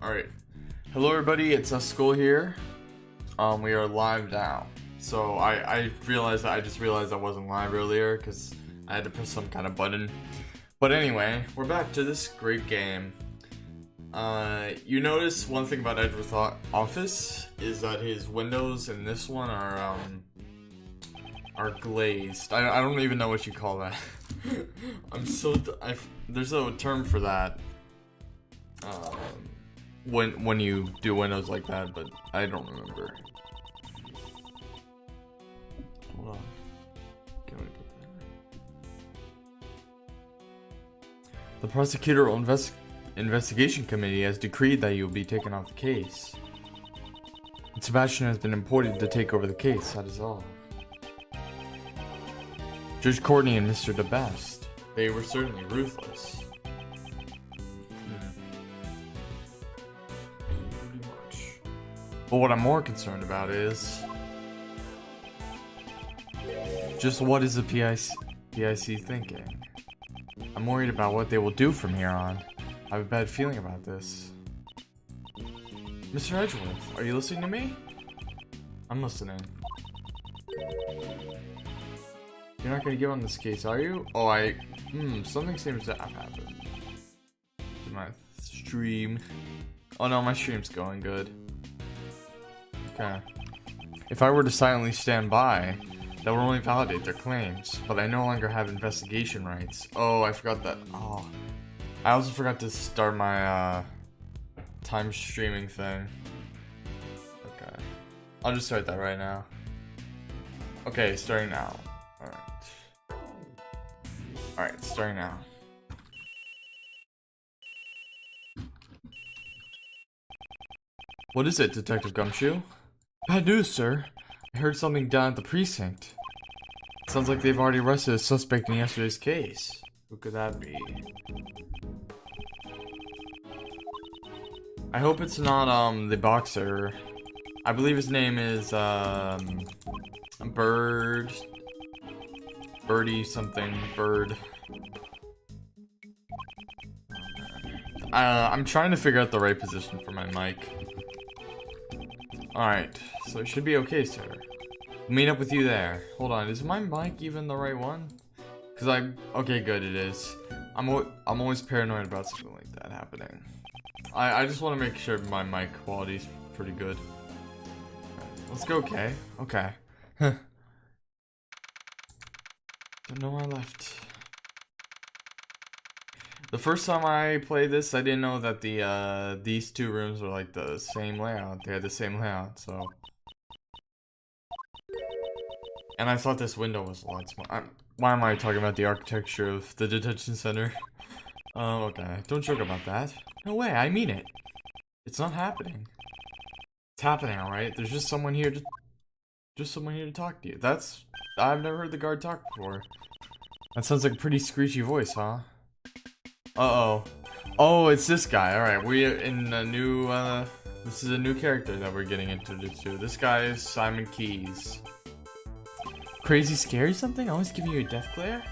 Alright. Hello everybody, it's Skull here. We are live now. So I just realized I wasn't live earlier because I had to press some kind of button. But anyway, we're back to this great game. You notice one thing about Edgeworth Office is that his windows in this one are glazed. I don't even know what you call that. There's a term for that. When you do windows like that, but I don't remember. Hold on. Can we put that? The prosecutorial investigation committee has decreed that you will be taken off the case. And Sebastian has been appointed to take over the case, that is all. Judge Courtney and Mr. DeBest, they were certainly ruthless. But what I'm more concerned about is just what is the PIC thinking? I'm worried about what they will do from here on. I have a bad feeling about this. Mr. Edgeworth, are you listening to me? I'm listening. You're not gonna give on this case, are you? Oh, something seems to have happened. My stream. Oh no, my stream's going good. Okay. If I were to silently stand by, that would only validate their claims, but I no longer have investigation rights. Oh, I forgot that. Oh. I also forgot to start my, time streaming thing. Okay. I'll just start that right now. Okay, starting now. Alright. Alright, starting now. What is it, Detective Gumshoe? Bad news, sir. I heard something down at the precinct. Sounds like they've already arrested a suspect in yesterday's case. Who could that be? I hope it's not, the boxer. I believe his name is, Birdie something. Bird. I'm trying to figure out the right position for my mic. Alright, so it should be okay, sir. Meet up with you there. Hold on, is my mic even the right one? Okay, good, it is. I'm always paranoid about something like that happening. I just want to make sure my mic quality's pretty good. Let's go, okay? Okay. Don't know where I left. The first time I played this, I didn't know that these two rooms were like the same layout. They had the same layout, so. And I thought this window was a lot smaller. Why am I talking about the architecture of the detention center? Oh, okay. Don't joke about that. No way, I mean it. It's not happening. It's happening, alright? There's just someone here to talk to you. I've never heard the guard talk before. That sounds like a pretty screechy voice, huh? Uh-oh. Oh, it's this guy. Alright, we're in a new, this is a new character that we're getting introduced to. This guy is Simon Keys. Crazy scary something? Always giving you a death glare?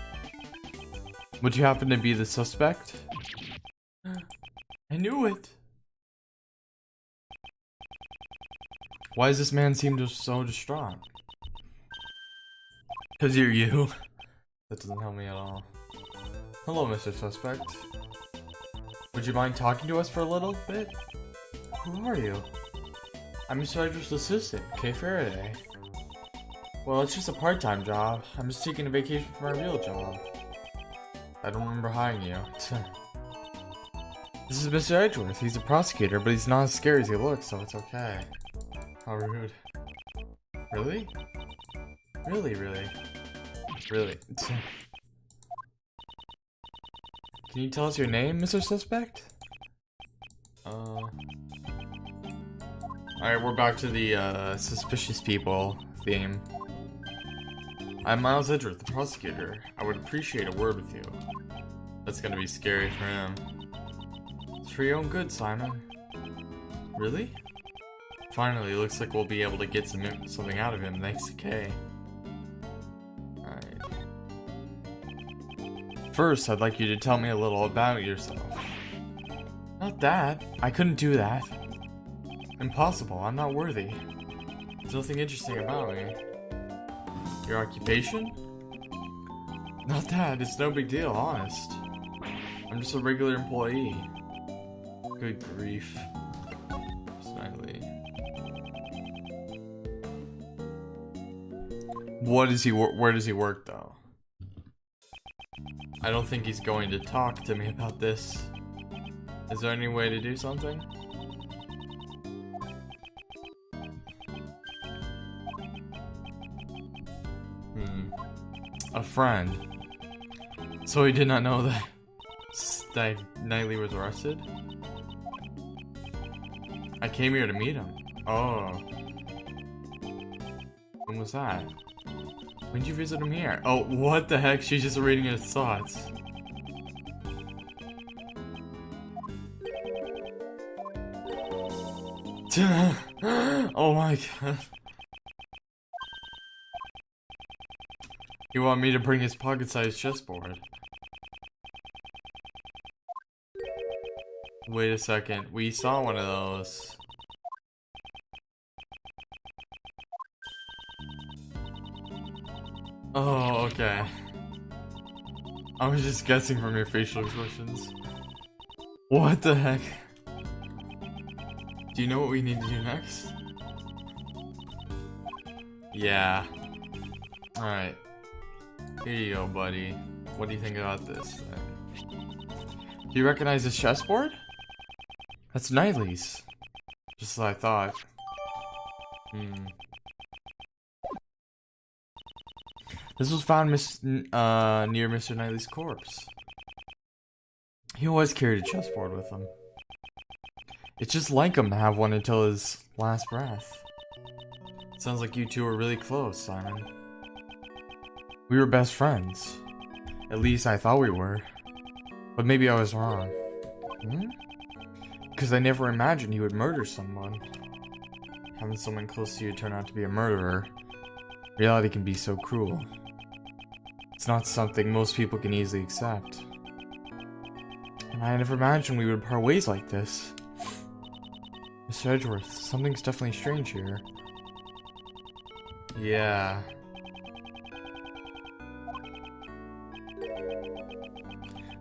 Would you happen to be the suspect? I knew it! Why does this man seem so distraught? Cause you're you. That doesn't help me at all. Hello, Mr. Suspect. Would you mind talking to us for a little bit? Who are you? I'm Mr. Edgeworth's assistant, Kay Faraday. Well, it's just a part-time job. I'm just taking a vacation from my real job. I don't remember hiring you. This is Mr. Edgeworth. He's a prosecutor, but he's not as scary as he looks, so it's okay. How rude. Really? Really? Really? Can you tell us your name, Mr. Suspect? Alright, we're back to the, suspicious people theme. I'm Miles Edgeworth, the prosecutor. I would appreciate a word with you. That's gonna be scary for him. It's for your own good, Simon. Really? Finally, looks like we'll be able to get something out of him thanks to Kay. Alright. First, I'd like you to tell me a little about yourself. Not that. I couldn't do that. Impossible. I'm not worthy. There's nothing interesting about me. Your occupation? Not that. It's no big deal, honest. I'm just a regular employee. Good grief. Snidely. What is he? Where does he work, though? I don't think he's going to talk to me about this. Is there any way to do something? A friend. So he did not know that Knightley was arrested? I came here to meet him. Oh. When was that? When did you visit him here? Oh, what the heck? She's just reading his thoughts. Oh my god. You want me to bring his pocket-sized chessboard? Wait a second. We saw one of those. Oh, okay. I was just guessing from your facial expressions. What the heck? Do you know what we need to do next? Yeah. Alright. Here you go, buddy. What do you think about this thing? Do you recognize this chessboard? That's Knightley's. Just as I thought. This was found near Mr. Knightley's corpse. He always carried a chessboard with him. It's just like him to have one until his last breath. Sounds like you two were really close, Simon. We were best friends. At least I thought we were. But maybe I was wrong. Because I never imagined he would murder someone. Having someone close to you turn out to be a murderer. Reality can be so cruel. It's not something most people can easily accept. And I never imagined we would part ways like this. Mr. Edgeworth, something's definitely strange here. Yeah.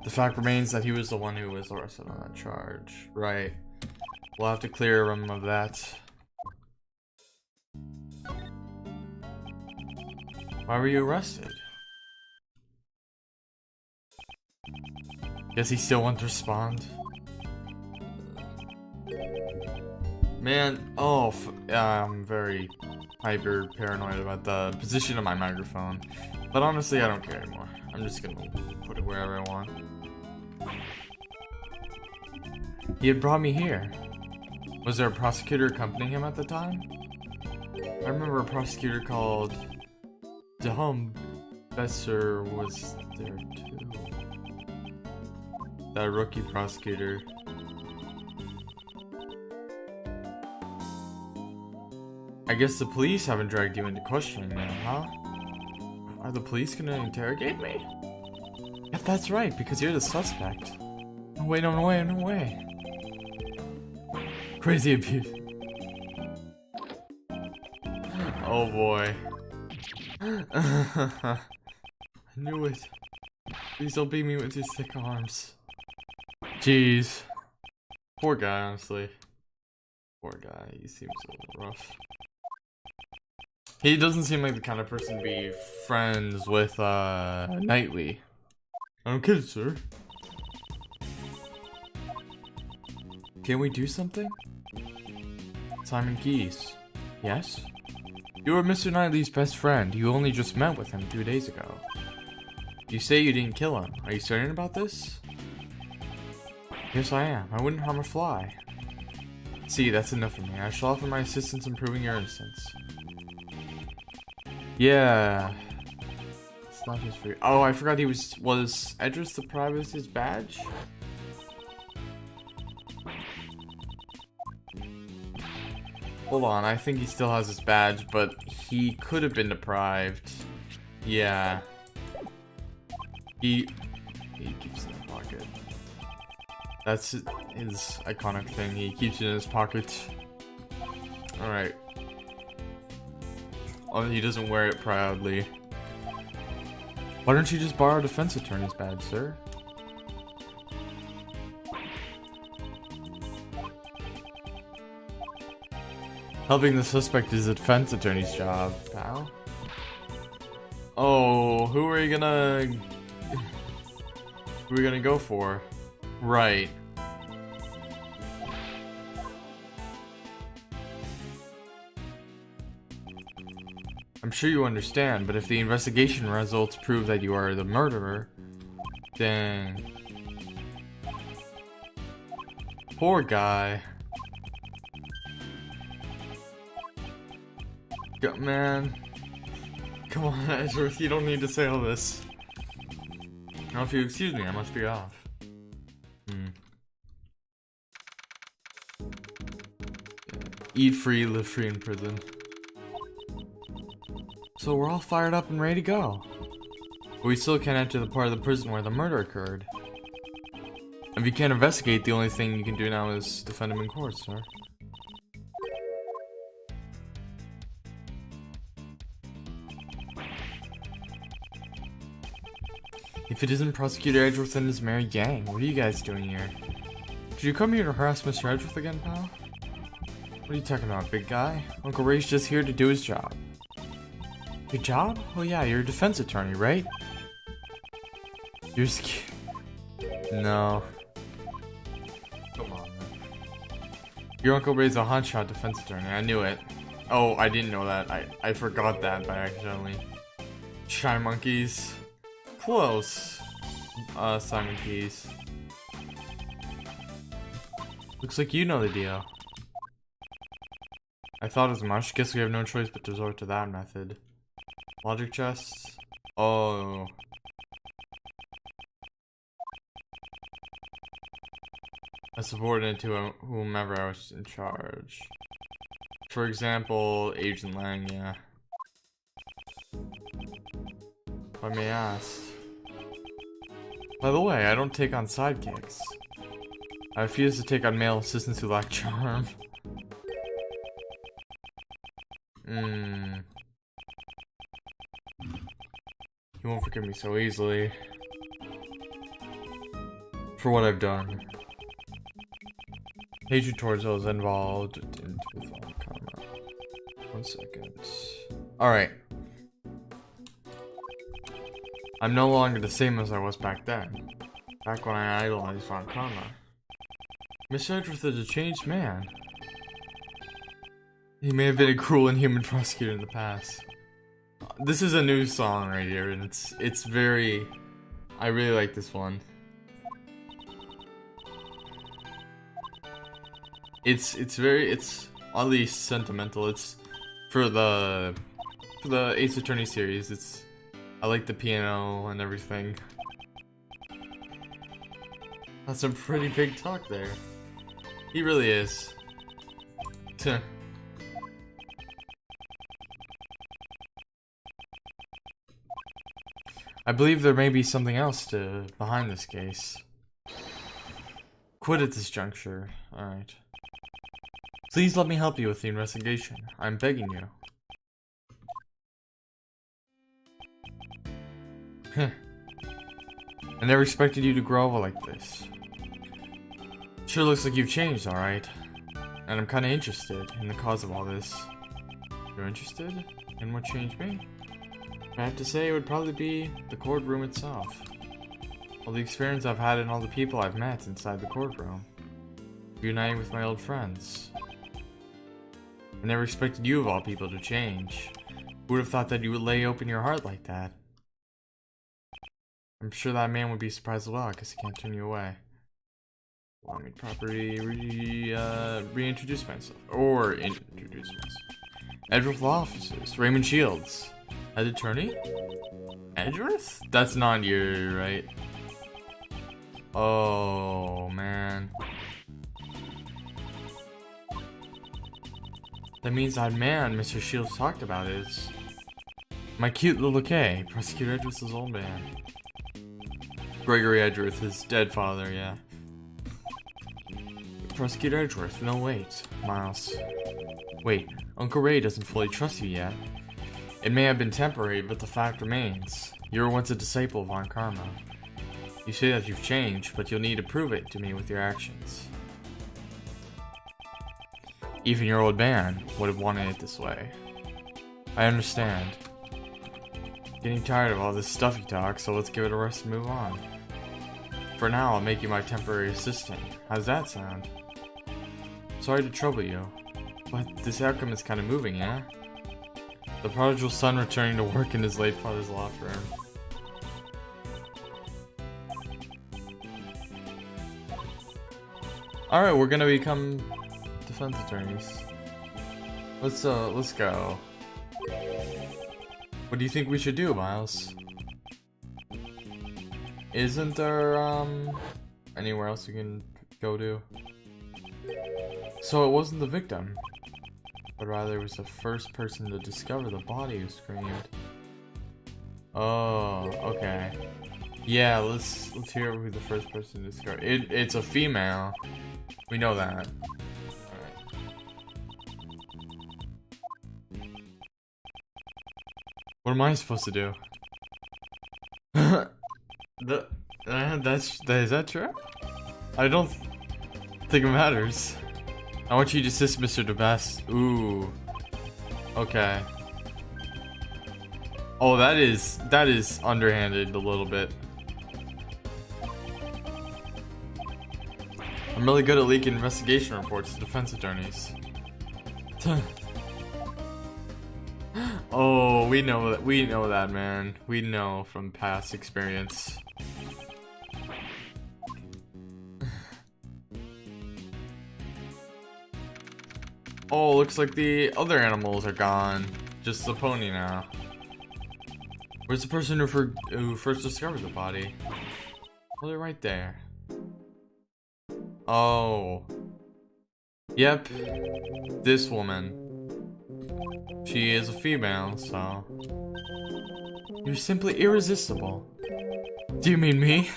The fact remains that he was the one who was arrested on that charge. Right. We'll have to clear him of that. Why were you arrested? Guess he still won't respond. Man, I'm very hyper paranoid about the position of my microphone. But honestly, I don't care anymore. I'm just gonna put it wherever I want. He had brought me here. Was there a prosecutor accompanying him at the time? I remember a prosecutor called Dehum Besser was there too. That rookie prosecutor. I guess the police haven't dragged you into questioning now, huh? Are the police gonna interrogate me? Yeah, that's right, because you're the suspect. No way, no way, no way. Crazy abuse. Oh boy. I knew it. Please don't beat me with your thick arms. Jeez. Poor guy, honestly. Poor guy, he seems a little rough. He doesn't seem like the kind of person to be friends with, Knightley. I don't get it, sir. Can we do something? Simon Keys. Yes? You are Mr. Knightley's best friend. You only just met with him 2 days ago. You say you didn't kill him. Are you certain about this? Yes, I am. I wouldn't harm a fly. See, that's enough for me. I shall offer my assistance in proving your innocence. Yeah. It's not just for you. Oh, I forgot he was Edris the Private's his badge? Hold on, I think he still has his badge, but he could have been deprived. Yeah. He keeps it in the pocket. That's his iconic thing. He keeps it in his pocket. Alright. Oh, he doesn't wear it proudly. Why don't you just borrow a defense attorney's badge, sir? Helping the suspect is a defense attorney's job, pal. Oh, who are you gonna... Who are we gonna go for? Right. I'm sure you understand, but if the investigation results prove that you are the murderer, then... Poor guy. Man. Come on, Edgeworth, you don't need to say all this. Now, if you excuse me, I must be off. Eat free, live free in prison. So we're all fired up and ready to go. But we still can't enter the part of the prison where the murder occurred. If you can't investigate, the only thing you can do now is defend him in court, sir. If it isn't Prosecutor Edgeworth and his merry gang, what are you guys doing here? Did you come here to harass Mr. Edgeworth again, pal? What are you talking about, big guy? Uncle Ray's just here to do his job. Your job? Oh yeah, you're a defense attorney, right? You're scared. No. Come on, man. Your Uncle Ray's a hotshot defense attorney, I knew it. Oh, I didn't know that. I forgot that by accidentally. Shy monkeys. Close. Simon Keys. Looks like you know the deal. I thought as much. Guess we have no choice but to resort to that method. Logic chests? Oh. A subordinate to whomever I was in charge. For example, Agent Lang, yeah. If I may ask. By the way, I don't take on sidekicks. I refuse to take on male assistants who lack charm. You won't forgive me so easily. For what I've done. Hatred towards those involved into the following comment. 1 second. Alright. I'm no longer the same as I was back then. Back when I idolized Von Karma. Mr. Edgeworth is a changed man. He may have been a cruel and inhuman prosecutor in the past. This is a new song right here, and it's very... I really like this one. It's oddly sentimental. It's for the Ace Attorney series. I like the piano and everything. That's some pretty big talk there. He really is. Tuh. I believe there may be something else behind this case. Quit at this juncture. Alright. Please let me help you with the investigation. I'm begging you. I never expected you to grow up like this. Sure looks like you've changed, alright. And I'm kinda interested in the cause of all this. You're interested in what changed me? I have to say it would probably be the courtroom itself. All the experience I've had and all the people I've met inside the courtroom. Reuniting with my old friends. I never expected you of all people to change. Who would have thought that you would lay open your heart like that? I'm sure that man would be surprised as well, because he can't turn you away. Allow me to properly reintroduce myself. Or introduce myself. Edgeworth Law Offices. Raymond Shields. Head attorney? Edgeworth? That's not you, right? Oh, man. That means that man Mr. Shields talked about is... my cute little K, Prosecutor Edgeworth's old man. Gregory Edgeworth, his dead father, yeah. Prosecutor Edgeworth, no wait. Miles. Wait, Uncle Ray doesn't fully trust you yet. It may have been temporary, but the fact remains. You were once a disciple of Von Karma. You say that you've changed, but you'll need to prove it to me with your actions. Even your old man would have wanted it this way. I understand. Getting tired of all this stuffy talk, so let's give it a rest and move on. For now, I'll make you my temporary assistant. How's that sound? Sorry to trouble you, but this outcome is kind of moving, yeah? The prodigal son returning to work in his late father's law firm. Alright, we're gonna become defense attorneys. Let's go. What do you think we should do, Miles? Isn't there, anywhere else we can go to? So it wasn't the victim, but rather it was the first person to discover the body who screamed. Oh, okay. Yeah, let's hear who the first person discovered. It's a female. We know that. What am I supposed to do? Is that true? I don't think it matters. I want you to assist Mr. DeBest. Ooh. Okay. Oh, that is underhanded a little bit. I'm really good at leaking investigation reports to defense attorneys. Oh, we know that, man. We know from past experience. Oh, looks like the other animals are gone. Just the pony now. Where's the person who first discovered the body? Oh, they're right there. Oh. Yep. This woman. She is a female, so... You're simply irresistible. Do you mean me?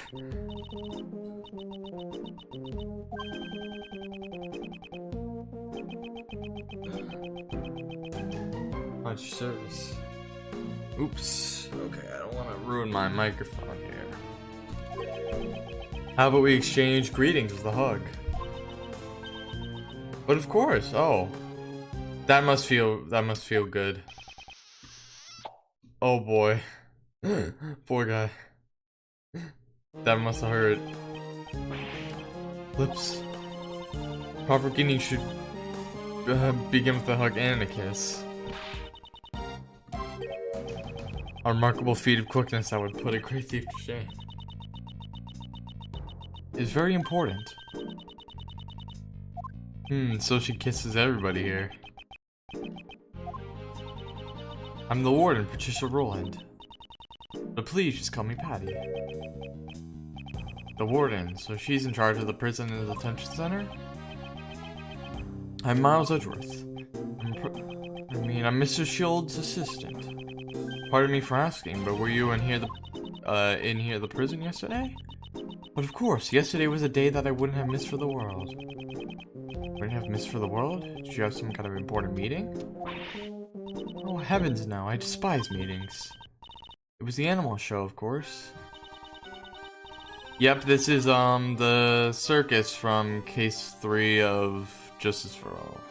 Much service. Oops. Okay, I don't want to ruin my microphone here. How about we exchange greetings with a hug? But of course, oh. That must feel good. Oh boy. Poor guy. That must have hurt. Lips. Proper greeting should begin with a hug and a kiss. A remarkable feat of quickness that would put a great thief to shame. Is very important. So she kisses everybody here. I'm the warden, Patricia Rowland. But please just call me Patty. The warden, so she's in charge of the prison and the detention center? I'm Miles Edgeworth. I'm Mr. Shields' assistant. Pardon me for asking, but were you in here the prison yesterday? But of course, yesterday was a day that I wouldn't have missed for the world. Wouldn't have missed for the world? Did you have some kind of important meeting? Oh heavens no, I despise meetings. It was the animal show, of course. Yep, this is the circus from case 3 of Justice for All.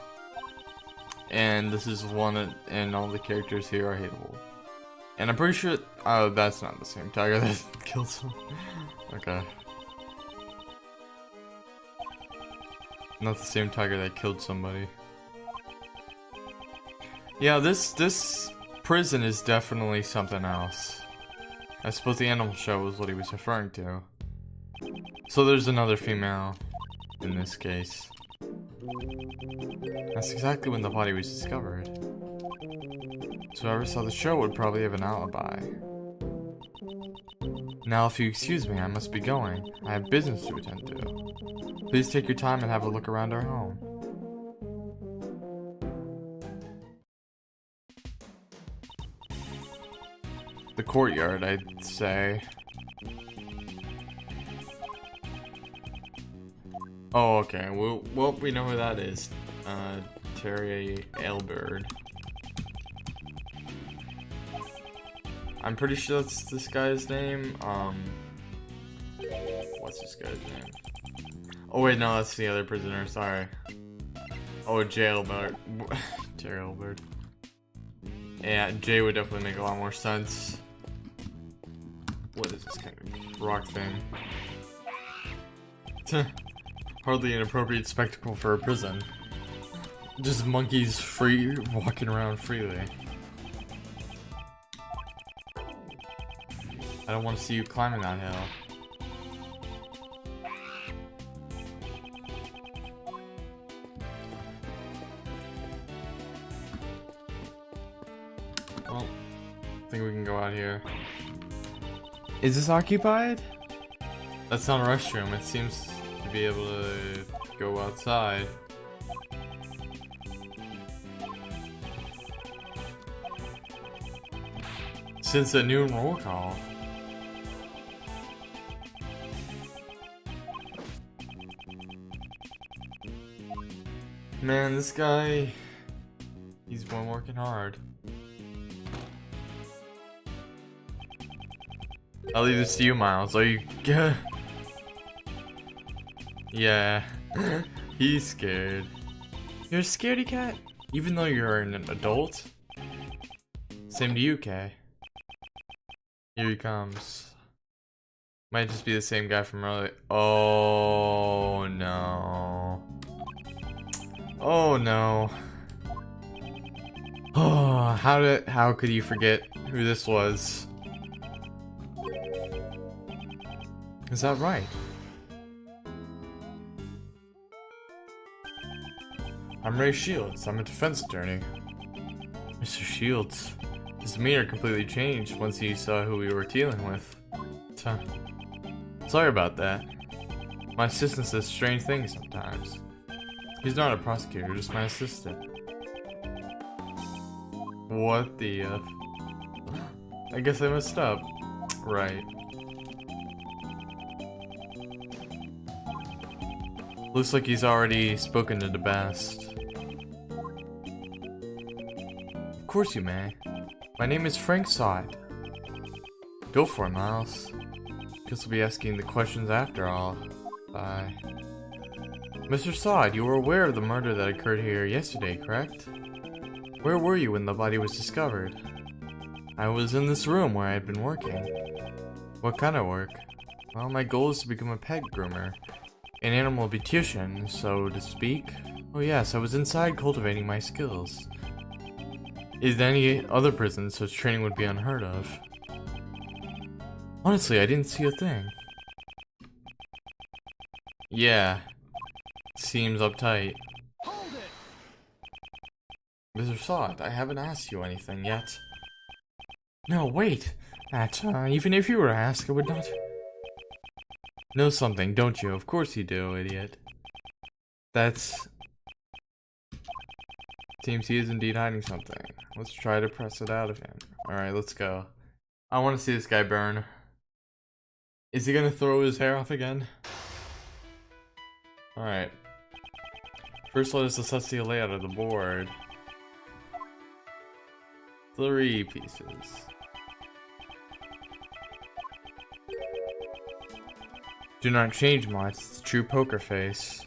And this is one, and all the characters here are hateable. And I'm pretty sure, oh, that's not the same tiger that killed someone. Okay. Not the same tiger that killed somebody. Yeah, this prison is definitely something else. I suppose the animal show was what he was referring to. So there's another female in this case. That's exactly when the body was discovered. So whoever saw the show would probably have an alibi. Now if you excuse me, I must be going. I have business to attend to. Please take your time and have a look around our home. The courtyard, I'd say. Oh, okay. Well, we know who that is. Terry Aylbird. I'm pretty sure that's this guy's name. What's this guy's name? Oh wait, no, that's the other prisoner. Sorry. Oh, Jailbird. Terry Aylbird. Yeah, Jay would definitely make a lot more sense. What is this kind of rock thing? Hardly an appropriate spectacle for a prison. Just monkeys walking around freely. I don't want to see you climbing that hill. Well, I think we can go out here. Is this occupied? That's not a restroom. It seems to be able to go outside. Since the new roll call. Man, this guy, he's been working hard. I'll leave this to you, Miles. Are you good? Yeah, he's scared. You're a scaredy cat? Even though you're an adult? Same to you, Kay. Here he comes. Might just be the same guy from earlier. Oh no. Oh no. Oh, how could you forget who this was? Is that right? I'm Ray Shields. I'm a defense attorney. Mr. Shields. His demeanor completely changed once he saw who we were dealing with. Sorry about that. My assistant says strange things sometimes. He's not a prosecutor, just my assistant. What the I guess I messed up. Right. Looks like he's already spoken to the best. Of course you may. My name is Frank Sod. Go for it, Miles. Guess we'll be asking the questions after all. Bye. Mr. Sod, you were aware of the murder that occurred here yesterday, correct? Where were you when the body was discovered? I was in this room where I had been working. What kind of work? Well, my goal is to become a pet groomer. An animal beautician, so to speak. Oh yes, I was inside cultivating my skills. In any other prison, such training would be unheard of. Honestly, I didn't see a thing. Yeah. Seems uptight. Mr. Sod, I haven't asked you anything yet. No, wait! Even if you were asked, I would not... Know something, don't you? Of course you do, idiot. That's... Seems he is indeed hiding something. Let's try to press it out of him. Alright, let's go. I want to see this guy burn. Is he gonna throw his hair off again? Alright. First, let us assess the layout of the board. 3 pieces. Do not change much, it's a true poker face.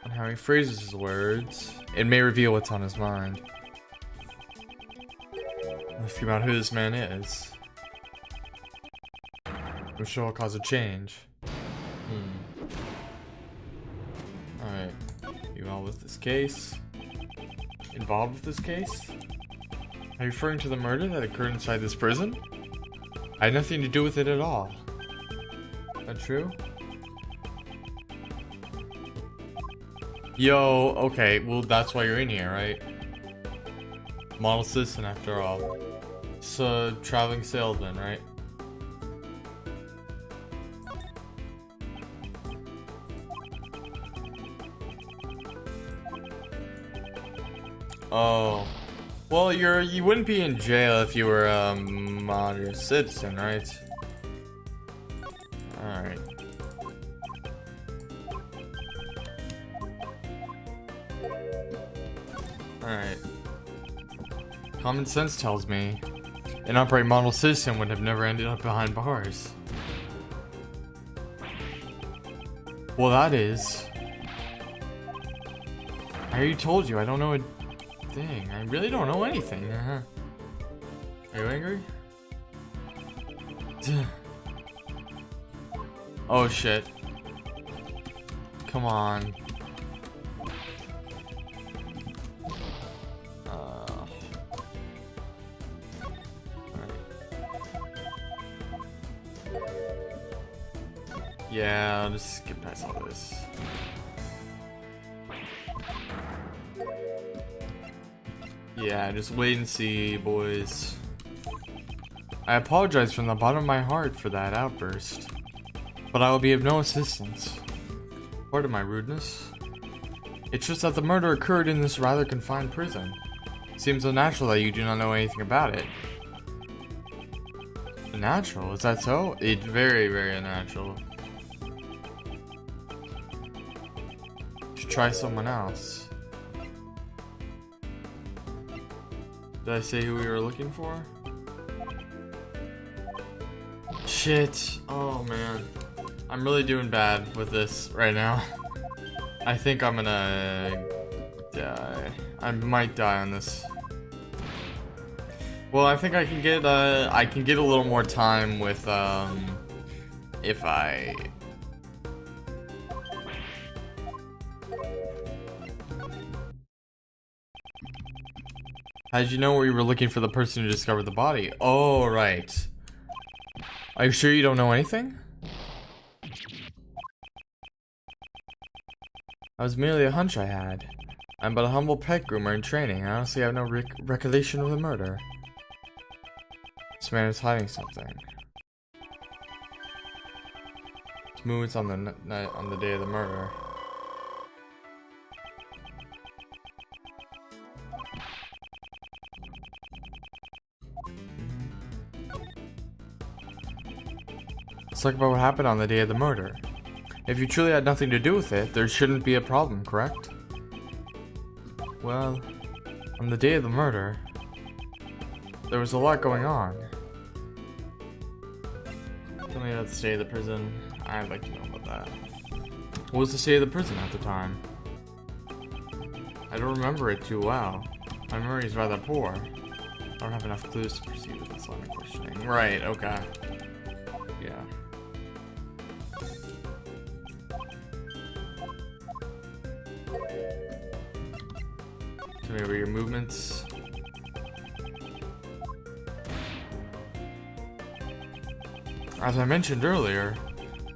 And how he phrases his words, it may reveal what's on his mind. Let's figure out who this man is. I'm sure will cause a change. Alright. You all with this case? Involved with this case? Are you referring to the murder that occurred inside this prison? I had nothing to do with it at all. Is that true? Yo, okay, well that's why you're in here, right? Model citizen after all. It's a traveling salesman, right? Oh. Well, you wouldn't be in jail if you were a modern citizen, right? Alright. Alright. Common sense tells me an upright model citizen would have never ended up behind bars. Well, that is. I already told you, I don't know a thing. I really don't know anything. Are you angry? Oh shit. Come on. Yeah, I'll just skip past all this. Yeah, just wait and see, boys. I apologize from the bottom of my heart for that outburst, but I will be of no assistance. Pardon my rudeness. It's just that the murder occurred in this rather confined prison. Seems unnatural that you do not know anything about it. Unnatural? Is that so? It's very, very unnatural. Should try someone else. Did I say who we were looking for? Shit. Oh man. I'm really doing bad with this right now. I think I'm gonna die. I might die on this. Well, I think I can get a little more time with if I How did you know we were looking for the person who discovered the body? Oh, right. Are you sure you don't know anything? That was merely a hunch I had. I'm but a humble pet groomer in training. I honestly have no recollection of the murder. This man is hiding something. His movements on the day of the murder. Let's talk about what happened on the day of the murder. If you truly had nothing to do with it, there shouldn't be a problem, correct? Well, on the day of the murder, there was a lot going on. Tell me about the state of the prison. I'd like to know about that. What was the state of the prison at the time? I don't remember it too well. My memory is rather poor. I don't have enough clues to proceed with this line of questioning. Right, okay. Yeah. Tell me about your movements. As I mentioned earlier,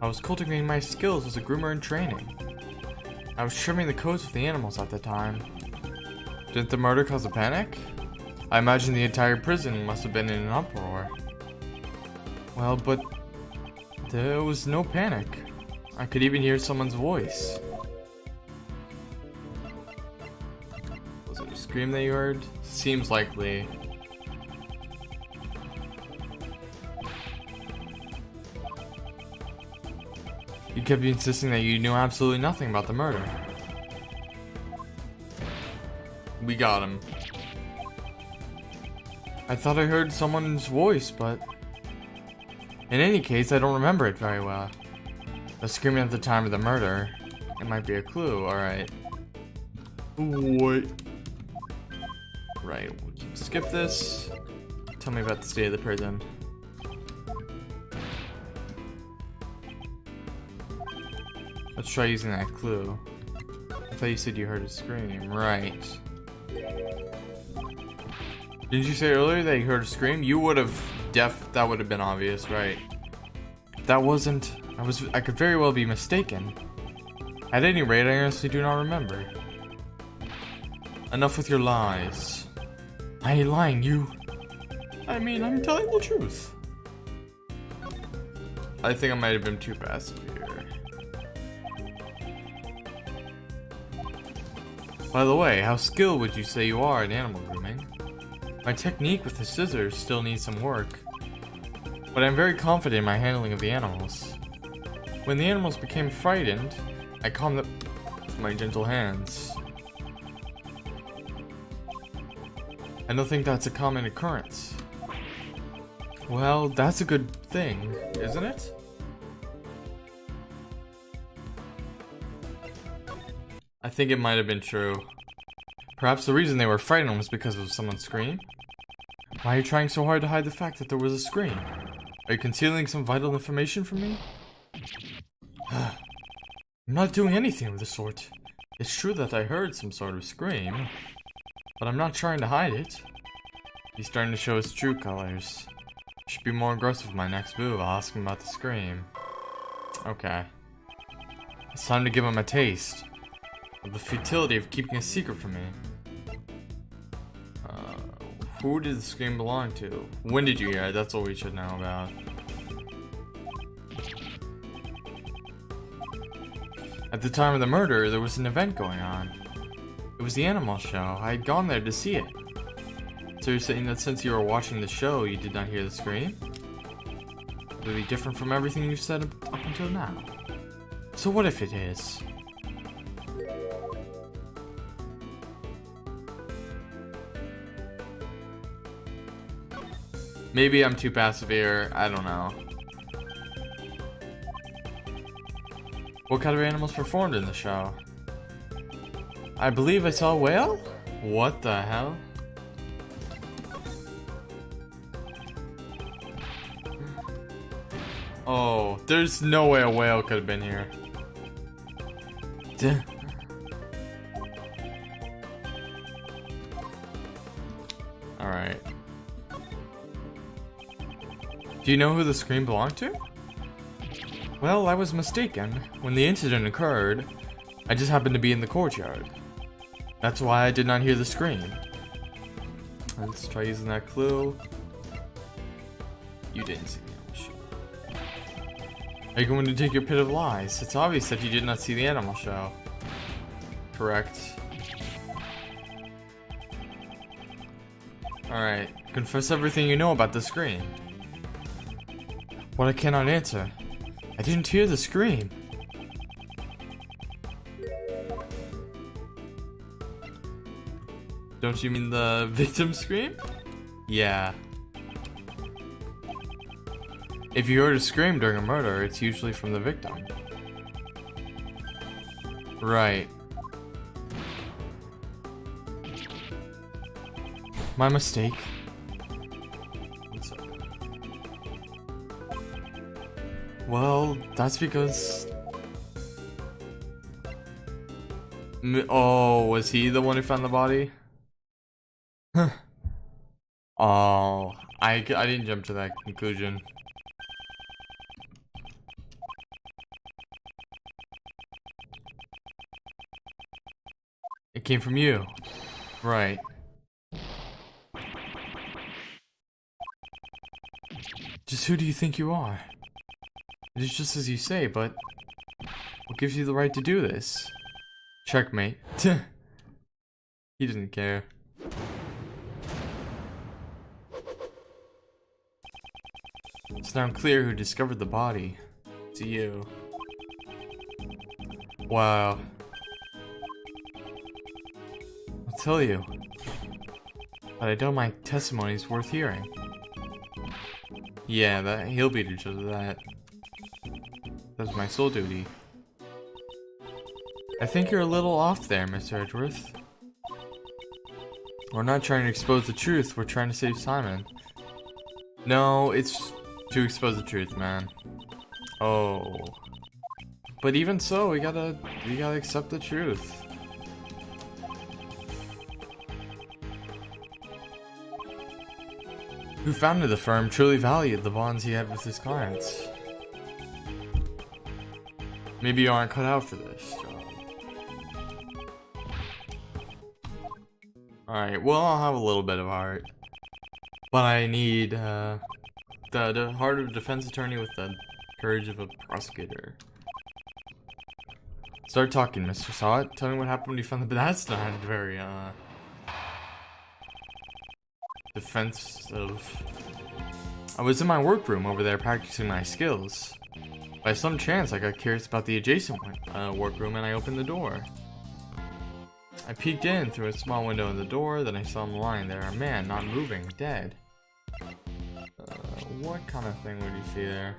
I was cultivating my skills as a groomer in training. I was trimming the coats of the animals at the time. Didn't the murder cause a panic? I imagine the entire prison must have been in an uproar. Well, but there was no panic. I could even hear someone's voice. Was it a scream that you heard? Seems likely. You kept insisting that you knew absolutely nothing about the murder. We got him. I thought I heard someone's voice, but in any case, I don't remember it very well. The screaming at the time of the murder. It might be a clue, alright. What? Right, we'll skip this. Tell me about the state of the prison. Let's try using that clue. I thought you said you heard a scream. Right. Didn't you say earlier that you heard a scream? You would have that would have been obvious, right? That wasn't... I could very well be mistaken. At any rate, I honestly do not remember. Enough with your lies. I ain't lying, you... I mean, I'm telling the truth. I think I might have been too passive here. By the way, how skilled would you say you are in animal grooming? My technique with the scissors still needs some work, but I'm very confident in my handling of the animals. When the animals became frightened, I calmed them with my gentle hands. I don't think that's a common occurrence. Well, that's a good thing, isn't it? I think it might have been true. Perhaps the reason they were frightened was because of someone's scream? Why are you trying so hard to hide the fact that there was a scream? Are you concealing some vital information from me? I'm not doing anything of the sort. It's true that I heard some sort of scream, but I'm not trying to hide it. He's starting to show his true colors. I should be more aggressive with my next move. I'll ask him about the scream. Okay. It's time to give him a taste of the futility of keeping a secret from me. Who did the scream belong to? When did you hear it? That's what we should know about. At the time of the murder, there was an event going on. It was the animal show. I had gone there to see it. So you're saying that since you were watching the show, you did not hear the scream? Really different from everything you've said up until now. So what if it is? Maybe I'm too passive here. I don't know. What kind of animals performed in the show? I believe I saw a whale? What the hell? Oh, there's no way a whale could have been here. Duh. Alright. Do you know who the scream belonged to? Well, I was mistaken. When the incident occurred, I just happened to be in the courtyard. That's why I did not hear the scream. Let's try using that clue. You didn't see the animal show. Are you going to take your pit of lies? It's obvious that you did not see the animal show. Correct. Alright, confess everything you know about the scream. What I cannot answer. I didn't hear the scream. Don't you mean the victim scream? Yeah. If you heard a scream during a murder, it's usually from the victim. Right. My mistake. Well, that's because... Oh, was he the one who found the body? Oh, I didn't jump to that conclusion. It came from you. Right. Just who do you think you are? It is just as you say, but what gives you the right to do this? Checkmate. He didn't care. It's now clear who discovered the body. It's you. Wow. I'll tell you. But I know my testimony is worth hearing. Yeah, he'll beat each other to that. That's my sole duty. I think you're a little off there, Mr. Edgeworth. We're not trying to expose the truth, we're trying to save Simon. No, it's to expose the truth, man. Oh. But even so, we gotta accept the truth. Who founded the firm truly valued the bonds he had with his clients. Maybe you aren't cut out for this job. Alright, well, I'll have a little bit of heart. But I need the heart of a defense attorney with the courage of a prosecutor. Start talking, Mr. Sawat. Tell me what happened when you found the... That's not very, defensive. I was in my workroom over there practicing my skills. By some chance, I got curious about the adjacent workroom and I opened the door. I peeked in through a small window in the door, then I saw him lying there, a man, not moving, dead. What kind of thing would you see there?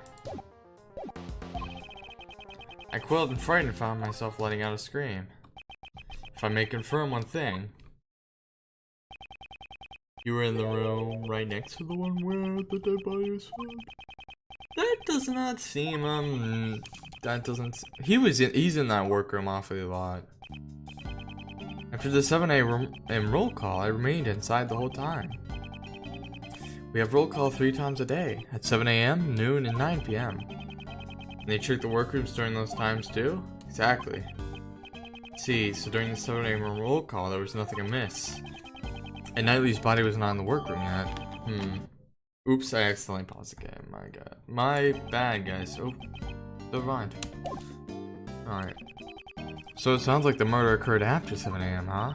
I quilled and frightened and found myself letting out a scream. If I may confirm one thing, you were in the room right next to the one where the dead body was found. That does not seem, that doesn't... He's in that workroom awfully a lot. After the 7 a.m. roll call, I remained inside the whole time. We have roll call 3 times a day, at 7 a.m., noon, and 9 p.m. And they check the workrooms during those times too? Exactly. See, so during the 7 a.m. roll call, there was nothing amiss. And Knightley's body was not in the workroom yet. Oops, I accidentally paused the game. My god. My bad, guys. Oh, never mind. Alright. So it sounds like the murder occurred after 7 a.m., huh?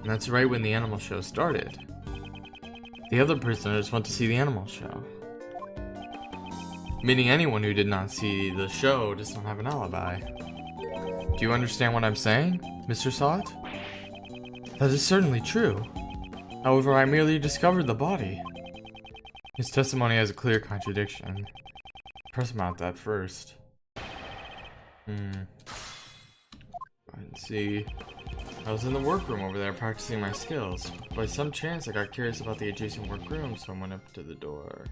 And that's right when the animal show started. The other prisoners went to see the animal show. Meaning anyone who did not see the show does not have an alibi. Do you understand what I'm saying, Mr. Sot? That is certainly true. However, I merely discovered the body. His testimony has a clear contradiction. Press mount that first. Let's see. I was in the workroom over there practicing my skills. By some chance, I got curious about the adjacent workroom, so I went up to the door.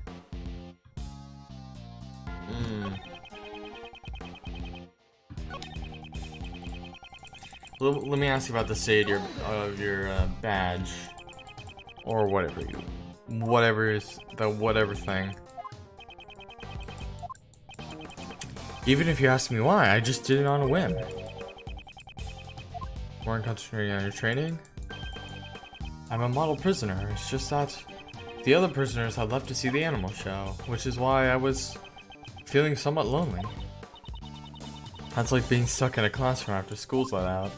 Let me ask you about the state of your badge, or whatever thing. Even if you ask me why, I just did it on a whim. Weren't concentrating on your training? I'm a model prisoner. It's just that the other prisoners had left to see the animal show, which is why I was feeling somewhat lonely. That's like being stuck in a classroom after school's let out.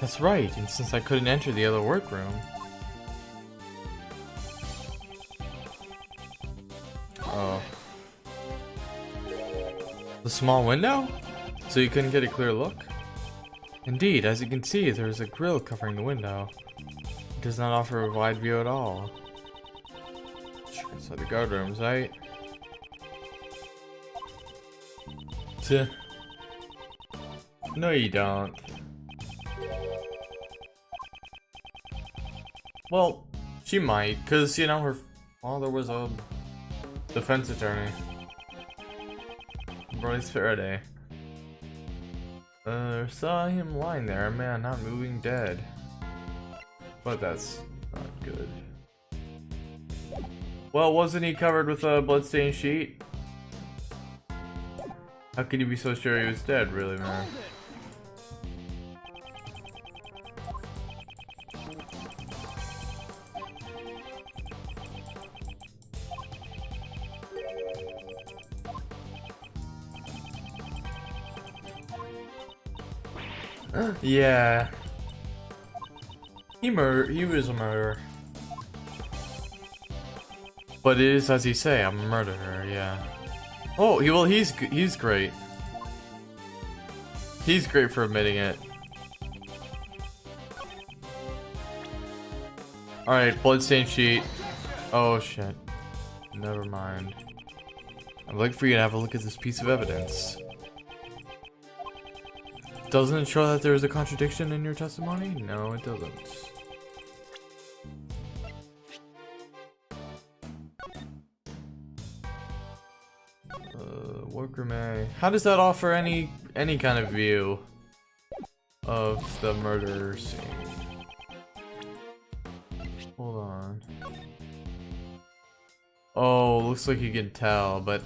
That's right, and since I couldn't enter the other workroom... Oh. The small window? So you couldn't get a clear look? Indeed, as you can see, there is a grille covering the window. It does not offer a wide view at all. Check inside the guard rooms, right? No, you don't. Well, she might, cause you know her father was a defense attorney. Bryce Faraday. Saw him lying there, a man not moving, dead. But that's not good. Well, wasn't he covered with a bloodstained sheet? How could you be so sure he was dead, really, man? Yeah. He was a murderer. But it is, as you say, a murderer, yeah. Oh, he's great. He's great for admitting it. Alright, bloodstained sheet. Oh shit. Never mind. I'd like for you to have a look at this piece of evidence. Doesn't it show that there is a contradiction in your testimony? No, it doesn't. Workroom A. How does that offer any kind of view of the murder scene? Hold on. Oh, looks like you can tell, but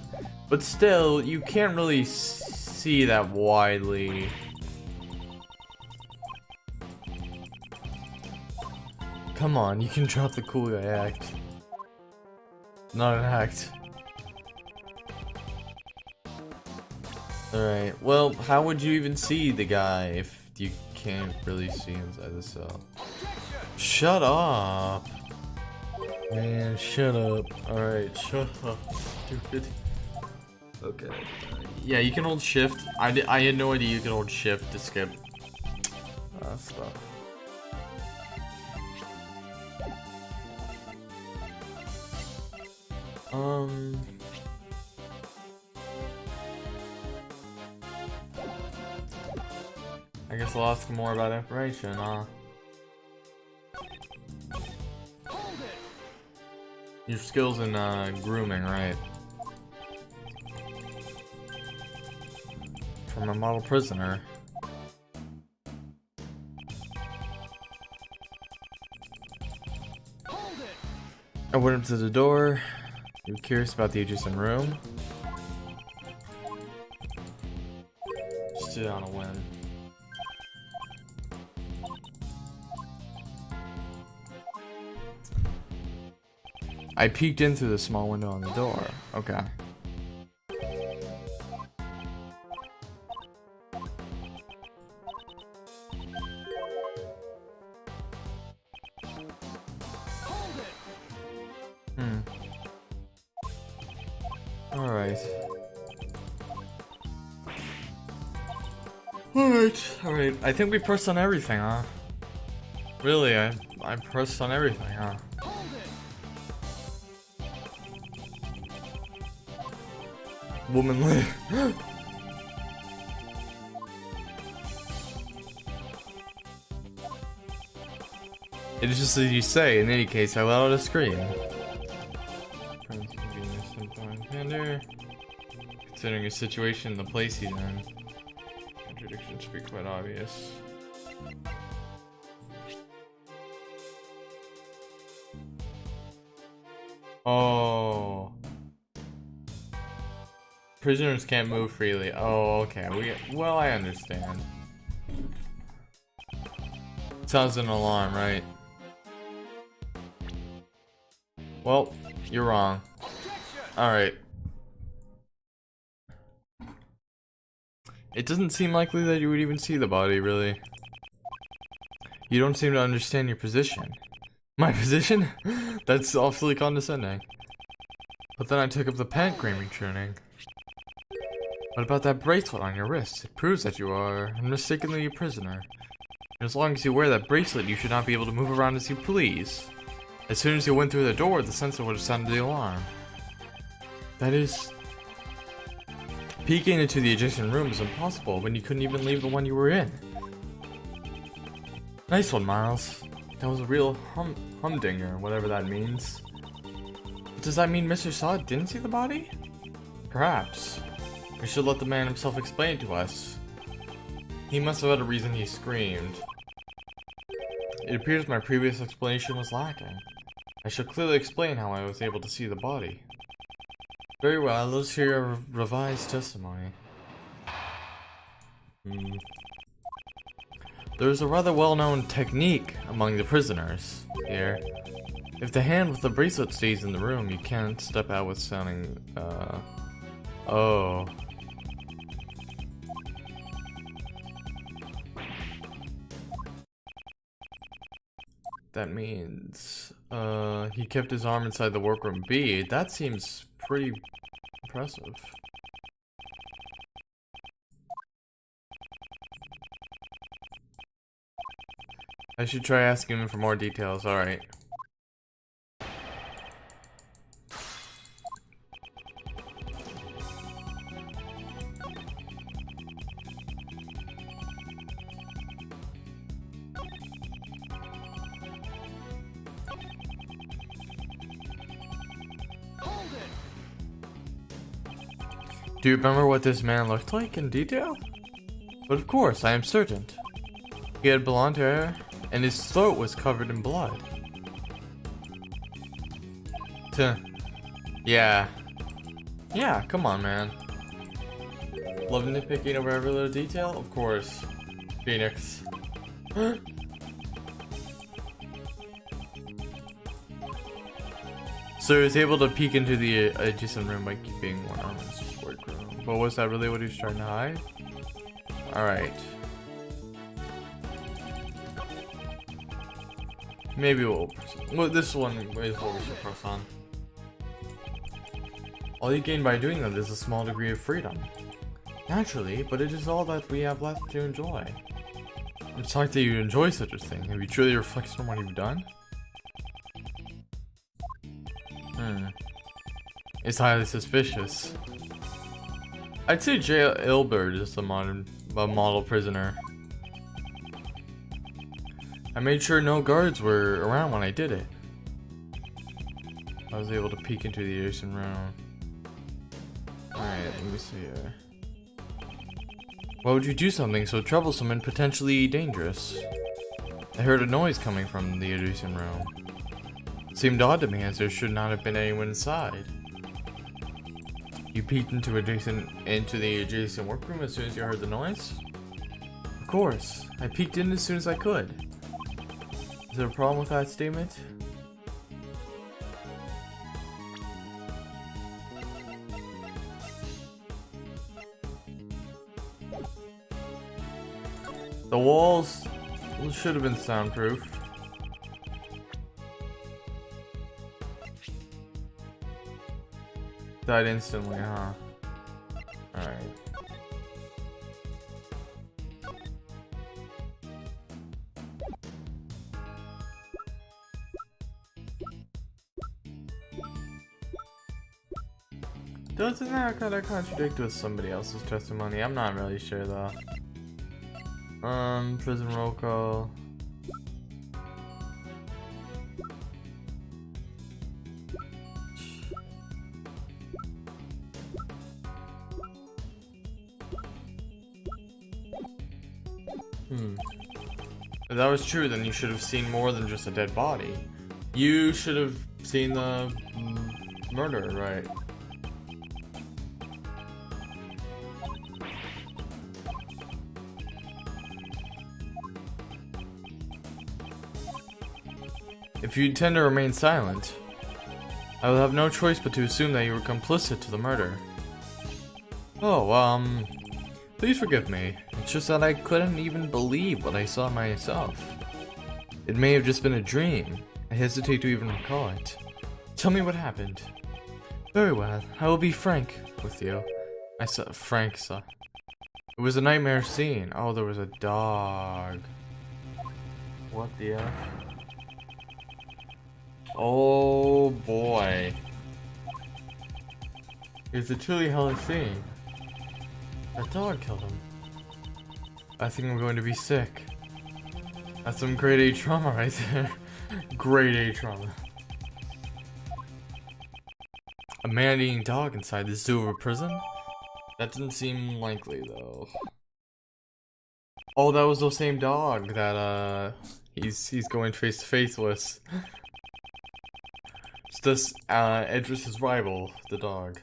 still, you can't really see that widely. Come on, you can drop the cool guy act. Not an act. Alright, well, how would you even see the guy if you can't really see inside the cell? Shut up! Man, shut up. Alright, shut up, stupid. Okay. Yeah, you can hold shift. I had no idea you could hold shift to skip. stuff. I guess I'll ask more about information, Your skills in grooming, right? From a model prisoner. I went up to the door. You're curious about the adjacent room? Just sit on a whim. I peeked in through the small window on the door. Okay. Alright. I think we pressed on everything, huh? Really, I pressed on everything, huh? Womanly. It is just as you say. In any case, I let out a scream. Considering his situation and the place he's in. Contradictions should be quite obvious. Oh. Prisoners can't move freely. Oh, okay. Well, I understand. Sounds an alarm, right? Well, you're wrong. Alright. It doesn't seem likely that you would even see the body, really. You don't seem to understand your position. My position? That's awfully condescending. But then I took up the pant grooming training. What about that bracelet on your wrist? It proves that you are unmistakably a prisoner. And as long as you wear that bracelet, you should not be able to move around as you please. As soon as you went through the door, the sensor would have sounded the alarm. That is... Peeking into the adjacent room is impossible when you couldn't even leave the one you were in. Nice one, Miles. That was a real humdinger, whatever that means. Does that mean Mr. Saw didn't see the body? Perhaps. We should let the man himself explain it to us. He must have had a reason he screamed. It appears my previous explanation was lacking. I shall clearly explain how I was able to see the body. Very well, let's hear your revised testimony. There's a rather well-known technique among the prisoners here. If the hand with the bracelet stays in the room, you can't step out with sounding, oh. That means, he kept his arm inside the workroom B. That seems pretty impressive. I should try asking him for more details, alright. Do you remember what this man looked like in detail? But of course, I am certain. He had blonde hair, and his throat was covered in blood. Yeah. Yeah, come on, man. Love nitpicking over every little detail? Of course. Phoenix. So he was able to peek into the adjacent room by keeping one arm in his workroom. But was that really what he was trying to hide? Alright. Maybe we'll press on. Well, this one is what we should press on. All you gain by doing that is a small degree of freedom. Naturally, but it is all that we have left to enjoy. It's like that you enjoy such a thing. Have you truly reflected on what you've done? It's highly suspicious. I'd say Jailbird is a model prisoner. I made sure no guards were around when I did it. I was able to peek into the adjacent room. Alright, let me see here. Why would you do something so troublesome and potentially dangerous? I heard a noise coming from the adjacent room. It seemed odd to me, as there should not have been anyone inside. You peeked into the adjacent workroom as soon as you heard the noise? Of course, I peeked in as soon as I could. Is there a problem with that statement? The walls should have been soundproof. Died instantly, huh? Alright. Doesn't that kind of contradict with somebody else's testimony? I'm not really sure though. Prison roll call. If that was true, then you should have seen more than just a dead body. You should have seen the murder, right? If you intend to remain silent, I will have no choice but to assume that you were complicit to the murder. Oh, please forgive me. It's just that I couldn't even believe what I saw myself. It may have just been a dream. I hesitate to even recall it. Tell me what happened. Very well, I will be frank with you. I saw Frank saw. It was a nightmare scene. Oh, there was a dog. What the F? Oh boy. It's a truly hellish scene. That dog killed him. I think I'm going to be sick. That's some grade A trauma right there. Grade A trauma. A man-eating dog inside the zoo of a prison? That didn't seem likely though. Oh, that was the same dog that he's going face to face with. It's this Edris's rival, the dog.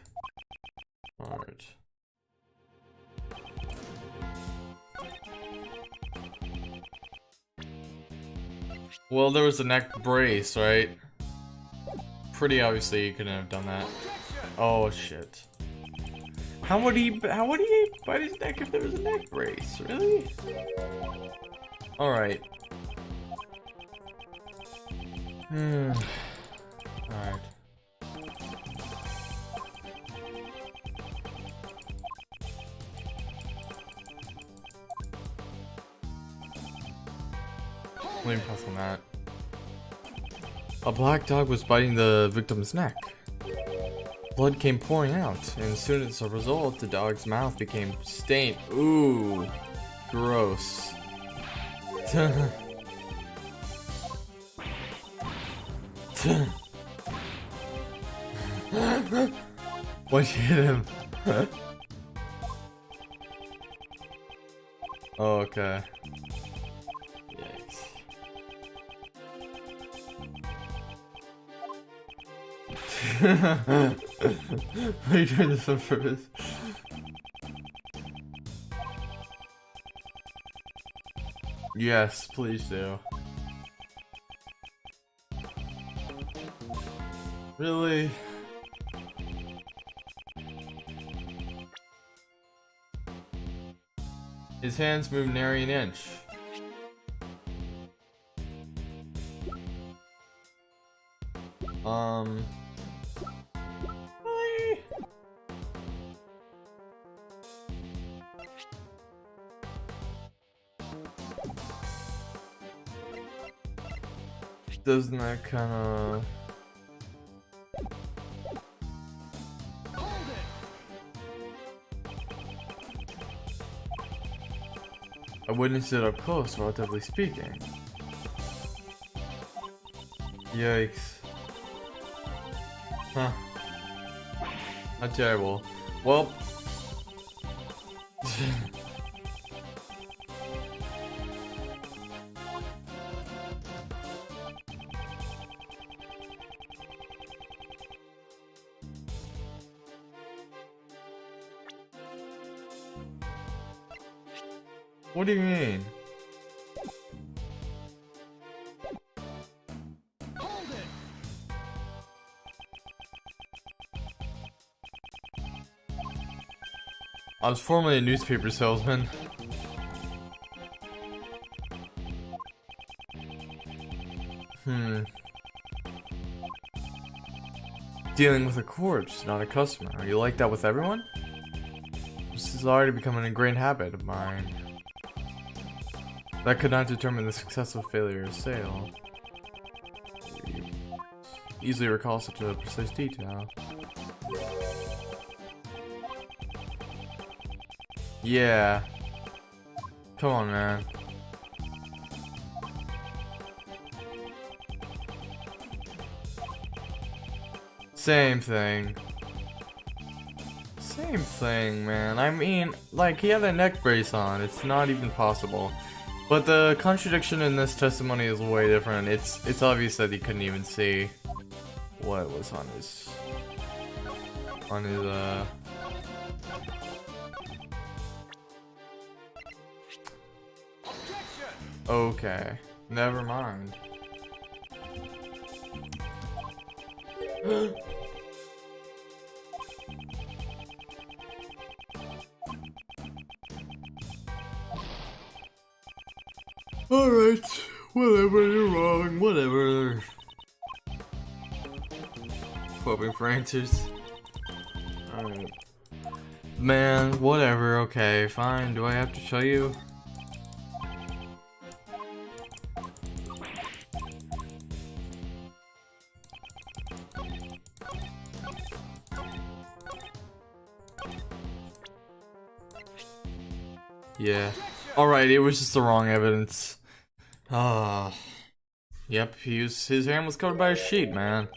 Alright. Well, there was a neck brace, right? Pretty obviously you couldn't have done that. Oh shit. How would he bite his neck if there was a neck brace? Really? Alright. Alright. Let me pass on that. A black dog was biting the victim's neck. Blood came pouring out, and as soon as a result, the dog's mouth became stained. Ooh, gross. Why'd you hit him? Oh, okay. Yikes. Are you doing this on purpose? Yes, please do. Really? His hands moved nary an inch. Really? Doesn't that kind of... I witnessed it up close, relatively speaking. Yikes. Huh. Not terrible. Well. What do you mean? I was formerly a newspaper salesman. Dealing with a corpse, not a customer. Are you like that with everyone? This has already become an ingrained habit of mine. That could not determine the success or failure of a sale. Easily recall such a precise detail. Yeah. Come on, man. Same thing. Same thing, man. I mean, like, he had a neck brace on. It's not even possible. But the contradiction in this testimony is way different. It's obvious that he couldn't even see what was on his Okay, never mind. Alright, whatever, you're wrong, whatever. Hoping for answers. Alright. Man, whatever, okay, fine. Do I have to show you? Yeah. Alright, it was just the wrong evidence. Yep, his hand was covered by a sheet, man.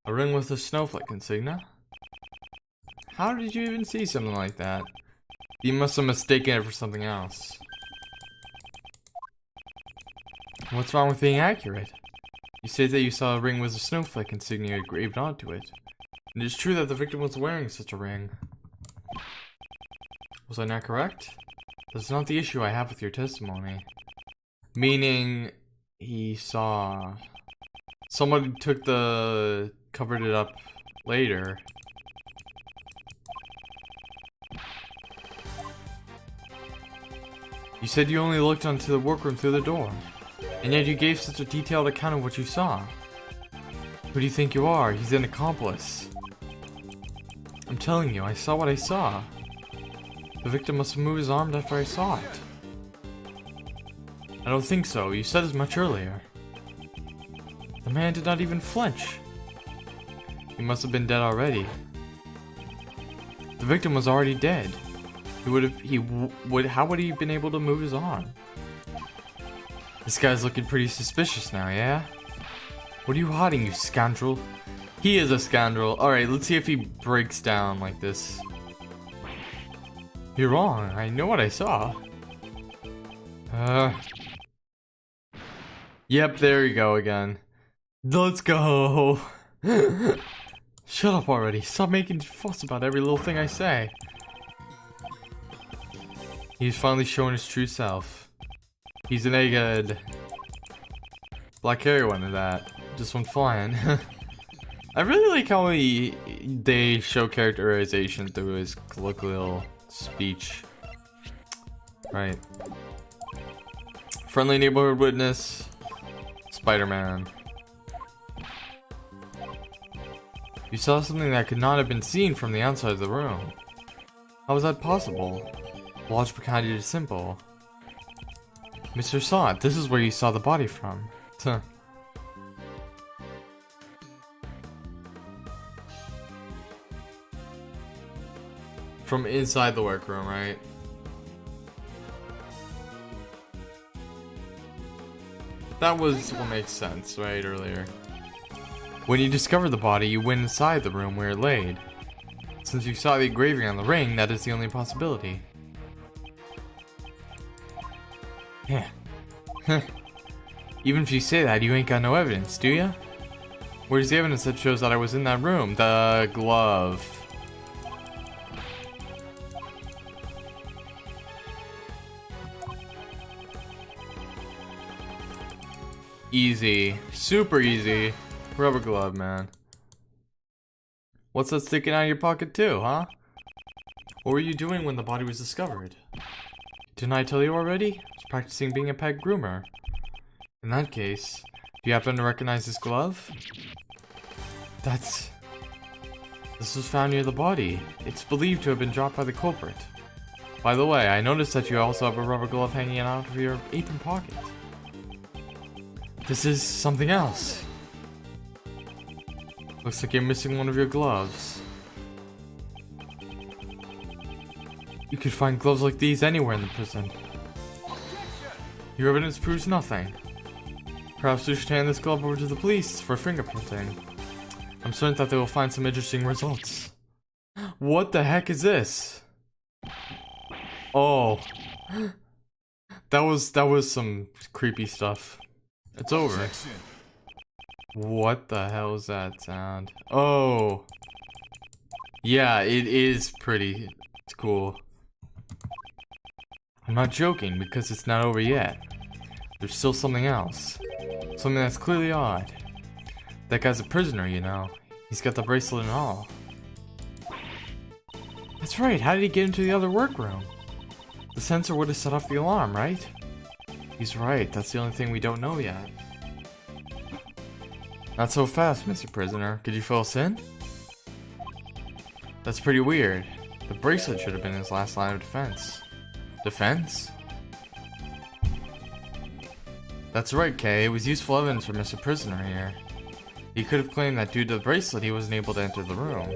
A ring with a snowflake insignia? How did you even see something like that? You must have mistaken it for something else. What's wrong with being accurate? You say that you saw a ring with a snowflake insignia engraved onto it. And it is true that the victim was wearing such a ring. Was I not correct? That's not the issue I have with your testimony. Meaning, he saw... Somebody covered it up later. You said you only looked onto the workroom through the door. And yet you gave such a detailed account of what you saw. Who do you think you are? He's an accomplice. I'm telling you, I saw what I saw. The victim must have moved his arm after I saw it. I don't think so. You said as much earlier. The man did not even flinch. He must have been dead already. The victim was already dead. How would he have been able to move his arm? This guy's looking pretty suspicious now, yeah? What are you hiding, you scoundrel? He is a scoundrel. Alright, let's see if he breaks down like this. You're wrong. I know what I saw. Yep, there you go again. Let's go. Shut up already. Stop making fuss about every little thing I say. He's finally showing his true self. He's an egghead. Black hairy one of that. Just went flying. I really like how they show characterization through his colloquial speech. Right. Friendly neighborhood witness. Spider-Man. You saw something that could not have been seen from the outside of the room. How was that possible? Logic behind it is simple. Mr. Sot, this is where you saw the body from. from inside the workroom, right? That was what makes sense, right, earlier. When you discovered the body, you went inside the room where it laid. Since you saw the engraving on the ring, that is the only possibility. Yeah. Even if you say that, you ain't got no evidence, do ya? Where's the evidence that shows that I was in that room? The glove. Easy. Super easy. Rubber glove, man. What's that sticking out of your pocket too, huh? What were you doing when the body was discovered? Didn't I tell you already? I was practicing being a pet groomer. In that case, do you happen to recognize this glove? This was found near the body. It's believed to have been dropped by the culprit. By the way, I noticed that you also have a rubber glove hanging out of your apron pocket. This is something else. Looks like you're missing one of your gloves. You could find gloves like these anywhere in the prison. Your evidence proves nothing. Perhaps we should hand this glove over to the police for fingerprinting. I'm certain that they will find some interesting results. What the heck is this? Oh. That was some creepy stuff. It's over. What the hell is that sound? Oh. Yeah, it is pretty. It's cool. I'm not joking because it's not over yet. There's still something else. Something that's clearly odd. That guy's a prisoner, you know. He's got the bracelet and all. That's right, how did he get into the other workroom? The sensor would have set off the alarm, right? He's right, that's the only thing we don't know yet. Not so fast, Mr. Prisoner. Could you fill us in? That's pretty weird. The bracelet should have been his last line of defense. Defense? That's right, Kay. It was useful evidence for Mr. Prisoner here. He could have claimed that due to the bracelet he wasn't able to enter the room.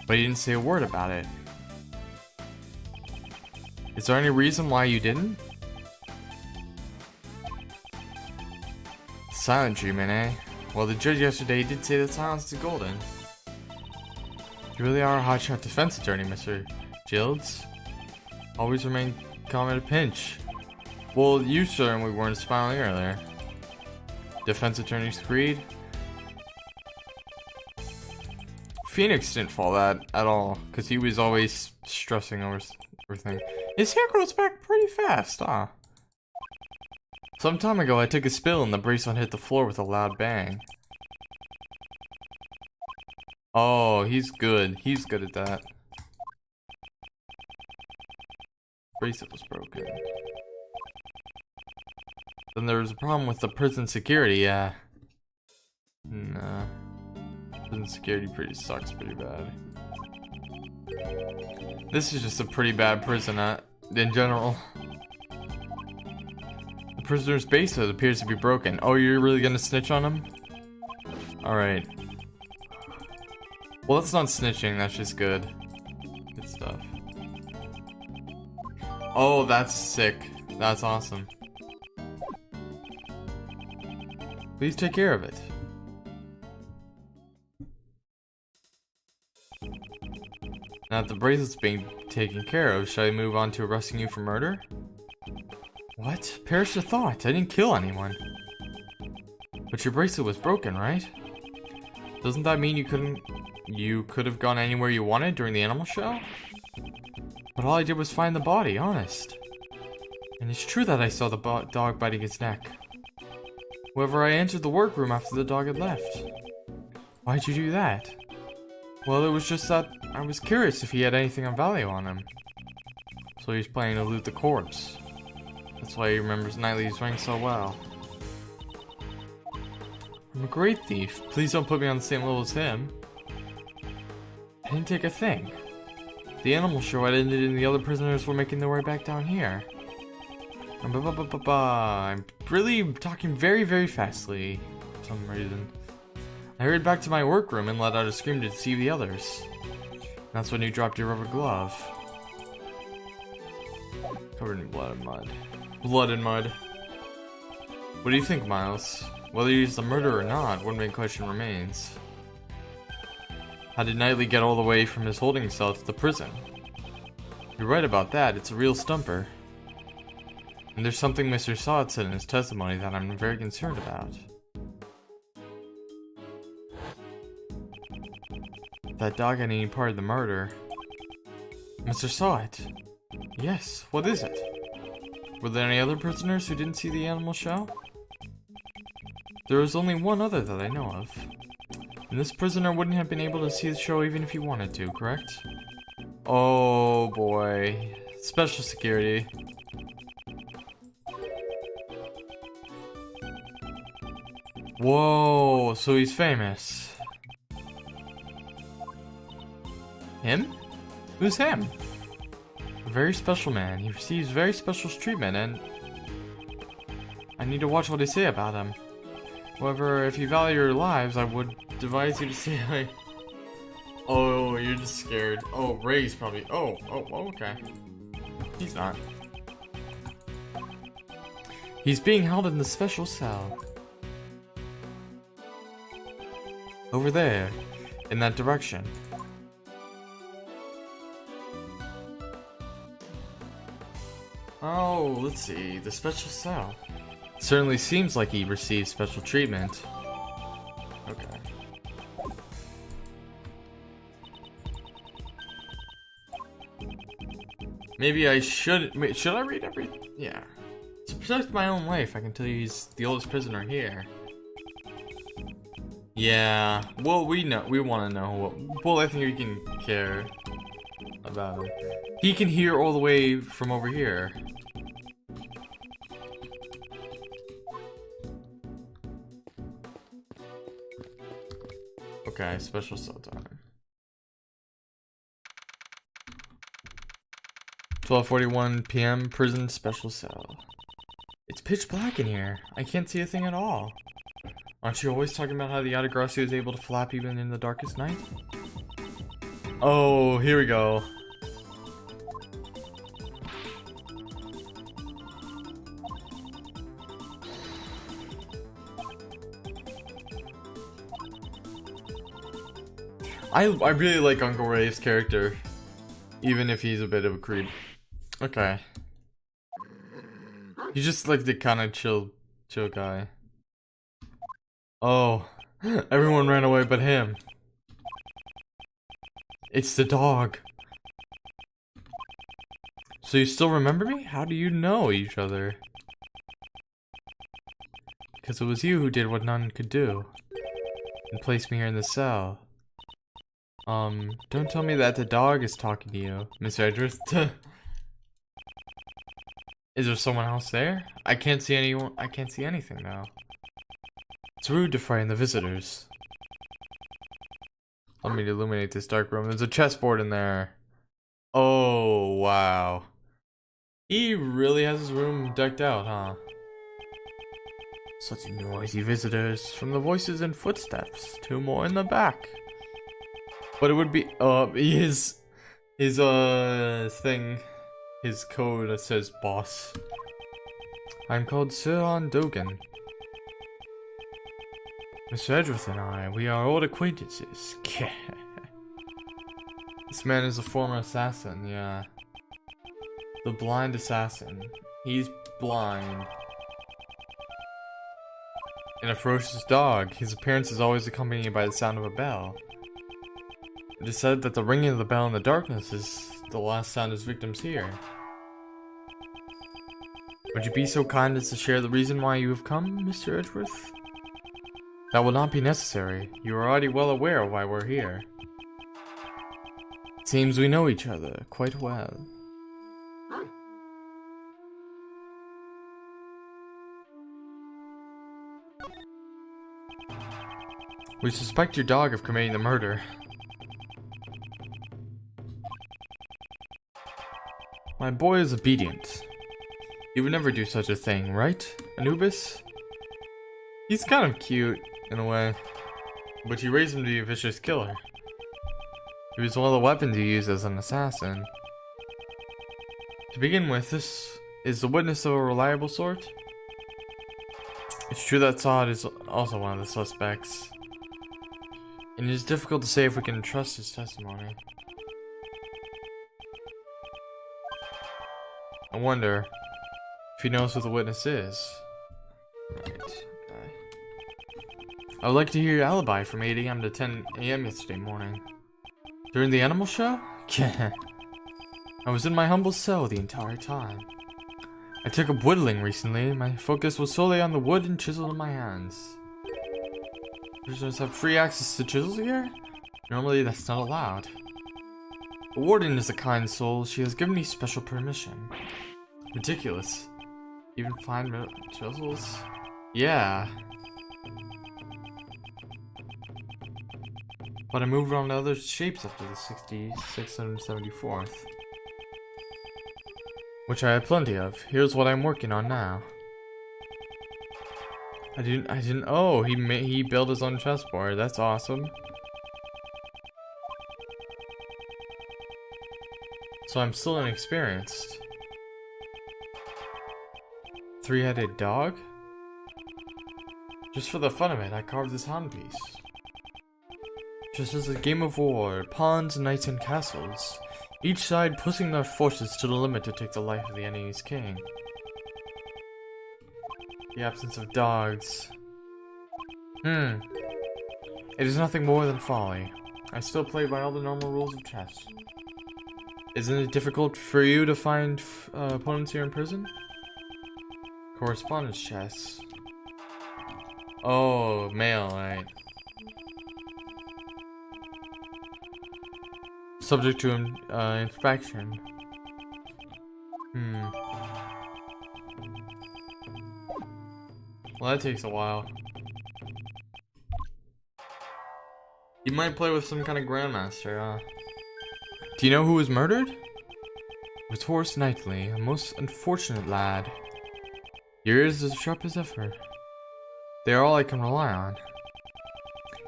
But he didn't say a word about it. Is there any reason why you didn't? Silent treatment, eh? Well, the judge yesterday did say that silence is golden. You really are a hotshot defense attorney, Mr. Gilds. Always remain calm at a pinch. Well, you certainly weren't smiling earlier. Defense attorney's creed? Phoenix didn't fall that at all, because he was always stressing over everything. His hair grows back pretty fast, huh? Some time ago, I took a spill and the bracelet hit the floor with a loud bang. Oh, he's good. He's good at that. Bracelet was broken. Then there was a problem with the prison security, yeah. Nah. Prison security sucks pretty bad. This is just a pretty bad prison in general. The prisoner's bracelet appears to be broken. Oh, you're really gonna snitch on him? Alright. Well, that's not snitching, that's just good. Good stuff. Oh, that's sick. That's awesome. Please take care of it. Now that the bracelet's being taken care of, shall I move on to arresting you for murder? What? Perish the thought. I didn't kill anyone. But your bracelet was broken, right? Doesn't that mean you could have gone anywhere you wanted during the animal show? But all I did was find the body, honest. And it's true that I saw the dog biting his neck. However, I entered the workroom after the dog had left. Why'd you do that? Well, it was just that I was curious if he had anything of value on him. So he's planning to loot the corpse. That's why he remembers Knightley's ring so well. I'm a great thief. Please don't put me on the same level as him. I didn't take a thing. The animal show had ended and the other prisoners were making their way back down here. I'm really talking very, very fastly for some reason. I hurried back to my workroom and let out a scream to deceive the others. That's when you dropped your rubber glove. Covered in blood and mud. Blood and mud. What do you think, Miles? Whether he's the murderer or not, one main question remains. How did Knightley get all the way from his holding cell to the prison? You're right about that, it's a real stumper. And there's something Mr. Sod said in his testimony that I'm very concerned about. That dog had any part of the murder. Mr. Sod? Yes, what is it? Were there any other prisoners who didn't see the animal show? There was only one other that I know of. And this prisoner wouldn't have been able to see the show even if he wanted to, correct? Oh boy. Special security. Whoa, so he's famous. Him? Who's him? A very special man. He receives very special treatment and I need to watch what I say about him. However, if you value your lives, I would advise you to say Oh, you're just scared. Oh, Ray's probably... Oh, okay. He's not. He's being held in the special cell. Over there, in that direction. Oh, let's see. The special cell. Certainly seems like he received special treatment. Okay. Maybe I should I read everything? Yeah. To protect my own life, I can tell you he's the oldest prisoner here. Yeah. Well, we want to know what. Well, I think we can care about him. He can hear all the way from over here. Okay, special cell time. 12:41 p.m. prison special cell. It's pitch black in here. I can't see a thing at all. Aren't you always talking about how the Autograssi is able to flap even in the darkest night? Oh, here we go. I really like Uncle Ray's character, even if he's a bit of a creep. Okay. He's just like the kind of chill guy. Oh, everyone ran away but him. It's the dog. So you still remember me? How do you know each other? Because it was you who did what none could do. And placed me here in the cell. Don't tell me that the dog is talking to you, Miss Edgeworth. Is there someone else there? I can't see anyone. I can't see anything now. It's rude to frighten the visitors. Let me illuminate this dark room. There's a chessboard in there. Oh, wow. He really has his room decked out, huh? Such noisy visitors. From the voices and footsteps. 2 more in the back. But it would be, his thing, his code that says boss. I'm called Sir Dogan. Mr. Edgeworth and I, we are old acquaintances. This man is a former assassin, yeah. The blind assassin. He's blind. And a ferocious dog. His appearance is always accompanied by the sound of a bell. It is said that the ringing of the bell in the darkness is the last sound his victims hear. Would you be so kind as to share the reason why you have come, Mr. Edgeworth? That will not be necessary. You are already well aware of why we're here. It seems we know each other quite well. We suspect your dog of committing the murder. My boy is obedient. He would never do such a thing, right, Anubis? He's kind of cute, in a way. But you raised him to be a vicious killer. He was one of the weapons you used as an assassin. To begin with, this is the witness of a reliable sort. It's true that Saad is also one of the suspects, and it is difficult to say if we can trust his testimony. I wonder if he knows who the witness is. Right. Okay. I would like to hear your alibi from 8 AM to 10 AM yesterday morning. During the animal show? Yeah. I was in my humble cell the entire time. I took up whittling recently. My focus was solely on the wood and chisel in my hands. Prisoners have free access to chisels here? Normally that's not allowed. The warden is a kind soul. She has given me special permission. Ridiculous. Even fine chisels? Yeah. But I moved on to other shapes after the 674th. Which I have plenty of. Here's what I'm working on now. I didn't, oh, he built his own chessboard. That's awesome. So I'm still inexperienced. Three-headed dog? Just for the fun of it, I carved this handpiece. Just as a game of war, pawns, knights, and castles. Each side pushing their forces to the limit to take the life of the enemy's king. The absence of dogs. It is nothing more than folly. I still play by all the normal rules of chess. Isn't it difficult for you to find opponents here in prison? Correspondence chess. Oh, mail, right. Subject to inspection. Well, that takes a while. You might play with some kind of grandmaster, Do you know who was murdered? It was Horace Knightley, a most unfortunate lad. Your ears as sharp as ever. They are all I can rely on.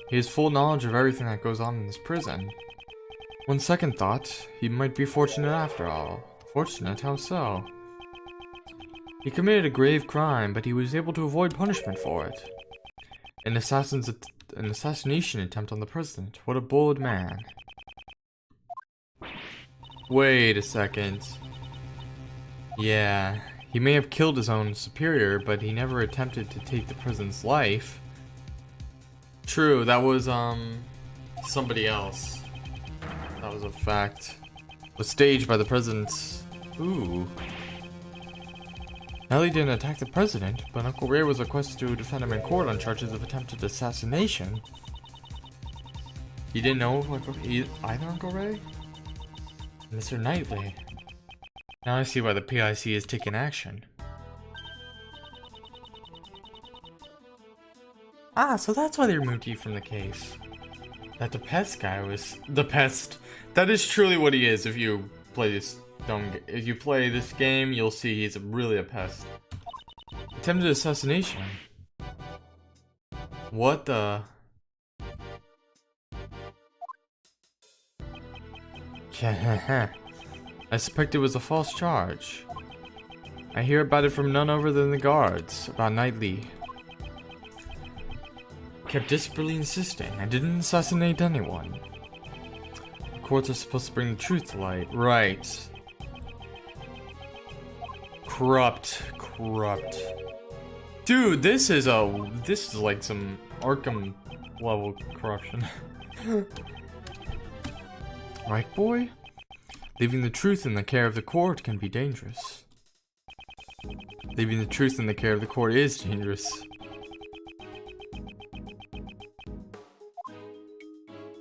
He has full knowledge of everything that goes on in this prison. One second thought, he might be fortunate after all. Fortunate? How so? He committed a grave crime, but he was able to avoid punishment for it. An assassination attempt on the president. What a bold man. Wait a second. Yeah, he may have killed his own superior, but he never attempted to take the president's life. True, that was, somebody else. That was a fact. Was staged by the president's... Ooh. Nelly didn't attack the president, but Uncle Ray was requested to defend him in court on charges of attempted assassination. He didn't know either Uncle Ray? Mr. Knightley. Now I see why the PIC is taking action. Ah, so that's why they removed you from the case. That the pest guy was the pest. That is truly what he is. If you play this if you play this game, you'll see he's really a pest. Attempted assassination. What the? I suspect it was a false charge. I hear about it from none other than the guards, about Knightley. Kept desperately insisting I didn't assassinate anyone. The courts are supposed to bring the truth to light. Right. Corrupt. Dude, this is like some Arkham level corruption. Right, boy? Leaving the truth in the care of the court can be dangerous. Leaving the truth in the care of the court is dangerous.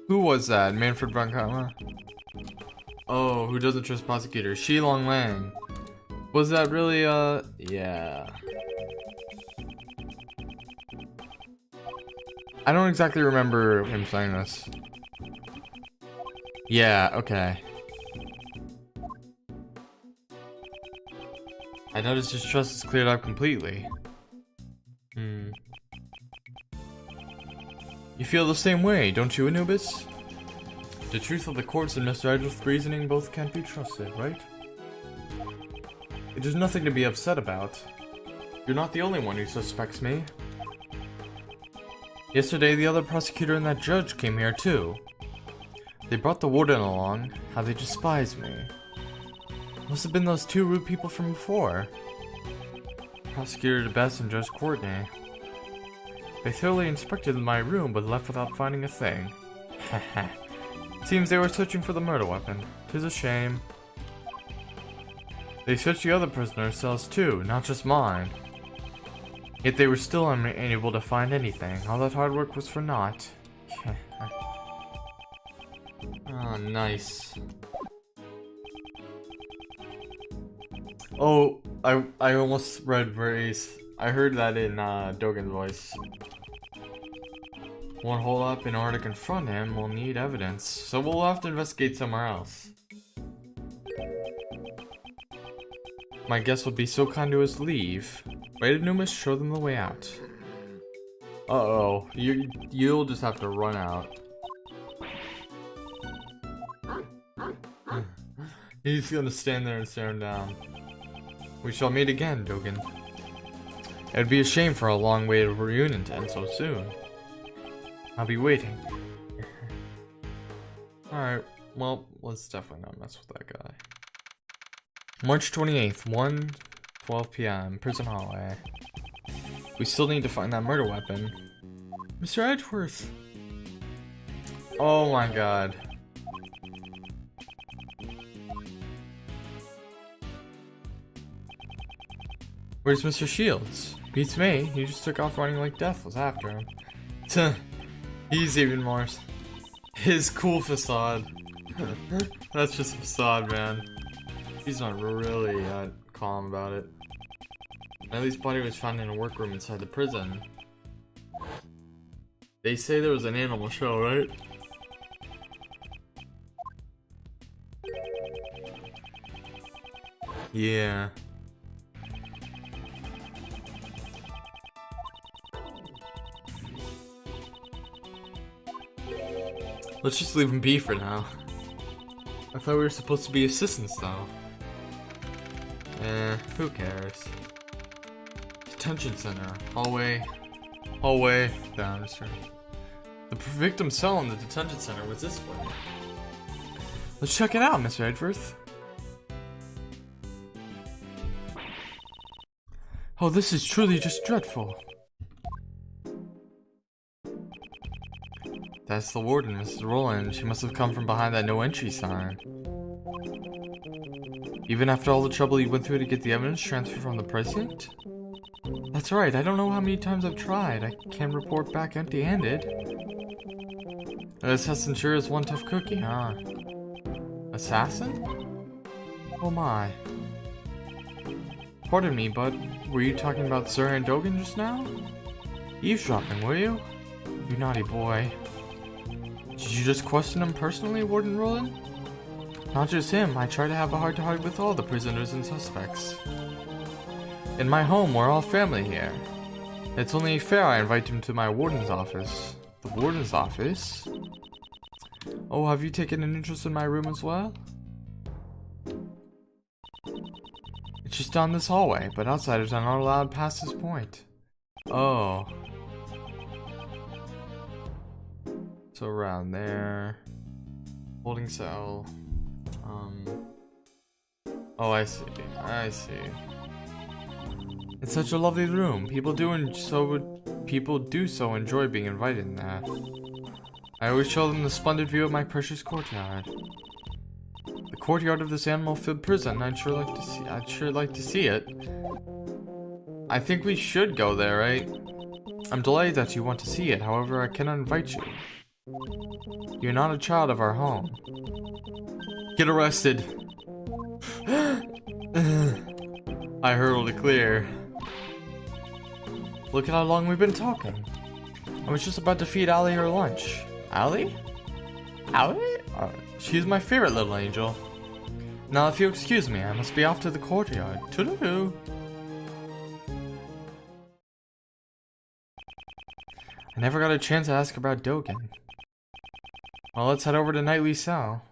Who was that? Manfred von Kama? Oh, who doesn't trust prosecutors? Shilong Lang. Was that really, yeah. I don't exactly remember him saying this. Yeah, okay. I noticed his trust is cleared up completely. You feel the same way, don't you, Anubis? The truth of the courts and Mr. Edgeworth's reasoning both can't be trusted, right? It is nothing to be upset about. You're not the only one who suspects me. Yesterday, the other prosecutor and that judge came here too. They brought the warden along. How they despise me. Must have been those two rude people from before. Prosecutor DeBest and Judge Courtney. They thoroughly inspected my room but left without finding a thing. Haha. Seems they were searching for the murder weapon. 'Tis a shame. They searched the other prisoners' cells too, not just mine. Yet they were still unable to find anything. All that hard work was for naught. Oh, nice. Oh, I almost read Brace. I heard that in Dogen's voice. Won't hold up. In order to confront him, we'll need evidence. So we'll have to investigate somewhere else. My guest would be so kind to us leave. Wait, Numis, show them the way out. Uh-oh. You'll just have to run out. He's gonna stand there and stare him down. We shall meet again, Dogen. It'd be a shame for a long-awaited reunion to end so soon. I'll be waiting. Alright, well, let's definitely not mess with that guy. March 28th, 1:12 p.m., prison hallway. We still need to find that murder weapon. Mr. Edgeworth! Oh my god. Where's Mr. Shields? Beats me, he just took off running like Death was after him. Tuh, he's even more... His cool facade. That's just a facade, man. He's not really calm about it. Ellie's body was found in a workroom inside the prison. They say there was an animal show, right? Yeah. Let's just leave him be for now. I thought we were supposed to be assistants though. Who cares? Detention center. Hallway, down the street. The victim's cell in the detention center was this way. Let's check it out, Mr. Edgeworth. Oh, this is truly just dreadful. That's the warden, Mrs. Rowland. She must have come from behind that no entry sign. Even after all the trouble you went through to get the evidence transferred from the precinct? That's right, I don't know how many times I've tried. I can't report back empty-handed. An assassin sure is one tough cookie, huh? Assassin? Oh my. Pardon me, but were you talking about Sir and Dogen just now? Eavesdropping, were you? You naughty boy. Did you just question him personally, Warden Roland? Not just him, I try to have a heart-to-heart with all the prisoners and suspects. In my home, we're all family here. It's only fair I invite him to my warden's office. The warden's office? Oh, have you taken an interest in my room as well? It's just down this hallway, but outsiders are not allowed past this point. Oh. So around there. Holding cell. Oh, I see. It's such a lovely room. People do so enjoy being invited in there. I always show them the splendid view of my precious courtyard. The courtyard of this animal-filled prison. I'd sure like to see it. I think we should go there, right? I'm delighted that you want to see it. However, I cannot invite you. You're not a child of our home. Get arrested. I hurled it clear. Look at how long we've been talking. I was just about to feed Allie her lunch. Allie? Allie? She's my favorite little angel. Now if you'll excuse me, I must be off to the courtyard. Toodaloo. I never got a chance to ask about Dogen. Well, let's head over to Nightly's cell.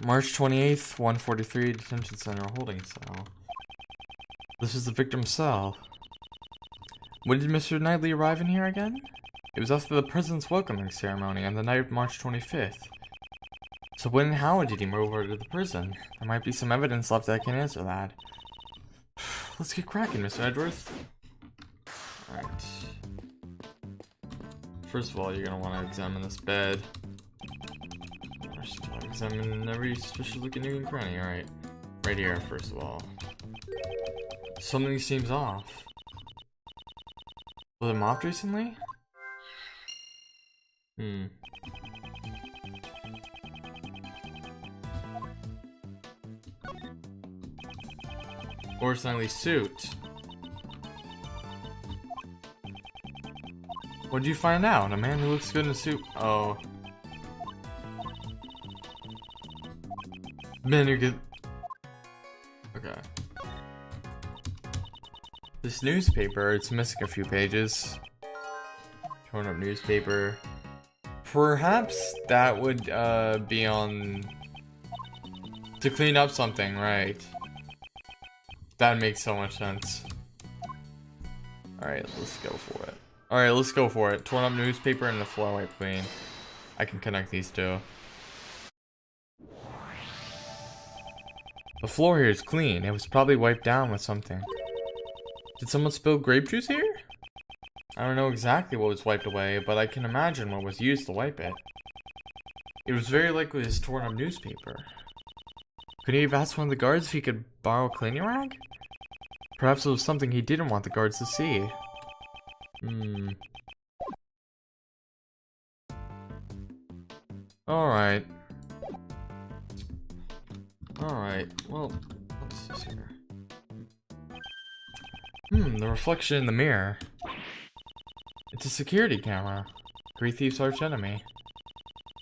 March 28th, 143, detention center holding cell. This is the victim's cell. When did Mr. Knightley arrive in here again? It was after the president's welcoming ceremony on the night of March 25th. So when and how did he move over to the prison? There might be some evidence left that can answer that. Let's get cracking, Mr. Edgeworth. Alright. First of all, you're gonna want to examine this bed. Examine every suspicious looking nook and cranny. Alright. Right here, first of all. Something seems off. Was it mopped recently? Horace Knightley's suit. What did you find out? A man who looks good in a suit. Oh. Man who could. Okay. This newspaper, it's missing a few pages. Torn up newspaper. Perhaps that would be on to clean up something, right? That makes so much sense. Alright, let's go for it. Alright, let's go for it. Torn up newspaper and the floor wipe clean. I can connect these two. The floor here is clean. It was probably wiped down with something. Did someone spill grape juice here? I don't know exactly what was wiped away, but I can imagine what was used to wipe it. It was very likely this torn up newspaper. Could he have asked one of the guards if he could borrow a cleaning rag? Perhaps it was something he didn't want the guards to see. Alright. Alright, well, what's this here? The reflection in the mirror. It's a security camera. Great thief's arch enemy.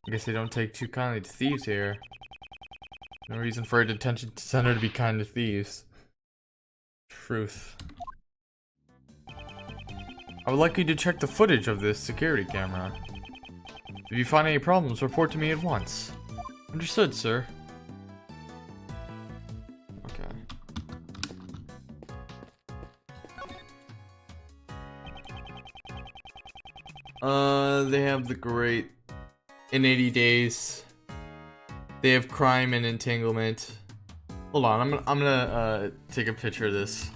I guess they don't take too kindly to thieves here. No reason for a detention center to be kind to thieves. Truth. I would like you to check the footage of this security camera. If you find any problems, report to me at once. Understood, sir. Okay. They have the great in 80 days. They have crime and entanglement. Hold on, I'm gonna take a picture of this.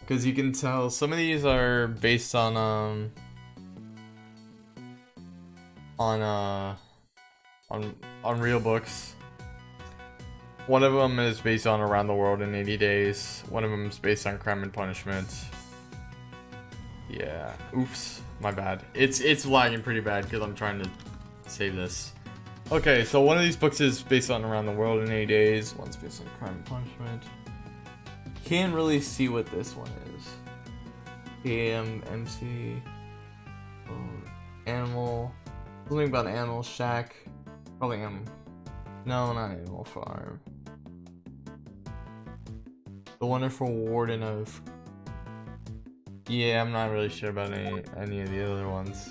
Cause you can tell some of these are based on real books. One of them is based on Around the World in 80 Days. One of them is based on Crime and Punishment. Yeah. Oops. My bad. It's lagging pretty bad because I'm trying to save this. Okay, so one of these books is based on Around the World in 80 Days. One's based on Crime and Punishment. Can't really see what this one is. AMMC. Oh, Animal. Something about Animal Shack. Probably No, not Animal Farm. The Wonderful Warden of. Yeah, I'm not really sure about any of the other ones.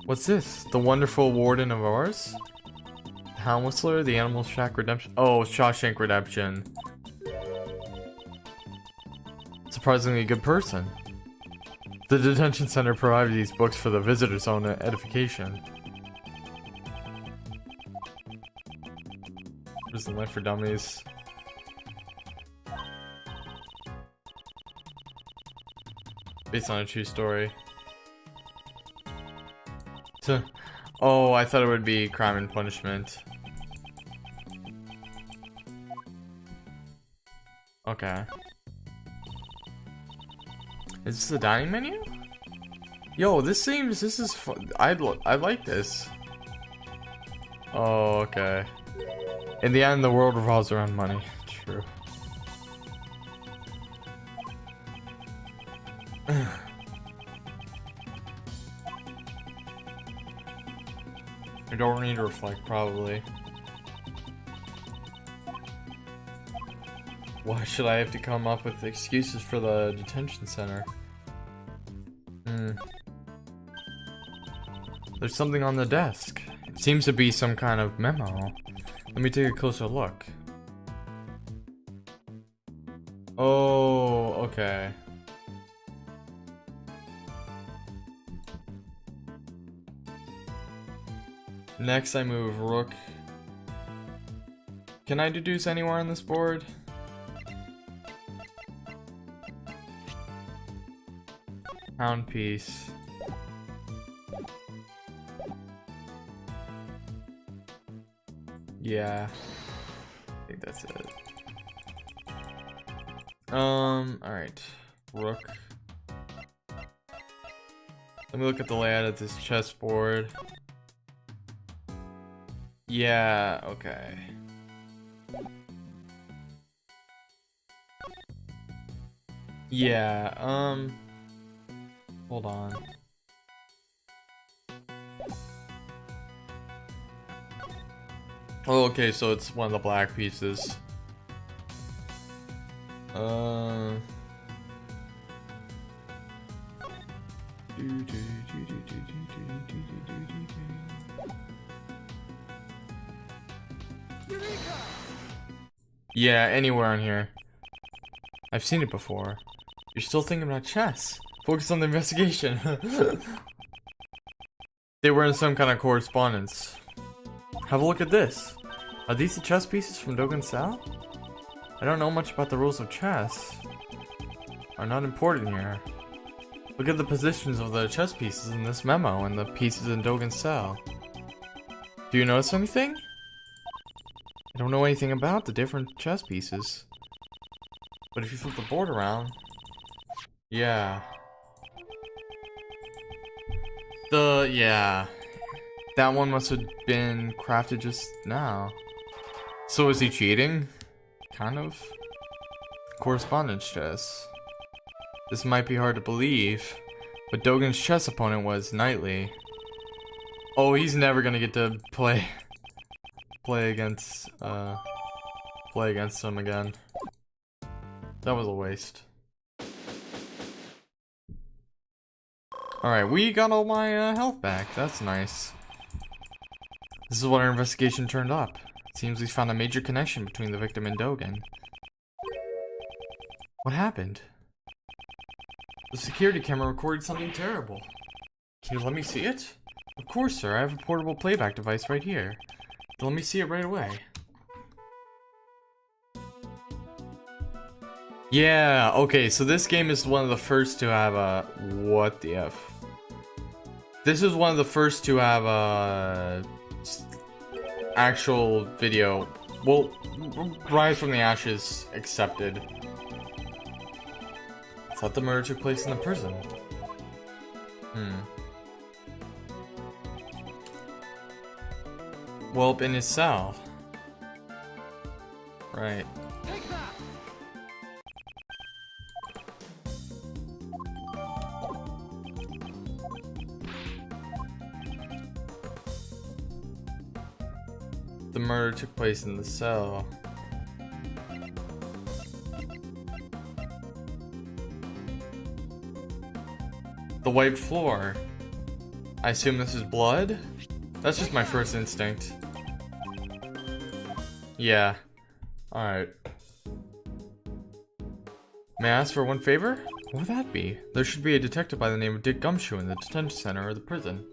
What's this? The Wonderful Warden of Ours? The Hound Whistler? The Animal Shack Redemption? Oh, Shawshank Redemption. Surprisingly good person. The detention center provided these books for the visitors' own edification. Prison Life for Dummies. Based on a true story. Oh, I thought it would be Crime and Punishment. Okay. Is this the dining menu? Yo, this is fun. I like this. Oh, okay. In the end, the world revolves around money. True. I don't need to reflect, probably. Why should I have to come up with excuses for the detention center? There's something on the desk. It seems to be some kind of memo. Let me take a closer look. Oh, okay. Next I move rook. Can I deduce anywhere on this board? Pound piece. Yeah. I think that's it. Alright. Rook. Let me look at the layout of this chessboard. Yeah, okay. Yeah, hold on. Oh, okay, so it's one of the black pieces. Yeah, anywhere on here. I've seen it before. You're still thinking about chess. Focus on the investigation. They were in some kind of correspondence. Have a look at this. Are these the chess pieces from Dogen Sao? I don't know much about the rules of chess. Are not important here. Look at the positions of the chess pieces in this memo and the pieces in Dogen Sao. Do you notice anything? I don't know anything about the different chess pieces. But if you flip the board around... Yeah. Yeah. That one must have been crafted just now. So is he cheating? Kind of. Correspondence chess. This might be hard to believe, but Dogen's chess opponent was Knightley. Oh, he's never gonna get to play against him again. That was a waste. Alright, we got all my health back. That's nice. This is what our investigation turned up. It seems we found a major connection between the victim and Dogen. What happened? The security camera recorded something terrible. Can you let me see it? Of course, sir. I have a portable playback device right here. Let me see it right away. Yeah, okay, so this game is one of the first to have a... What the F? This is one of the first to have a... actual video. Well, Rise from the Ashes accepted. I thought the murder took place in the prison. Well, in his cell. Right. The murder took place in the cell. The white floor. I assume this is blood? That's just my first instinct. Yeah. Alright. May I ask for one favor? What would that be? There should be a detective by the name of Dick Gumshoe in the detention center or the prison.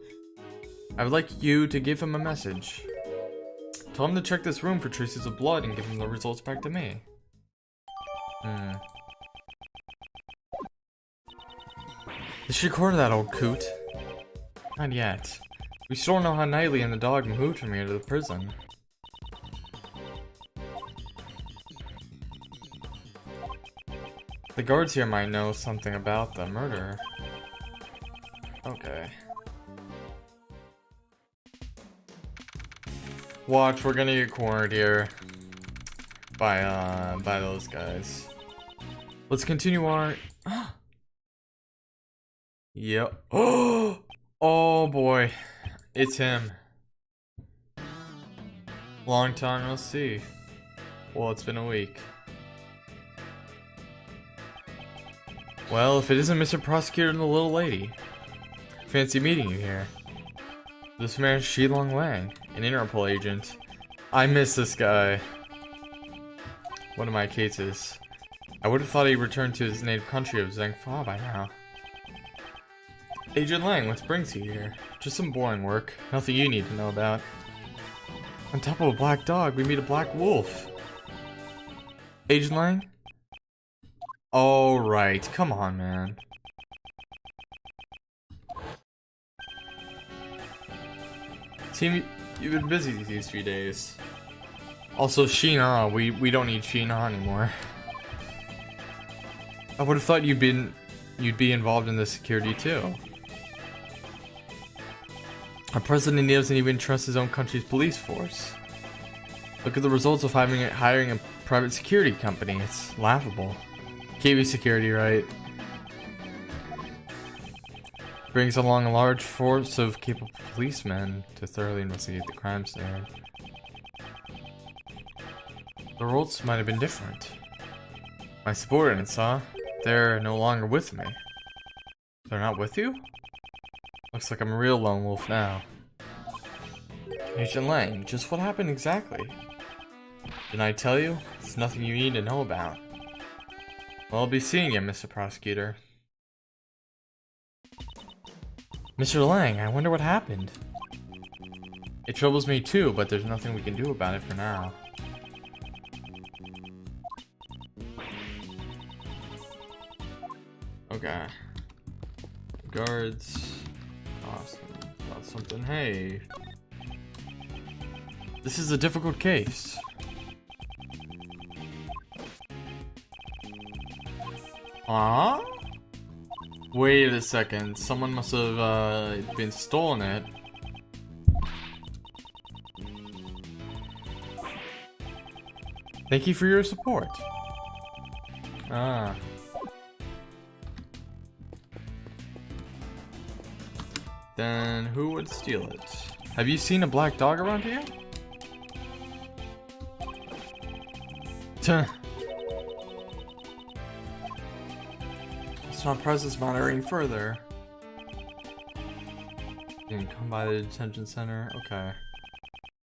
I would like you to give him a message. Tell him to check this room for traces of blood and give him the results back to me. Did she record that old coot? Not yet. We still don't know how Knightley and the dog moved from here to the prison. The guards here might know something about the murder. Okay. Watch, we're gonna get cornered here by those guys. Let's continue our... Yep. Oh boy. It's him. Long time no see. Well, it's been a week. Well, if it isn't Mr. Prosecutor and the little lady. Fancy meeting you here. This man is Shilong Lang, an Interpol agent. I miss this guy. One of my cases. I would have thought he returned to his native country of Zhengfa by now. Agent Lang, what brings you here? Just some boring work. Nothing you need to know about. On top of a black dog, we meet a black wolf. Agent Lang? Oh, right. Come on, man. Team, you've been busy these few days. Also, Sheena, we don't need Sheena anymore. I would have thought you'd be involved in the security too. Our president doesn't even trust his own country's police force. Look at the results of hiring a private security company. It's laughable. KB Security, right? Brings along a large force of capable policemen to thoroughly investigate the crime scene. The results might have been different. My subordinates, huh? They're no longer with me. They're not with you? Looks like I'm a real lone wolf now. Agent Lang, just what happened exactly? Didn't I tell you? It's nothing you need to know about. Well, I'll be seeing you, Mr. Prosecutor. Mr. Lang, I wonder what happened. It troubles me too, but there's nothing we can do about it for now. Okay. Guards. Awesome. Got something. Hey. This is a difficult case. Huh? Wait a second. Someone must have been stolen it. Thank you for your support. Ah. Then who would steal it? Have you seen a black dog around here? Tuh. Let's not press this matter any further. You can come by the detention center. Okay.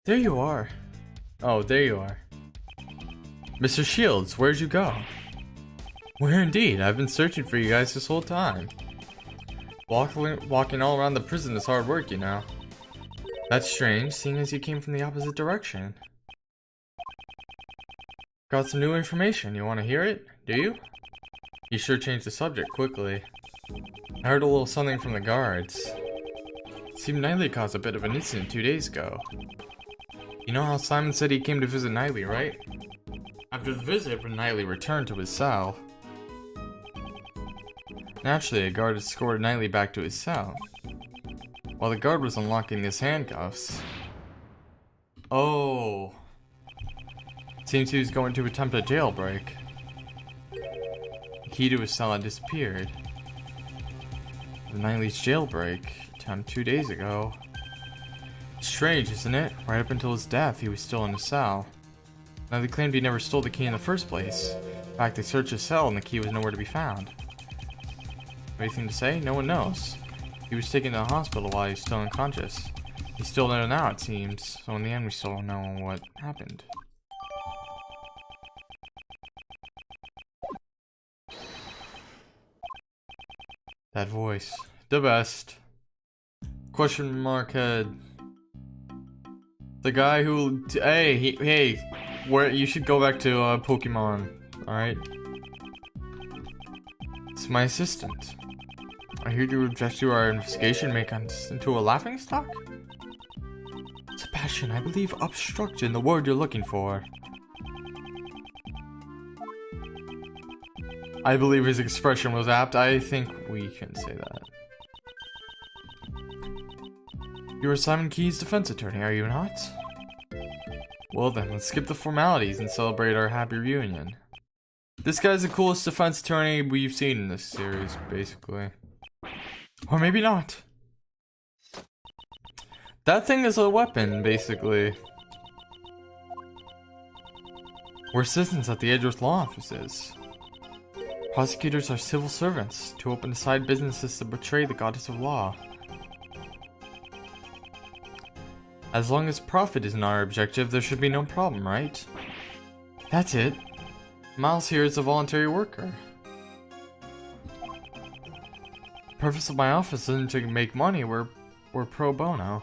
There you are. Oh, there you are. Mr. Shields, where'd you go? Where indeed? I've been searching for you guys this whole time. Walking all around the prison is hard work, you know. That's strange, seeing as you came from the opposite direction. Got some new information. You want to hear it? Do you? You sure changed the subject quickly. I heard a little something from the guards. It seemed Knightley caused a bit of an incident 2 days ago. You know how Simon said he came to visit Knightley, right? After the visit, when Knightley returned to his cell, naturally, a guard escorted Knightley back to his cell. While the guard was unlocking his handcuffs. Oh. Seems he was going to attempt a jailbreak. The key to his cell had disappeared. The Knightley's jailbreak attempt 2 days ago. Strange, isn't it? Right up until his death, he was still in his cell. Knightley claimed he never stole the key in the first place. In fact, they searched his cell and the key was nowhere to be found. Anything to say? No one knows. He was taken to the hospital while he was still unconscious. He's still there now, it seems. So in the end, we still don't know what happened. That voice. The best. Question mark head. The guy who... Hey, where you should go back to Pokemon. Alright? It's my assistant. I hear you object to our investigation, make us into a laughingstock? Sebastian, I believe obstruction, the word you're looking for. I believe his expression was apt. I think we can say that. You're Simon Key's defense attorney, are you not? Well then, let's skip the formalities and celebrate our happy reunion. This guy's the coolest defense attorney we've seen in this series, basically. Or maybe not. That thing is a weapon, basically. We're citizens at the Edgeworth Law Offices. Prosecutors are civil servants to open side businesses to betray the goddess of law. As long as profit isn't our objective, there should be no problem, right? That's it. Miles here is a voluntary worker. The purpose of my office isn't to make money, we're pro bono.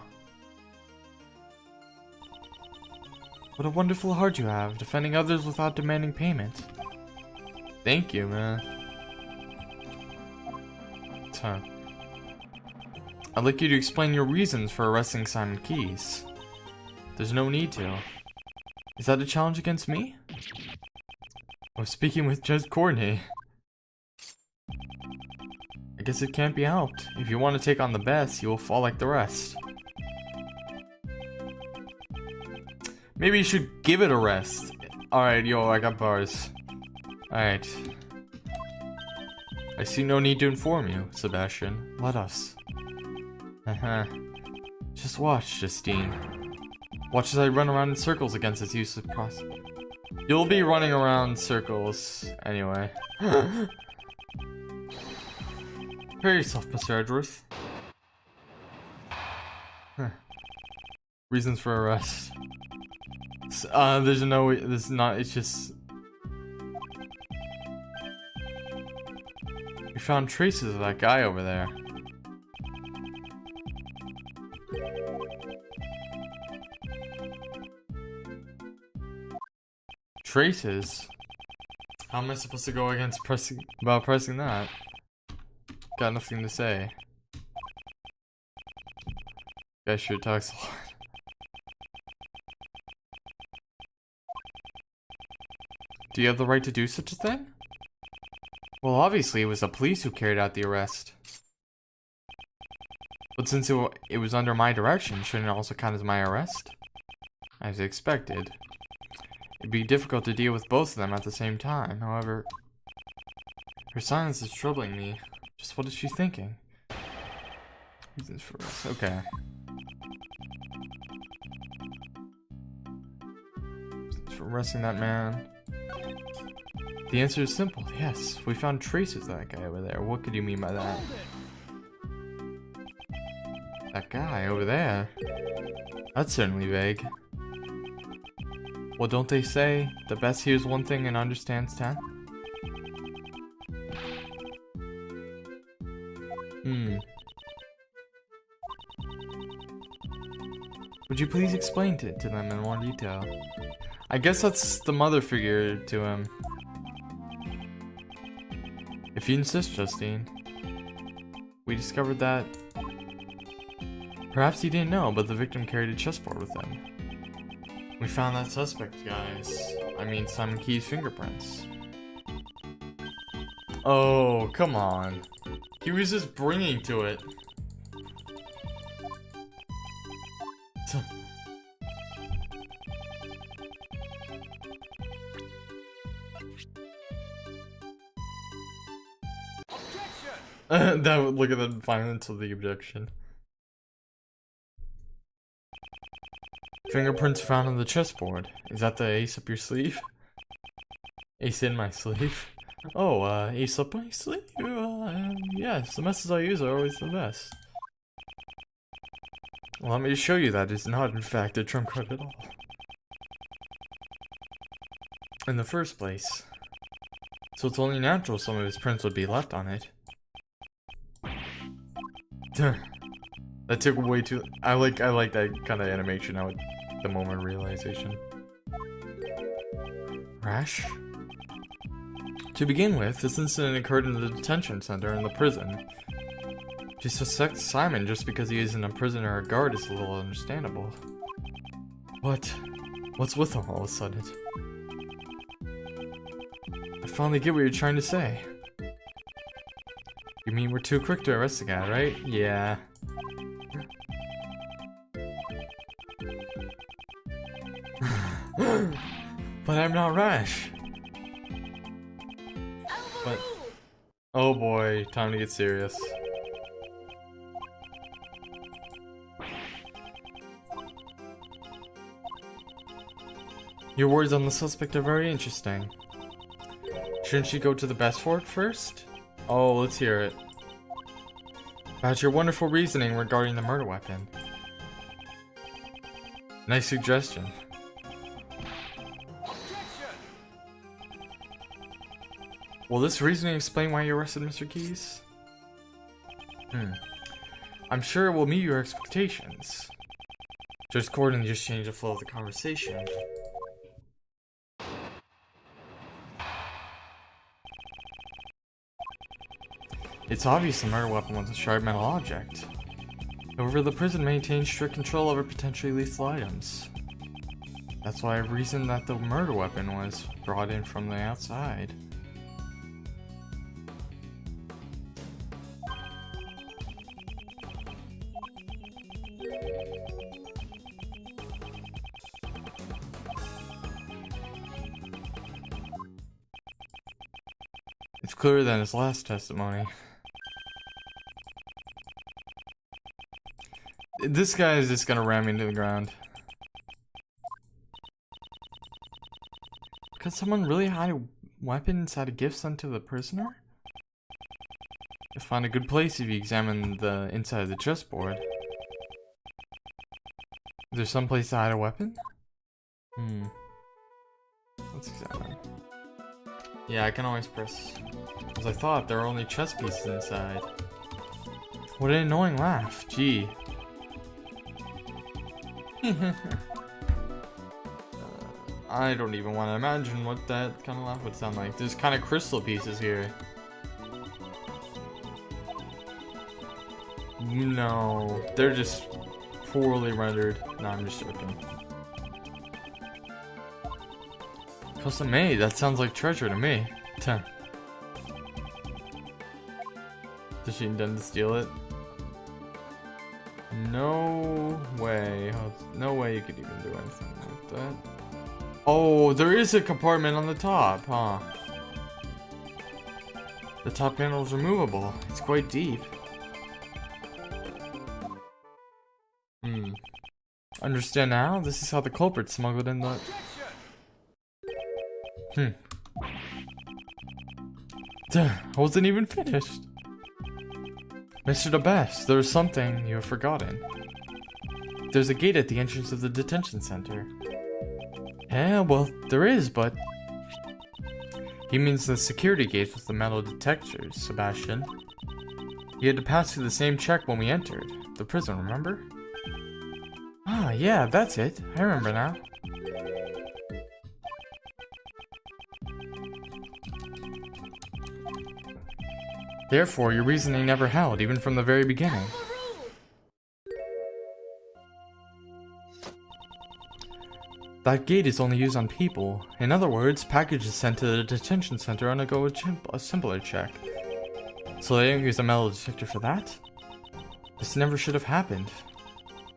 What a wonderful heart you have, defending others without demanding payment. Thank you, man. So, I'd like you to explain your reasons for arresting Simon Keys. There's no need to. Is that a challenge against me? I was speaking with Judge Courtney. I guess it can't be helped. If you want to take on the best, you will fall like the rest. Maybe you should give it a rest. Alright, yo, I got bars. Alright. I see no need to inform you, Sebastian. Let us. Just watch, Justine. Watch as I run around in circles against this useless process. You'll be running around in circles anyway. Prepare yourself, Mr. Edgeworth. Reasons for arrest. There's no, there's not, it's just... We found traces of that guy over there. Traces? How am I supposed to go against pressing that? Got nothing to say. Guy sure talks a lot. Do you have the right to do such a thing? Well, obviously it was the police who carried out the arrest. But since it was under my direction, shouldn't it also count as my arrest? As expected. It'd be difficult to deal with both of them at the same time, however... Her silence is troubling me. Just what is she thinking? Reasons for arrest. Okay. Reasons for arresting that man. The answer is simple. Yes, we found traces of that guy over there. What could you mean by that? That guy over there? That's certainly vague. Well, don't they say, the best hears one thing and understands 10? Would you please explain it to them in more detail? I guess that's the mother figure to him. If you insist, Justine. We discovered that... Perhaps he didn't know, but the victim carried a chessboard with him. We found that suspect, guys. I mean, Simon Key's fingerprints. Oh, come on. He was just bringing to it. That would look at the violence of the objection. Fingerprints found on the chessboard. Is that the ace up your sleeve? Ace in my sleeve? Oh, ace up my sleeve? Yes, the methods I use are always the best. Allow me to show you that it's not, in fact, a trump card at all. In the first place. So it's only natural some of his prints would be left on it. That took way too... I like that kind of animation now at the moment of realization. Rash? To begin with, this incident occurred in the detention center in the prison. To suspect Simon just because he isn't a prisoner or a guard is a little understandable. What? What's with him all of a sudden? I finally get what you're trying to say. You mean we're too quick to arrest the guy, right? Yeah. But I'm not Rash. But... Oh boy, time to get serious. Your words on the suspect are very interesting. Shouldn't she go to the best fort first? Oh, let's hear it. About your wonderful reasoning regarding the murder weapon. Nice suggestion. Will this reasoning explain why you arrested Mr. Keyes? I'm sure it will meet your expectations. Judge Gordon just changed the flow of the conversation. It's obvious the murder weapon was a sharp metal object. However, the prison maintains strict control over potentially lethal items. That's why I've reasoned that the murder weapon was brought in from the outside. It's clearer than his last testimony. This guy is just gonna ram me into the ground. Could someone really hide a weapon inside a gift sent to the prisoner? You'll find a good place if you examine the inside of the chessboard. Is there some place to hide a weapon? Let's examine. Yeah, I can always press. As I thought, there were only chess pieces inside. What an annoying laugh. Gee. I don't even want to imagine what that kind of laugh would sound like. There's kind of crystal pieces here. No, they're just poorly rendered. No, I'm just joking. Custom made, that sounds like treasure to me. Tuh. Does she intend to steal it? No way. No way you could even do anything like that. Oh, there is a compartment on the top, huh? The top panel is removable. It's quite deep. Understand now? This is how the culprit smuggled in the... Duh, I wasn't even finished. Mr. DeBest, there is something you have forgotten. There's a gate at the entrance of the detention center. Yeah, well, there is, but... He means the security gates with the metal detectors, Sebastian. You had to pass through the same check when we entered. The prison, remember? Ah, yeah, that's it. I remember now. Therefore, your reasoning never held, even from the very beginning. That gate is only used on people. In other words, packages sent to the detention center undergo a simpler check. So they didn't use a metal detector for that? This never should have happened.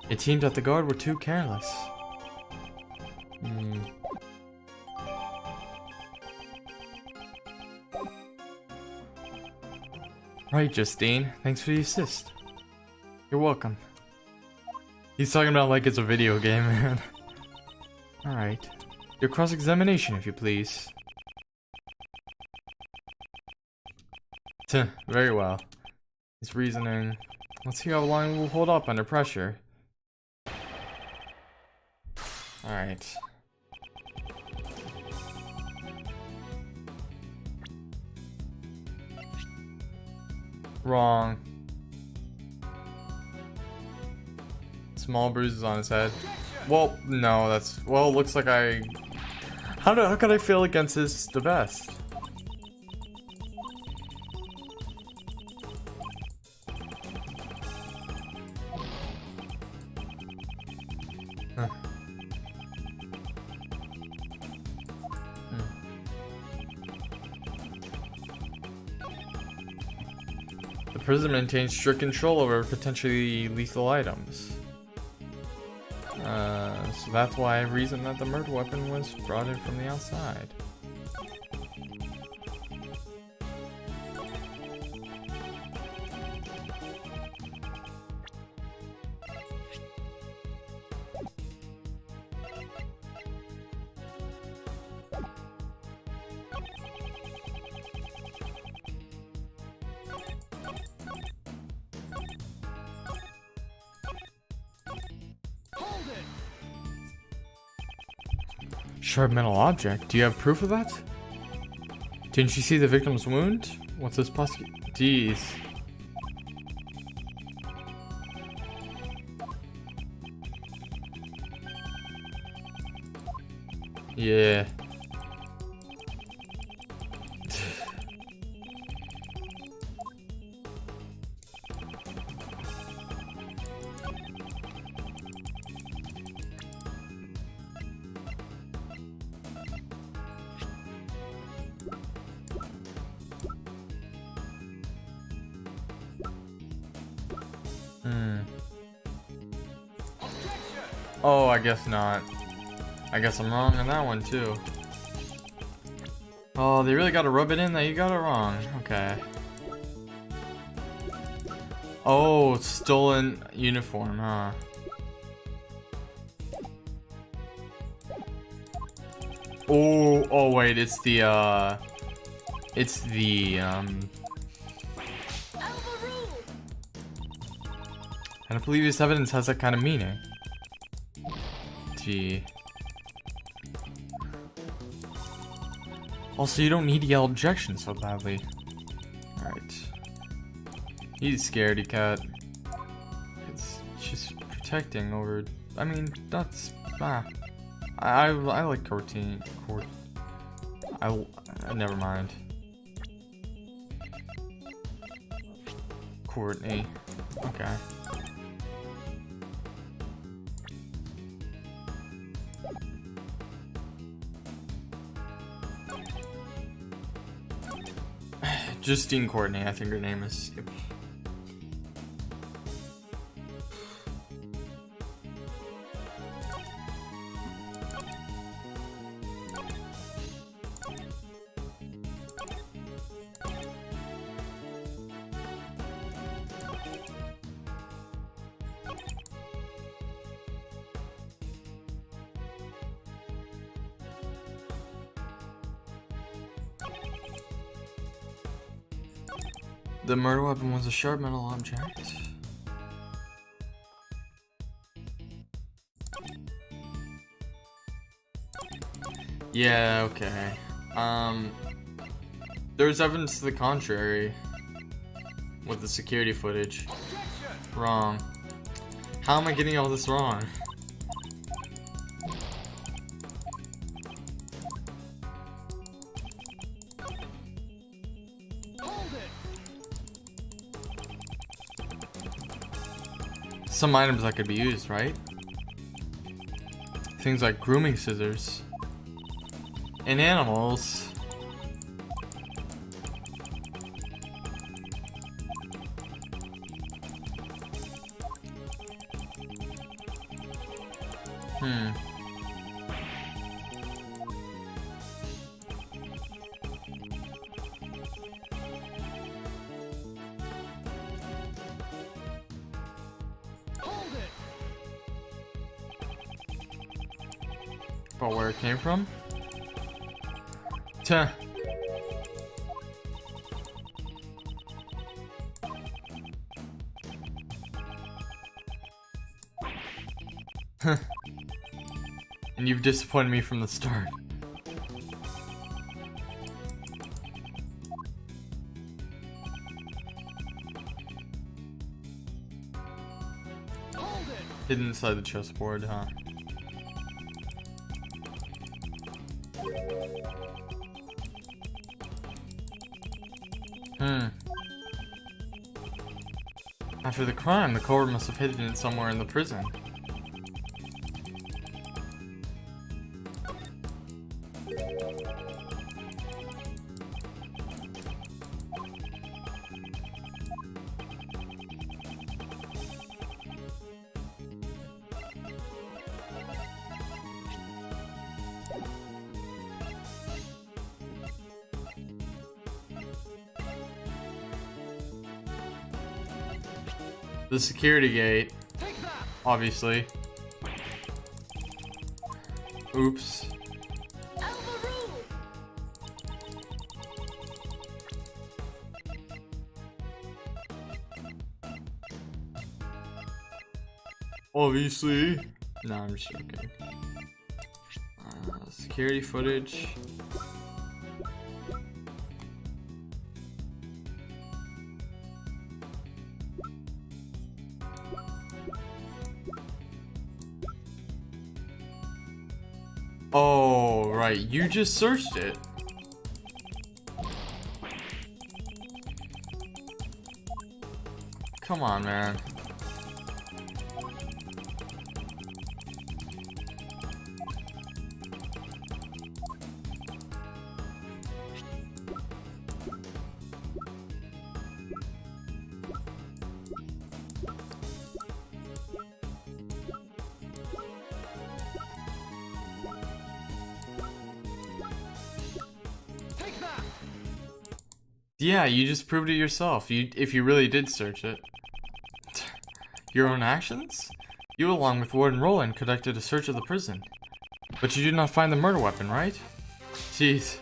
It seemed that the guard were too careless. Right, Justine. Thanks for the assist. You're welcome. He's talking about like it's a video game, man. Alright. Your cross-examination, if you please. Very well. His reasoning. Let's see how long we'll hold up under pressure. Alright. Wrong. Small bruises on his head. Well, no, that's... Well, looks like I... How could I fail against this the best? The prison maintains strict control over potentially lethal items. So that's why I reasoned that the murder weapon was brought in from the outside. Sharp metal object? Do you have proof of that? Didn't you see the victim's wound? What's this pus? Jeez. Yeah. Oh, I guess not. I guess I'm wrong on that one too. Oh, they really gotta rub it in that you got it wrong. Okay. Oh, stolen uniform, huh? Oh wait, it's the and I believe this evidence has that kind of meaning. Gee. Also, you don't need to yell objection so badly. Alright. He's scaredy cat. She's protecting over. I mean, that's. I like Courtney. Never mind. Courtney. Okay. Justine Courtney, I think her name is. Yep. The murder weapon was a sharp metal object. Yeah, okay. There's evidence to the contrary with the security footage. Wrong. How am I getting all this wrong? Some items that could be used, right? Things like grooming scissors. And animals. About where it came from? Tuh. And you've disappointed me from the start. Hidden inside the chessboard, huh? After the crime, the culprit must have hidden it somewhere in the prison. The security gate, obviously. Oops. Obviously. No, I'm just joking. Security footage. Oh, right. You just searched it. Come on, man. Yeah, you just proved it yourself. If you really did search it. Your own actions? You, along with Warden Roland, conducted a search of the prison. But you did not find the murder weapon, right? Jeez.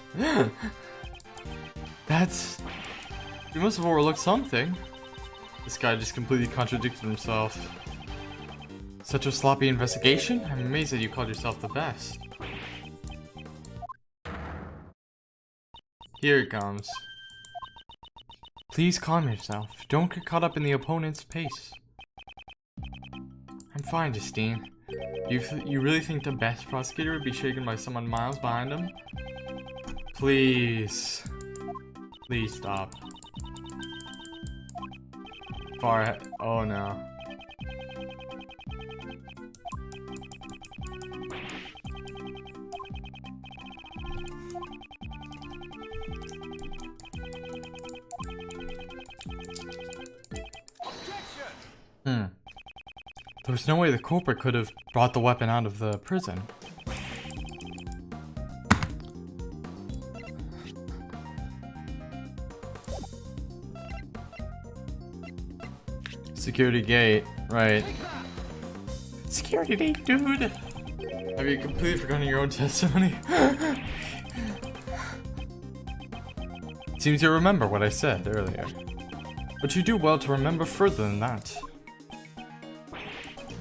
That's... You must have overlooked something. This guy just completely contradicted himself. Such a sloppy investigation? I'm amazed that you called yourself the best. Here it comes. Please calm yourself. Don't get caught up in the opponent's pace. I'm fine, Justine. You really think the best prosecutor would be shaken by someone miles behind him? Please. Please stop. Far ahead. Oh no. There was no way the culprit could have brought the weapon out of the prison. Security gate, right. Security gate, dude! Have you completely forgotten your own testimony? Seems you remember what I said earlier. But you do well to remember further than that.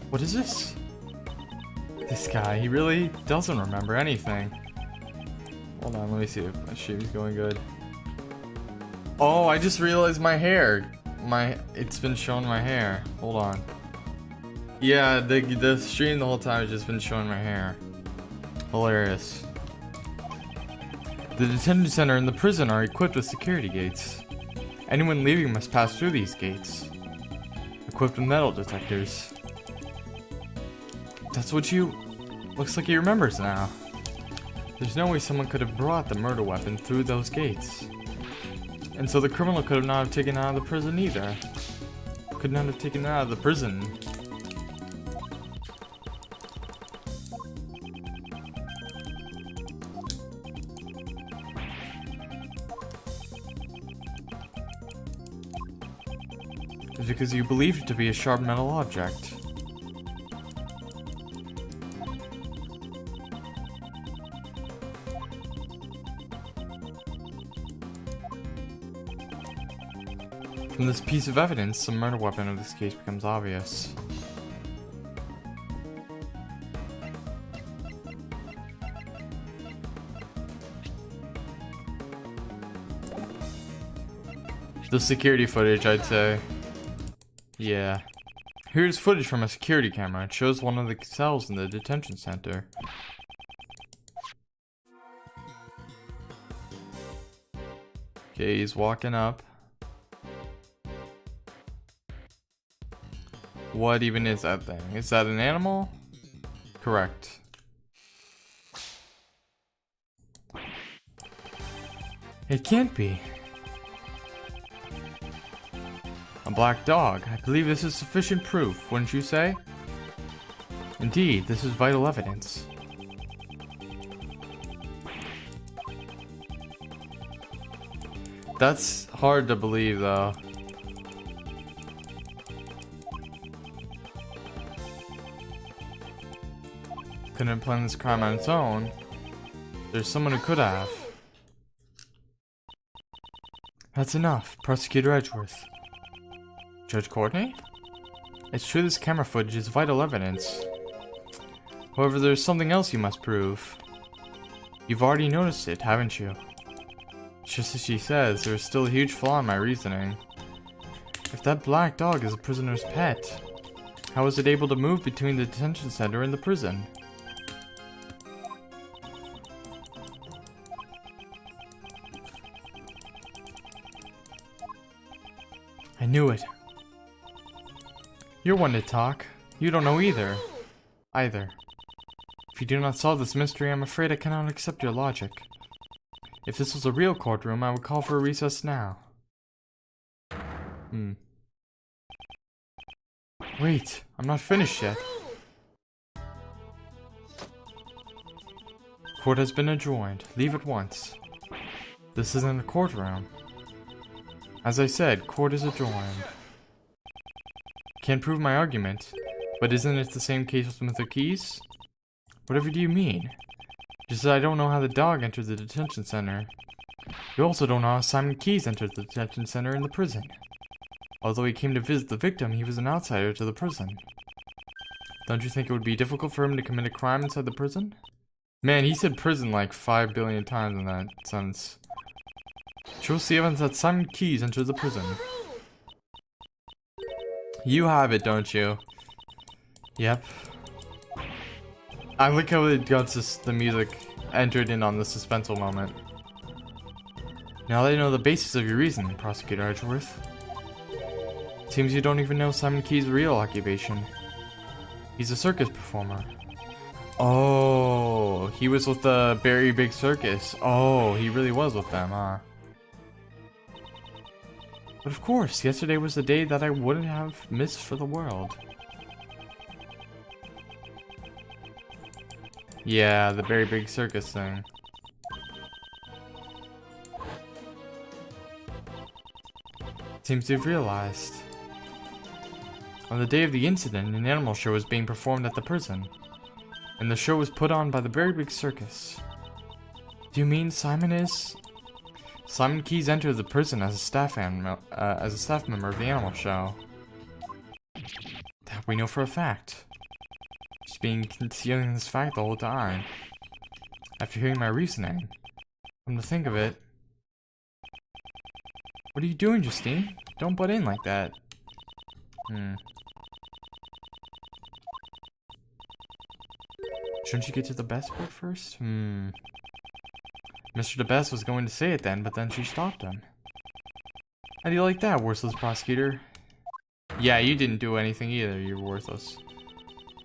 What is this? This guy, he really doesn't remember anything. Hold on, let me see if my shave is going good. Oh, I just realized my hair. It's been showing my hair. Hold on. Yeah, the stream the whole time has just been showing my hair. Hilarious. The detention center and the prison are equipped with security gates. Anyone leaving must pass through these gates. Equipped with metal detectors. That's what you... Looks like he remembers now. There's no way someone could have brought the murder weapon through those gates. And so the criminal could have not have taken it out of the prison either. Could not have taken it out of the prison. It's because you believed it to be a sharp metal object. From this piece of evidence, the murder weapon of this case becomes obvious. The security footage, I'd say. Yeah. Here's footage from a security camera. It shows one of the cells in the detention center. Okay, he's walking up. What even is that thing? Is that an animal? Correct. It can't be. A black dog. I believe this is sufficient proof, wouldn't you say? Indeed, this is vital evidence. That's hard to believe, though. Couldn't plan this crime on its own. There's someone who could have. That's enough, Prosecutor Edgeworth. Judge Courtney? It's true this camera footage is vital evidence. However, there's something else you must prove. You've already noticed it, haven't you? Just as she says, there is still a huge flaw in my reasoning. If that black dog is a prisoner's pet, how was it able to move between the detention center and the prison? I knew it. You're one to talk. You don't know either. If you do not solve this mystery, I'm afraid I cannot accept your logic. If this was a real courtroom, I would call for a recess now. Wait, I'm not finished yet. Court has been adjourned. Leave at once. This isn't a courtroom. As I said, court is adjourned. Can't prove my argument, but isn't it the same case with Mr. Keys? Whatever do you mean? Just that I don't know how the dog entered the detention center. You also don't know how Simon Keys entered the detention center in the prison. Although he came to visit the victim, he was an outsider to the prison. Don't you think it would be difficult for him to commit a crime inside the prison? Man, he said prison like 5 billion times in that sentence. Shows the evidence that Simon Keys entered the prison. You have it, don't you? Yep. I like how it got the music entered in on the suspenseful moment. Now that I know the basis of your reasoning, Prosecutor Edgeworth. Seems you don't even know Simon Keys' real occupation. He's a circus performer. Oh, he was with the Very Big Circus. Oh, he really was with them, huh? But of course, yesterday was the day that I wouldn't have missed for the world. Yeah, the Very Big Circus thing. Seems to have realized. On the day of the incident, an animal show was being performed at the prison, and the show was put on by the Very Big Circus. Do you mean Simon Keys entered the prison as a staff member of the animal show? That we know for a fact. He's been concealing this fact the whole time. After hearing my reasoning, come to think of it. What are you doing, Justine? Don't butt in like that. Shouldn't you get to the best part first? Mr. DeBest was going to say it then, but then she stopped him. How do you like that, worthless prosecutor? Yeah, you didn't do anything either, you're worthless.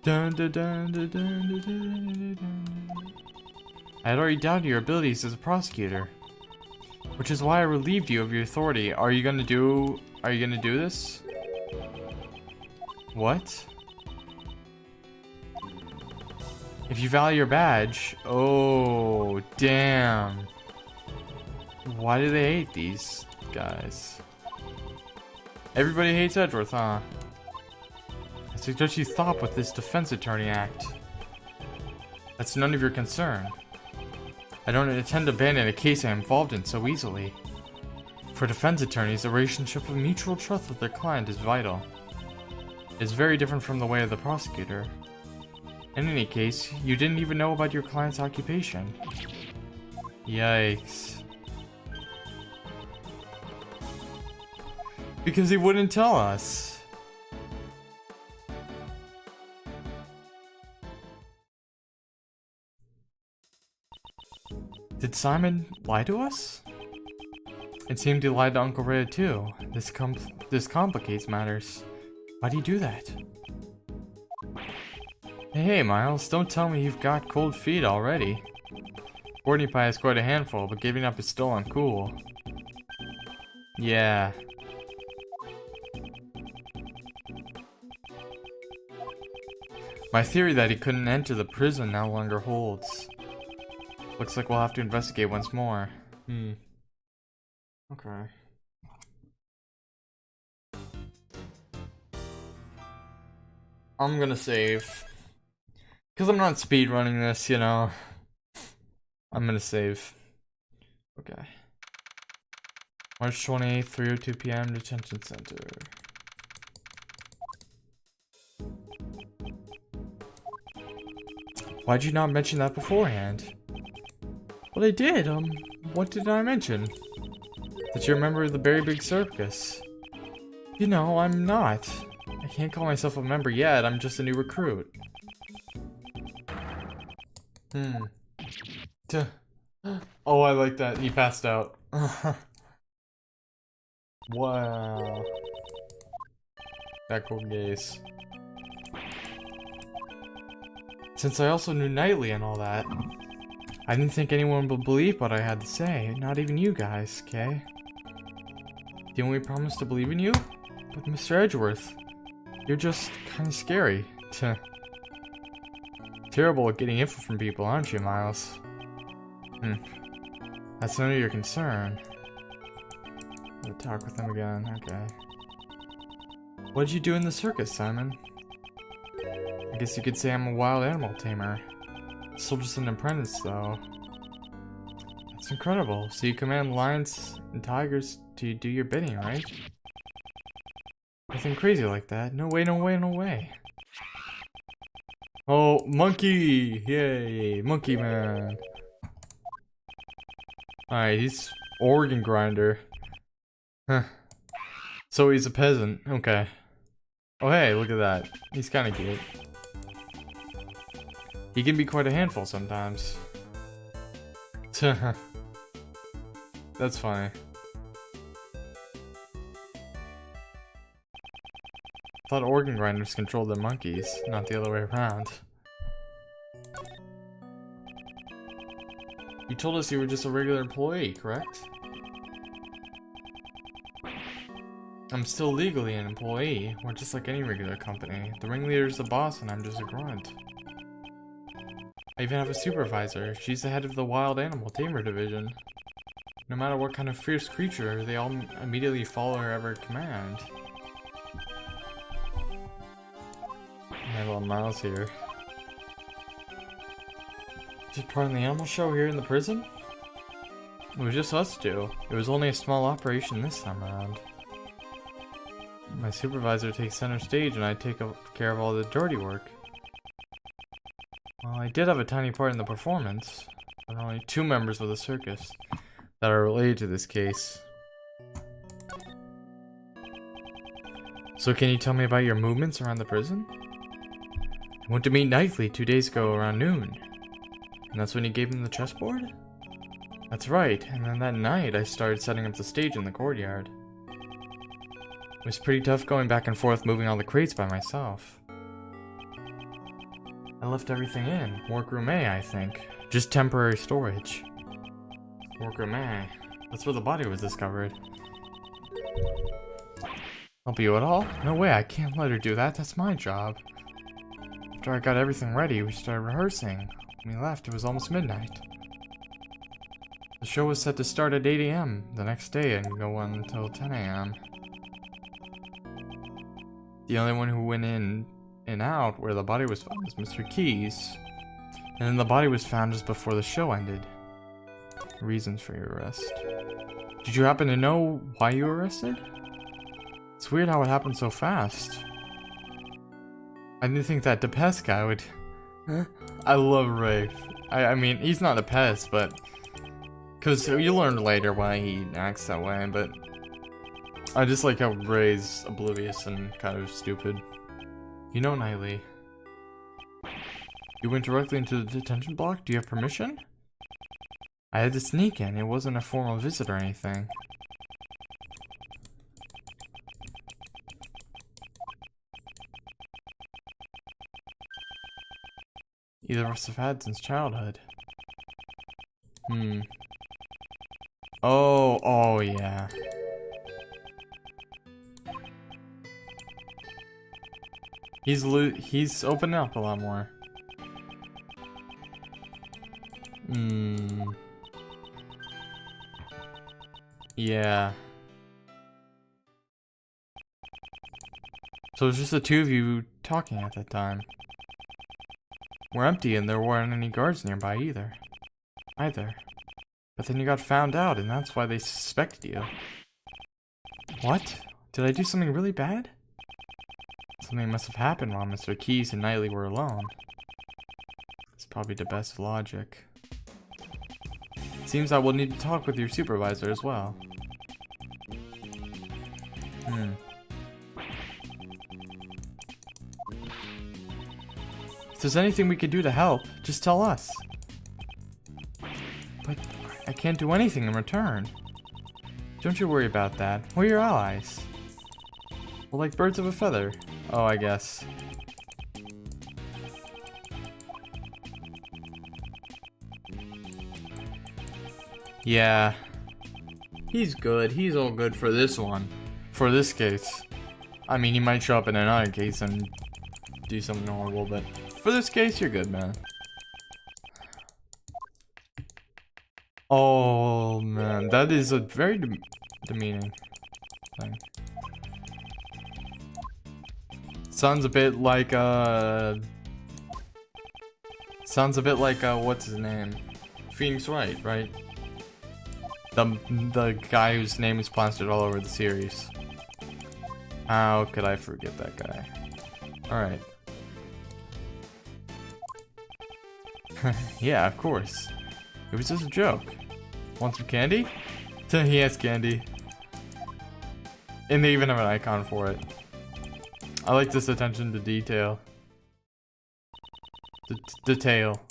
Dun, dun, dun, dun, dun, dun, dun, dun. I had already doubted your abilities as a prosecutor, which is why I relieved you of your authority. Are you gonna do this? What? If you value your badge, oh damn. Why do they hate these guys? Everybody hates Edgeworth, huh? I suggest you stop with this Defense Attorney Act. That's none of your concern. I don't intend to abandon a case I'm involved in so easily. For defense attorneys, a relationship of mutual trust with their client is vital. It's very different from the way of the prosecutor. In any case, you didn't even know about your client's occupation. Yikes. Because he wouldn't tell us. Did Simon lie to us? It seemed he lied to Uncle Ray too. This complicates matters. Why do you do that? Hey, Miles, don't tell me you've got cold feet already. Courtney Pie has quite a handful, but giving up is still uncool. Yeah. My theory that he couldn't enter the prison no longer holds. Looks like we'll have to investigate once more. Okay. I'm gonna save. Because I'm not speedrunning this, you know. I'm gonna save. Okay. March 28th, 3:02 p.m. Detention Center. Why'd you not mention that beforehand? But I did, what did I mention? That you're a member of the Berry Big Circus. You know, I'm not. I can't call myself a member yet, I'm just a new recruit. Oh, I like that. He passed out. Wow. That cool gaze. Since I also knew Knightley and all that, I didn't think anyone would believe what I had to say. Not even you guys, okay? Didn't we promise to believe in you? But Mr. Edgeworth, you're just kind of scary. Terrible at getting info from people, aren't you, Miles? That's none of your concern. I'll talk with them again, okay. What did you do in the circus, Simon? I guess you could say I'm a wild animal tamer. Still just an apprentice, though. That's incredible. So you command lions and tigers to do your bidding, right? Nothing crazy like that. No way, no way, no way. Oh, monkey! Yay, monkey man. Alright, he's organ grinder. Huh. So he's a peasant. Okay. Oh hey, look at that. He's kind of cute. He can be quite a handful sometimes. That's funny. I thought organ grinders controlled the monkeys, not the other way around. You told us you were just a regular employee, correct? I'm still legally an employee. We're just like any regular company. The ringleader's the boss and I'm just a grunt. I even have a supervisor. She's the head of the Wild Animal Tamer Division. No matter what kind of fierce creature, they all immediately follow her every command. I have a little mouse here. Just part of the animal show here in the prison? It was just us two. It was only a small operation this time around. My supervisor takes center stage and I take care of all the dirty work. Well, I did have a tiny part in the performance. There are only 2 members of the circus that are related to this case. So can you tell me about your movements around the prison? I went to meet Knightley 2 days ago around noon. And that's when you gave him the chessboard? That's right, and then that night I started setting up the stage in the courtyard. It was pretty tough going back and forth moving all the crates by myself. I left everything in. Workroom A, I think. Just temporary storage. Workroom A. That's where the body was discovered. Help you at all? No way, I can't let her do that. That's my job. After I got everything ready, we started rehearsing. When we left, it was almost midnight. The show was set to start at 8 AM the next day and go on until 10 AM. The only one who went in and out where the body was found was Mr. Keyes. And then the body was found just before the show ended. Reasons for your arrest. Did you happen to know why you were arrested? It's weird how it happened so fast. I didn't think that DePest guy would... I love Rafe. I mean, he's not a pest, but... Because you learned later why he acts that way, but... I just like how Ray's oblivious and kind of stupid. You know, Knightley. You went directly into the detention block? Do you have permission? I had to sneak in. It wasn't a formal visit or anything. Either of us have had since childhood. Oh yeah. He's opened up a lot more. Yeah. So it was just the 2 of you talking at that time. We're empty and there weren't any guards nearby either. But then you got found out and that's why they suspected you. What? Did I do something really bad? Something must have happened while Mr. Keyes and Knightley were alone. It's probably the best logic. Seems I will need to talk with your supervisor as well. If there's anything we could do to help, just tell us. But I can't do anything in return. Don't you worry about that. We're your allies. We're like birds of a feather. Oh, I guess. Yeah. He's good. He's all good for this one. For this case. I mean, he might show up in another case and do something horrible, but for this case, you're good, man. Oh, man. That is a very demeaning thing. Sounds a bit like, what's his name? Phoenix Wright, right? The guy whose name is plastered all over the series. How could I forget that guy? Alright. Yeah, of course. It was just a joke. Want some candy? He has candy. And they even have an icon for it. I like this attention to detail. Detail.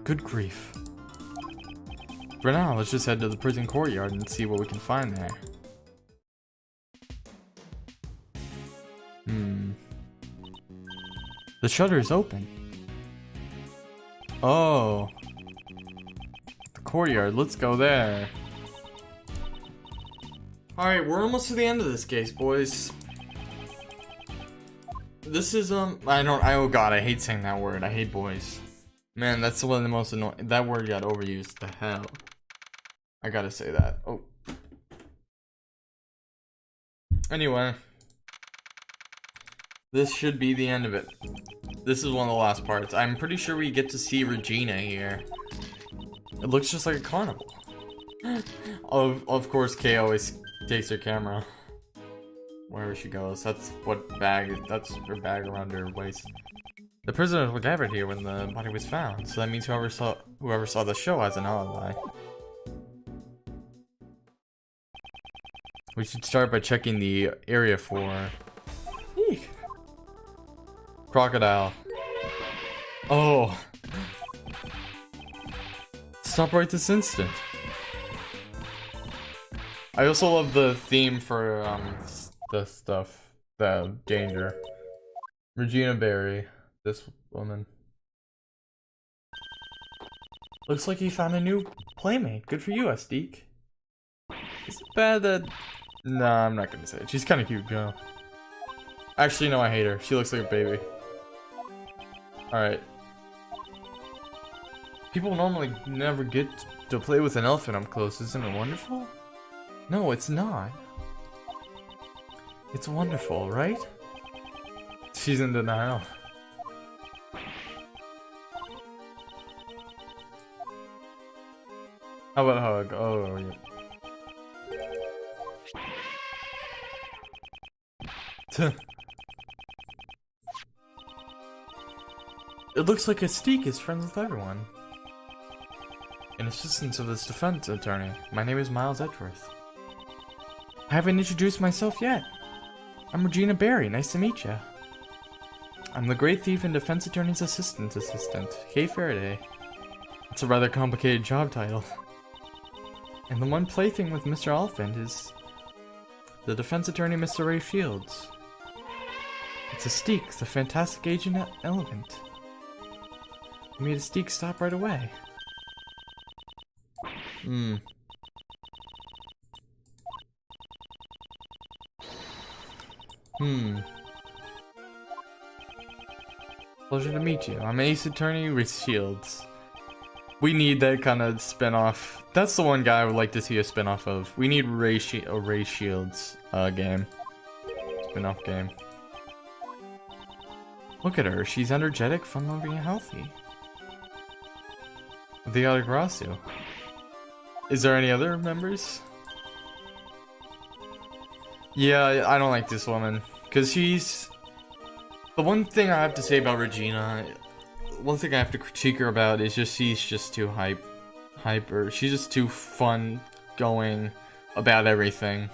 Good grief. For now, let's just head to the prison courtyard and see what we can find there. The shutter is open. Oh. The courtyard, let's go there. Alright, we're almost to the end of this case, boys. This is, oh god, I hate saying that word. I hate boys. Man, that's one of the most annoying. That word got overused to hell. I gotta say that. Oh. Anyway. This should be the end of it. This is one of the last parts. I'm pretty sure we get to see Regina here. It looks just like a carnival. Of course, Kay always takes her camera wherever she goes. That's her bag around her waist. The prisoners were gathered here when the body was found, so that means whoever saw the show has an alibi. We should start by checking the area for crocodile. Oh. Stop right this instant. I also love the theme for the stuff. The danger. Regina Berry. This woman. Looks like you found a new playmate. Good for you, Astique. Is it bad that... Nah, I'm not gonna say it. She's kinda cute, girl. Actually, no, I hate her. She looks like a baby. Alright. People normally never get to play with an elephant up close. Isn't it wonderful? No, it's not. It's wonderful, right? She's in denial. How about a hug? Oh, yeah. It looks like Astique is friends with everyone. An assistant of this defense attorney. My name is Miles Edgeworth. I haven't introduced myself yet. I'm Regina Berry. Nice to meet you. I'm the great thief and defense attorney's assistant, Kay Faraday. It's a rather complicated job title. And the one plaything with Mr. Elephant is the defense attorney, Mr. Ray Shields. It's Astique, the fantastic agent Elephant. I made Astique stop right away. Pleasure to meet you. I'm Ace Attorney Ray Shields. We need that kind of spin-off. That's the one guy I would like to see a spin-off of. We need a Ray Shields game. Spin-off game. Look at her. She's energetic, fun-loving, and healthy. The Autograsso. Is there any other members? Yeah, I don't like this woman. Because she's The one thing I have to say about Regina, one thing I have to critique her about is just she's just too hyper. She's just too fun going about everything.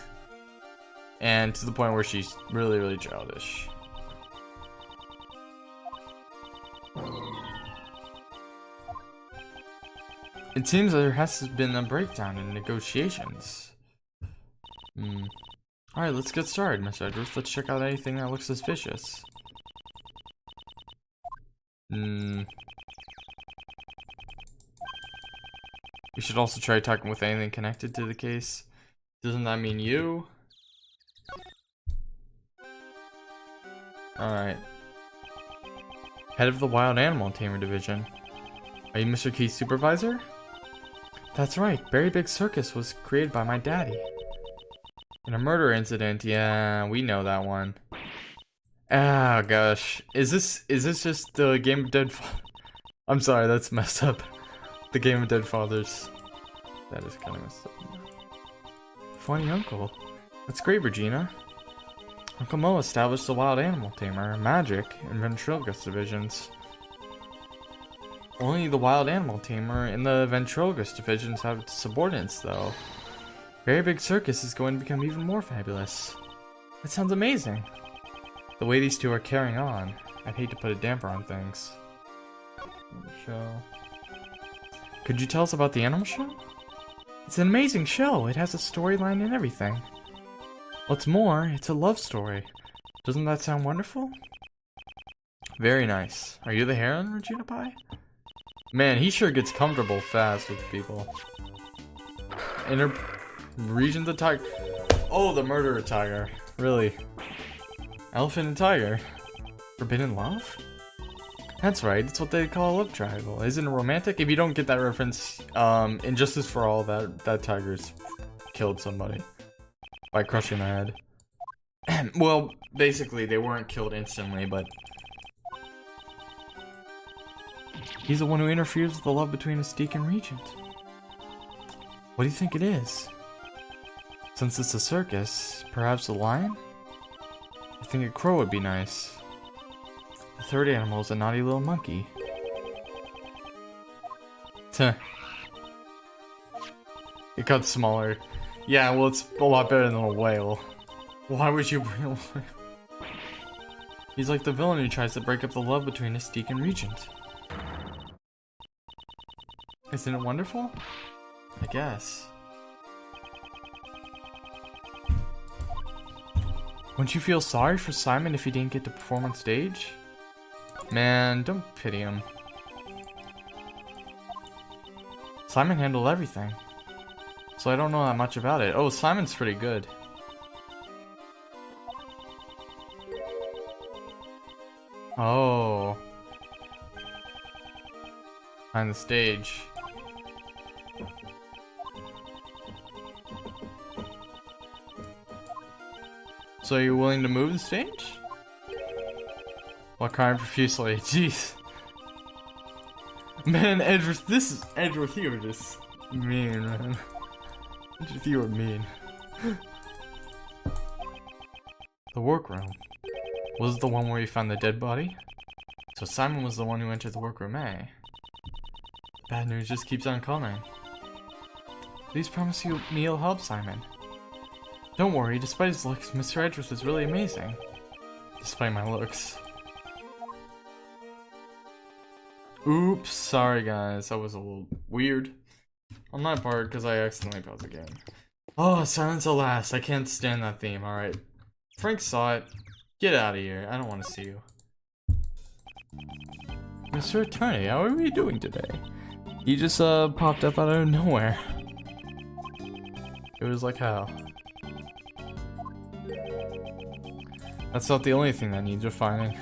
And to the point where she's really, really childish. It seems there has been a breakdown in negotiations. Alright, let's get started, Miss Edgeworth. Let's check out anything that looks suspicious. We should also try talking with anything connected to the case. Doesn't that mean you? Alright. Head of the Wild Animal Tamer Division. Are you Mr. Key's supervisor? That's right, Berry Big Circus was created by my daddy. In a murder incident, yeah, we know that one. Ah, gosh. Is this just the Game of Dead I'm sorry, that's messed up. The Game of Dead Fathers. That is kind of messed up. Funny uncle. That's great, Regina. Uncle Mo established the Wild Animal Tamer, Magic, and Ventriloquist divisions. Only the Wild Animal Tamer and the Ventriloquist divisions have subordinates, though. Very Big Circus is going to become even more fabulous. That sounds amazing. The way these two are carrying on, I'd hate to put a damper on things. Show. Could you tell us about the animal show? It's an amazing show. It has a storyline and everything. What's more, it's a love story. Doesn't that sound wonderful? Very nice. Are you the heron, Regina Pie? Man, he sure gets comfortable fast with people. Inner region the tiger. Oh, the murderer tiger. Really? Elephant and tiger. Forbidden love? That's right, it's what they call a love triangle. Isn't it romantic? If you don't get that reference, in Justice for All, that tiger's killed somebody by crushing their head. Well, basically, they weren't killed instantly, but he's the one who interferes with the love between Mystique and Regent. What do you think it is? Since it's a circus, perhaps a lion? I think a crow would be nice. The third animal is a naughty little monkey. Tuh. It got smaller. Yeah, well, it's a lot better than a whale. Why would you bring a whale? He's like the villain who tries to break up the love between Mystique and Regent. Isn't it wonderful? I guess. Wouldn't you feel sorry for Simon if he didn't get to perform on stage? Man, don't pity him. Simon handled everything, so I don't know that much about it. Oh, Simon's pretty good. Oh. On the stage. So are you willing to move the stage? While crying profusely. Jeez. Man, Edgeworth, Edgeworth, you were just mean, man. Edgeworth, you were mean. The workroom. Was it the one where you found the dead body? So Simon was the one who entered the workroom, eh? Bad news just keeps on coming. Please promise me you'll help Simon. Don't worry, despite his looks, Mr. Edgeworth is really amazing. Despite my looks. Oops, sorry guys, that was a little weird on my part because I accidentally paused the game. Oh, Silence at Last, I can't stand that theme, alright. Frank saw it. Get out of here, I don't want to see you. Mr. Attorney, how are we doing today? You just popped up out of nowhere. It was like how? That's not the only thing that needs refining.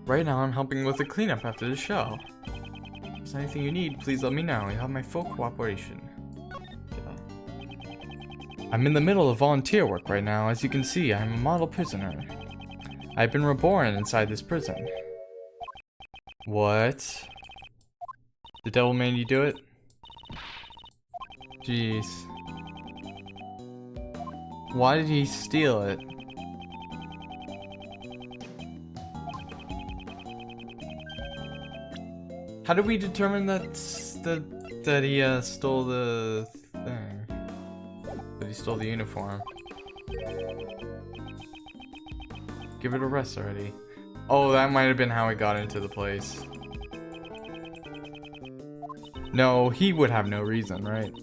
Right now, I'm helping with the cleanup after the show. If there's anything you need, please let me know. You have my full cooperation. Yeah. I'm in the middle of volunteer work right now. As you can see, I'm a model prisoner. I've been reborn inside this prison. What? The devil made you do it? Jeez. Why did he steal it? How did we determine that he stole the thing? That he stole the uniform? Give it a rest already. Oh, that might have been how he got into the place. No, he would have no reason, right?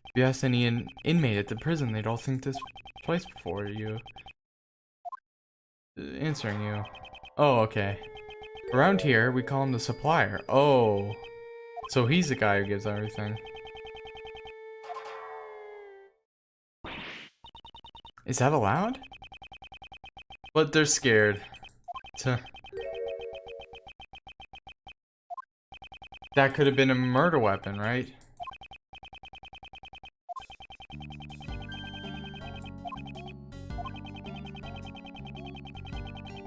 If you ask any inmate at the prison, they'd all think this twice before you answering you. Oh, okay. Around here, we call him the supplier. Oh, so he's the guy who gives everything. Is that allowed? But they're scared. That could have been a murder weapon, right?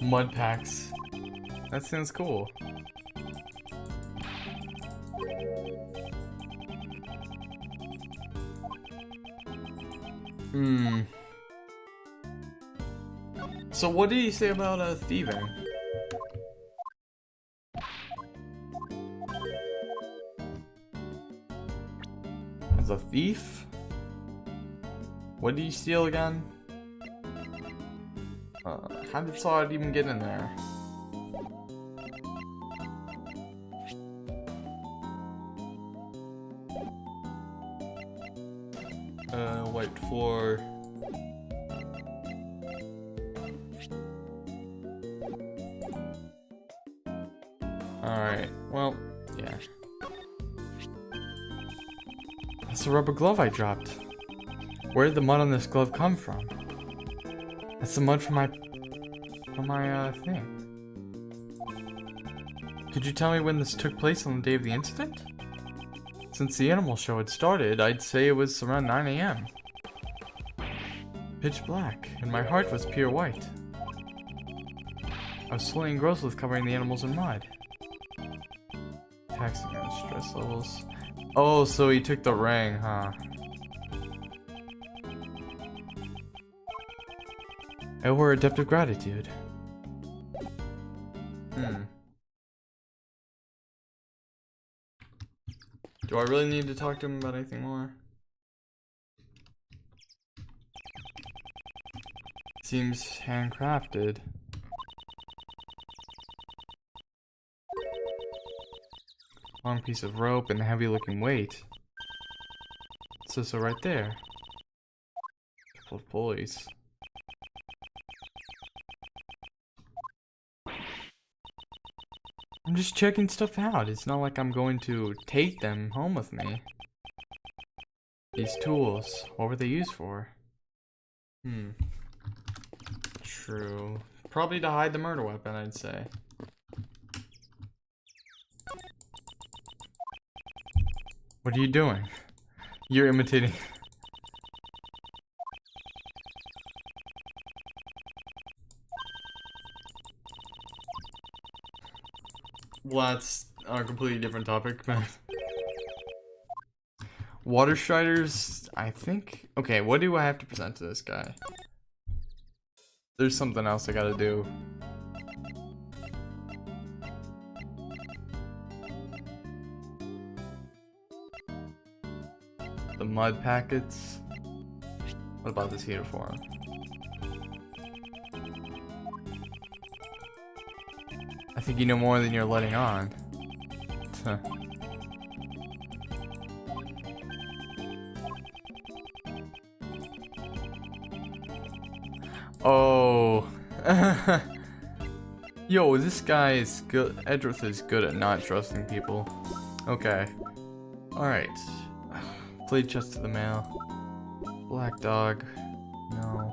Mud packs. That sounds cool. So what did he say about thieving? As a thief? What did he steal again? How did Saw even get in there? White floor. Alright, well, yeah. That's the rubber glove I dropped. Where did the mud on this glove come from? That's the mud from my thing. Could you tell me when this took place on the day of the incident? Since the animal show had started, I'd say it was around 9 AM. Pitch black, and my heart was pure white. I was slowly engrossed with covering the animals in mud. Taxing on stress levels. Oh, so he took the ring, huh? I owe her a debt of gratitude. Do I really need to talk to him about anything more? Seems handcrafted. Long piece of rope and a heavy looking weight. So right there. Couple of pulleys. I'm just checking stuff out. It's not like I'm going to take them home with me. These tools, what were they used for? True. Probably to hide the murder weapon, I'd say. What are you doing? You're imitating. Well, that's a completely different topic, man. Water Striders, I think. Okay, what do I have to present to this guy? There's something else I gotta do. The mud packets. What about this uniform? I think you know more than you're letting on. Oh. Yo, this guy is good. Edgeworth is good at not trusting people. Okay. Alright. Played chest to the mail. Black dog. No.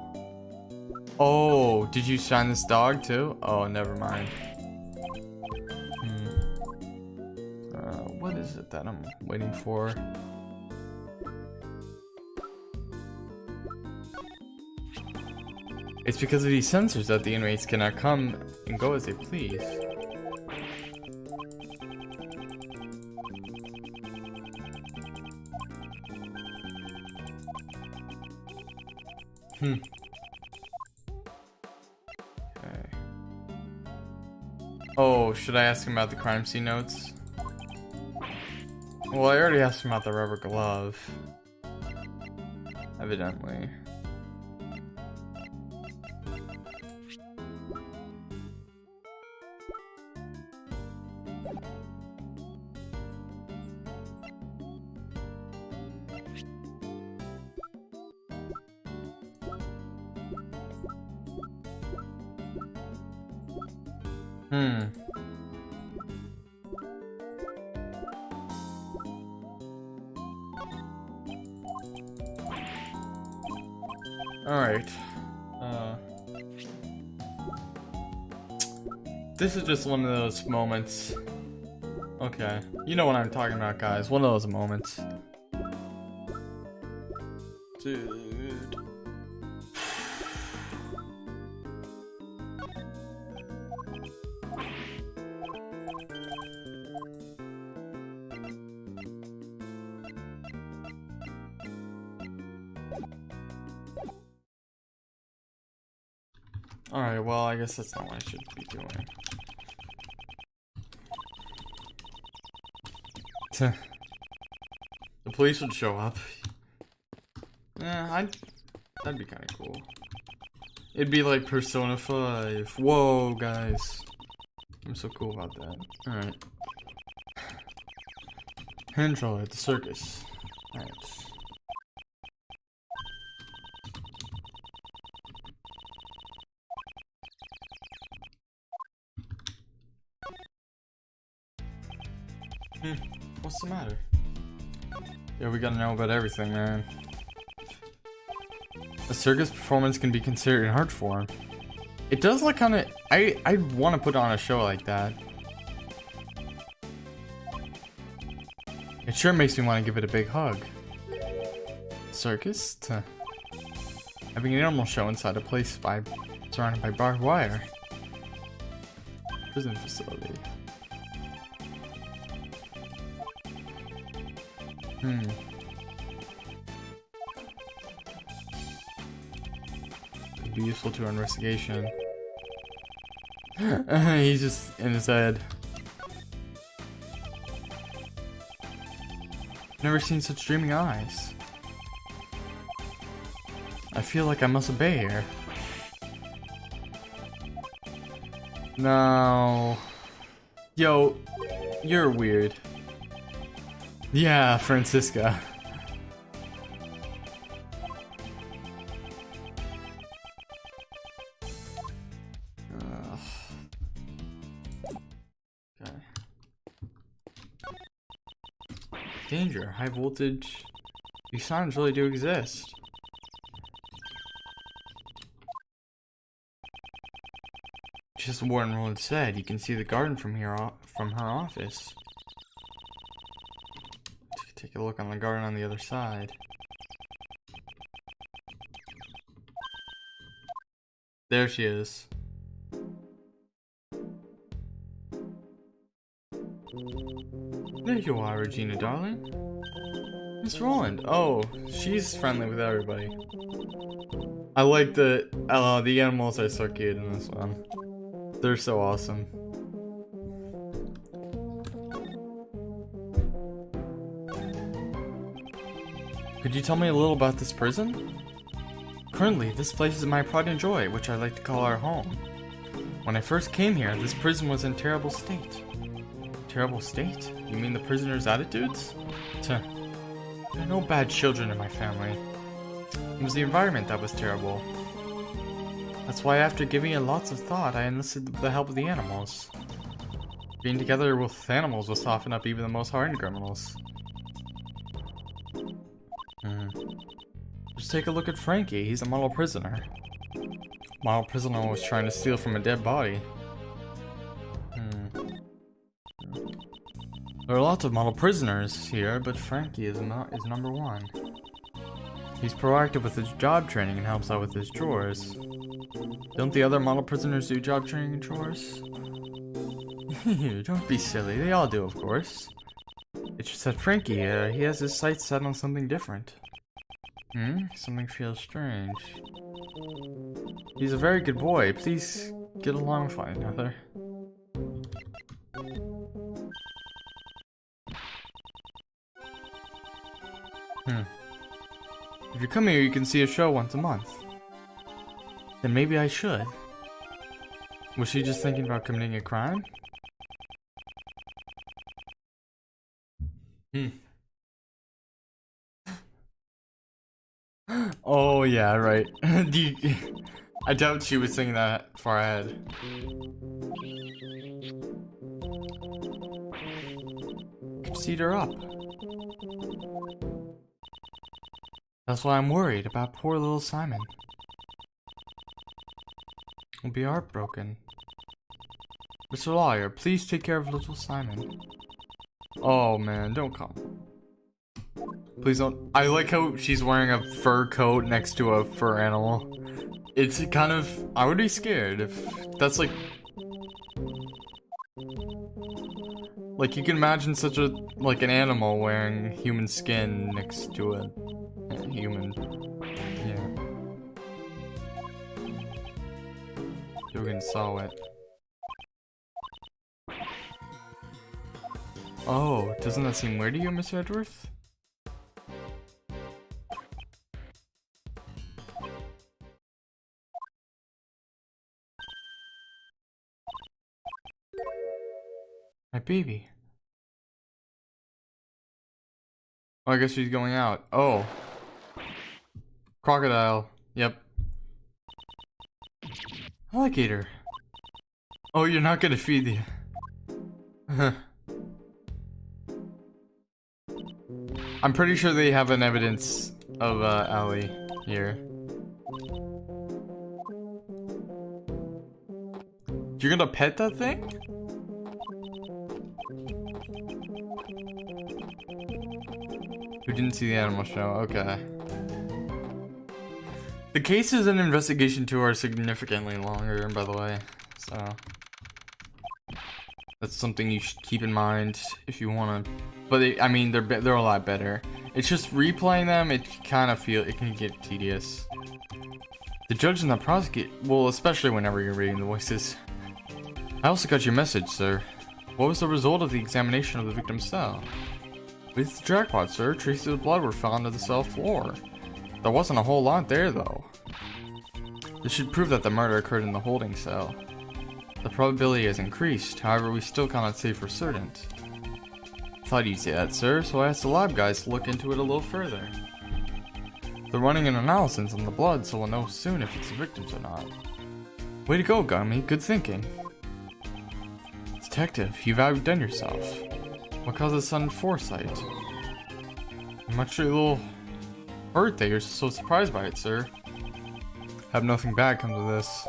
Oh, did you shine this dog too? Oh, never mind. What is it that I'm waiting for? It's because of these sensors that the inmates cannot come and go as they please. Okay. Oh, should I ask him about the crime scene notes? Well, I already asked him about the rubber glove. Evidently. Alright. This is just one of those moments. Okay. You know what I'm talking about, guys. One of those moments. Dude. Alright, well, I guess that's not what I should be doing. The police would show up. Yeah, that'd be kind of cool. It'd be like Persona 5. Whoa, guys. I'm so cool about that. Alright. Handroll at the circus. Alright. What's the matter? Yeah, we gotta know about everything, man. A circus performance can be considered an art form. It does look kinda... I want to put on a show like that. It sure makes me want to give it a big hug. Circus? Having an animal show inside a place surrounded by barbed wire. Prison facility. Could be useful to our investigation. He's just in his head. Never seen such dreaming eyes. I feel like I must obey here. No. Yo, you're weird. Yeah, Francisca. Okay. Danger, high voltage. These signs really do exist. Just what Warden Roland said, you can see the garden from here, from her office. Take a look on the garden on the other side. There she is. There you are, Regina, darling. Miss Roland. Oh, she's friendly with everybody. I like the animals are so cute in this one. They're so awesome. Could you tell me a little about this prison? Currently, this place is my pride and joy, which I like to call our home. When I first came here, this prison was in terrible state. Terrible state? You mean the prisoners' attitudes? There are no bad children in my family. It was the environment that was terrible. That's why after giving it lots of thought, I enlisted the help of the animals. Being together with animals will soften up even the most hardened criminals. Just take a look at Frankie, he's a model prisoner. Model prisoner was trying to steal from a dead body. There are lots of model prisoners here, but Frankie is number one. He's proactive with his job training and helps out with his chores. Don't the other model prisoners do job training and chores? Don't be silly, they all do, of course. It's just that Frankie, he has his sights set on something different. Something feels strange. He's a very good boy. Please get along with one another. If you come here, you can see a show once a month. Then maybe I should. Was she just thinking about committing a crime? Oh yeah, right. I doubt she was thinking that far ahead. Seat her up. That's why I'm worried about poor little Simon. He'll be heartbroken. Mr. Lawyer, please take care of little Simon. Oh man, don't come. Please don't. I like how she's wearing a fur coat next to a fur animal. It's kind of. I would be scared if that's like. Like you can imagine such a like an animal wearing human skin next to a human. Yeah. You can saw it. Oh, doesn't that seem weird to you, Mr. Edgeworth? My baby. Oh, I guess she's going out. Oh. Crocodile. Yep. Alligator. Oh, you're not gonna feed the... I'm pretty sure they have an evidence of Allie here. You're gonna pet that thing? Who didn't see the animal show? Okay. The cases and investigation 2 are significantly longer, by the way, so that's something you should keep in mind if you want to. But I mean, they're a lot better. It's just replaying them. It can get tedious. The judge and the prosecutor, well, especially whenever you're reading the voices. I also got your message, sir. What was the result of the examination of the victim's cell? With the jackpot, sir. Traces of blood were found on the cell floor. There wasn't a whole lot there, though. This should prove that the murder occurred in the holding cell. The probability has increased, however, we still cannot say for certain. Thought you'd say that, sir, so I asked the lab guys to look into it a little further. They're running an analysis on the blood, so we'll know soon if it's the victim's or not. Way to go, Gummy. Good thinking. Detective, you've outdone yourself. What causes sudden foresight? I'm not sure, little hurt that you're so surprised by it, sir. Have nothing bad come to this.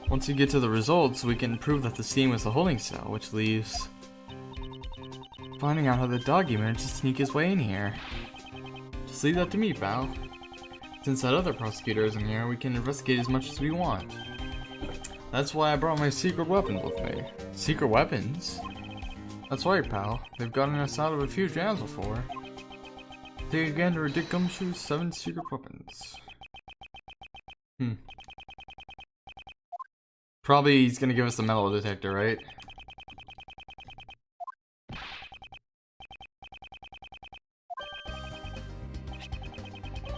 Once you get to the results, we can prove that the scene was the holding cell, which leaves finding out how the doggy managed to sneak his way in here. Just leave that to me, pal. Since that other prosecutor isn't here, we can investigate as much as we want. That's why I brought my secret weapons with me. Secret weapons? That's right, pal. They've gotten us out of a few jams before. Take again to Dick Gumshoe's 7 secret weapons. Probably he's gonna give us the metal detector, right?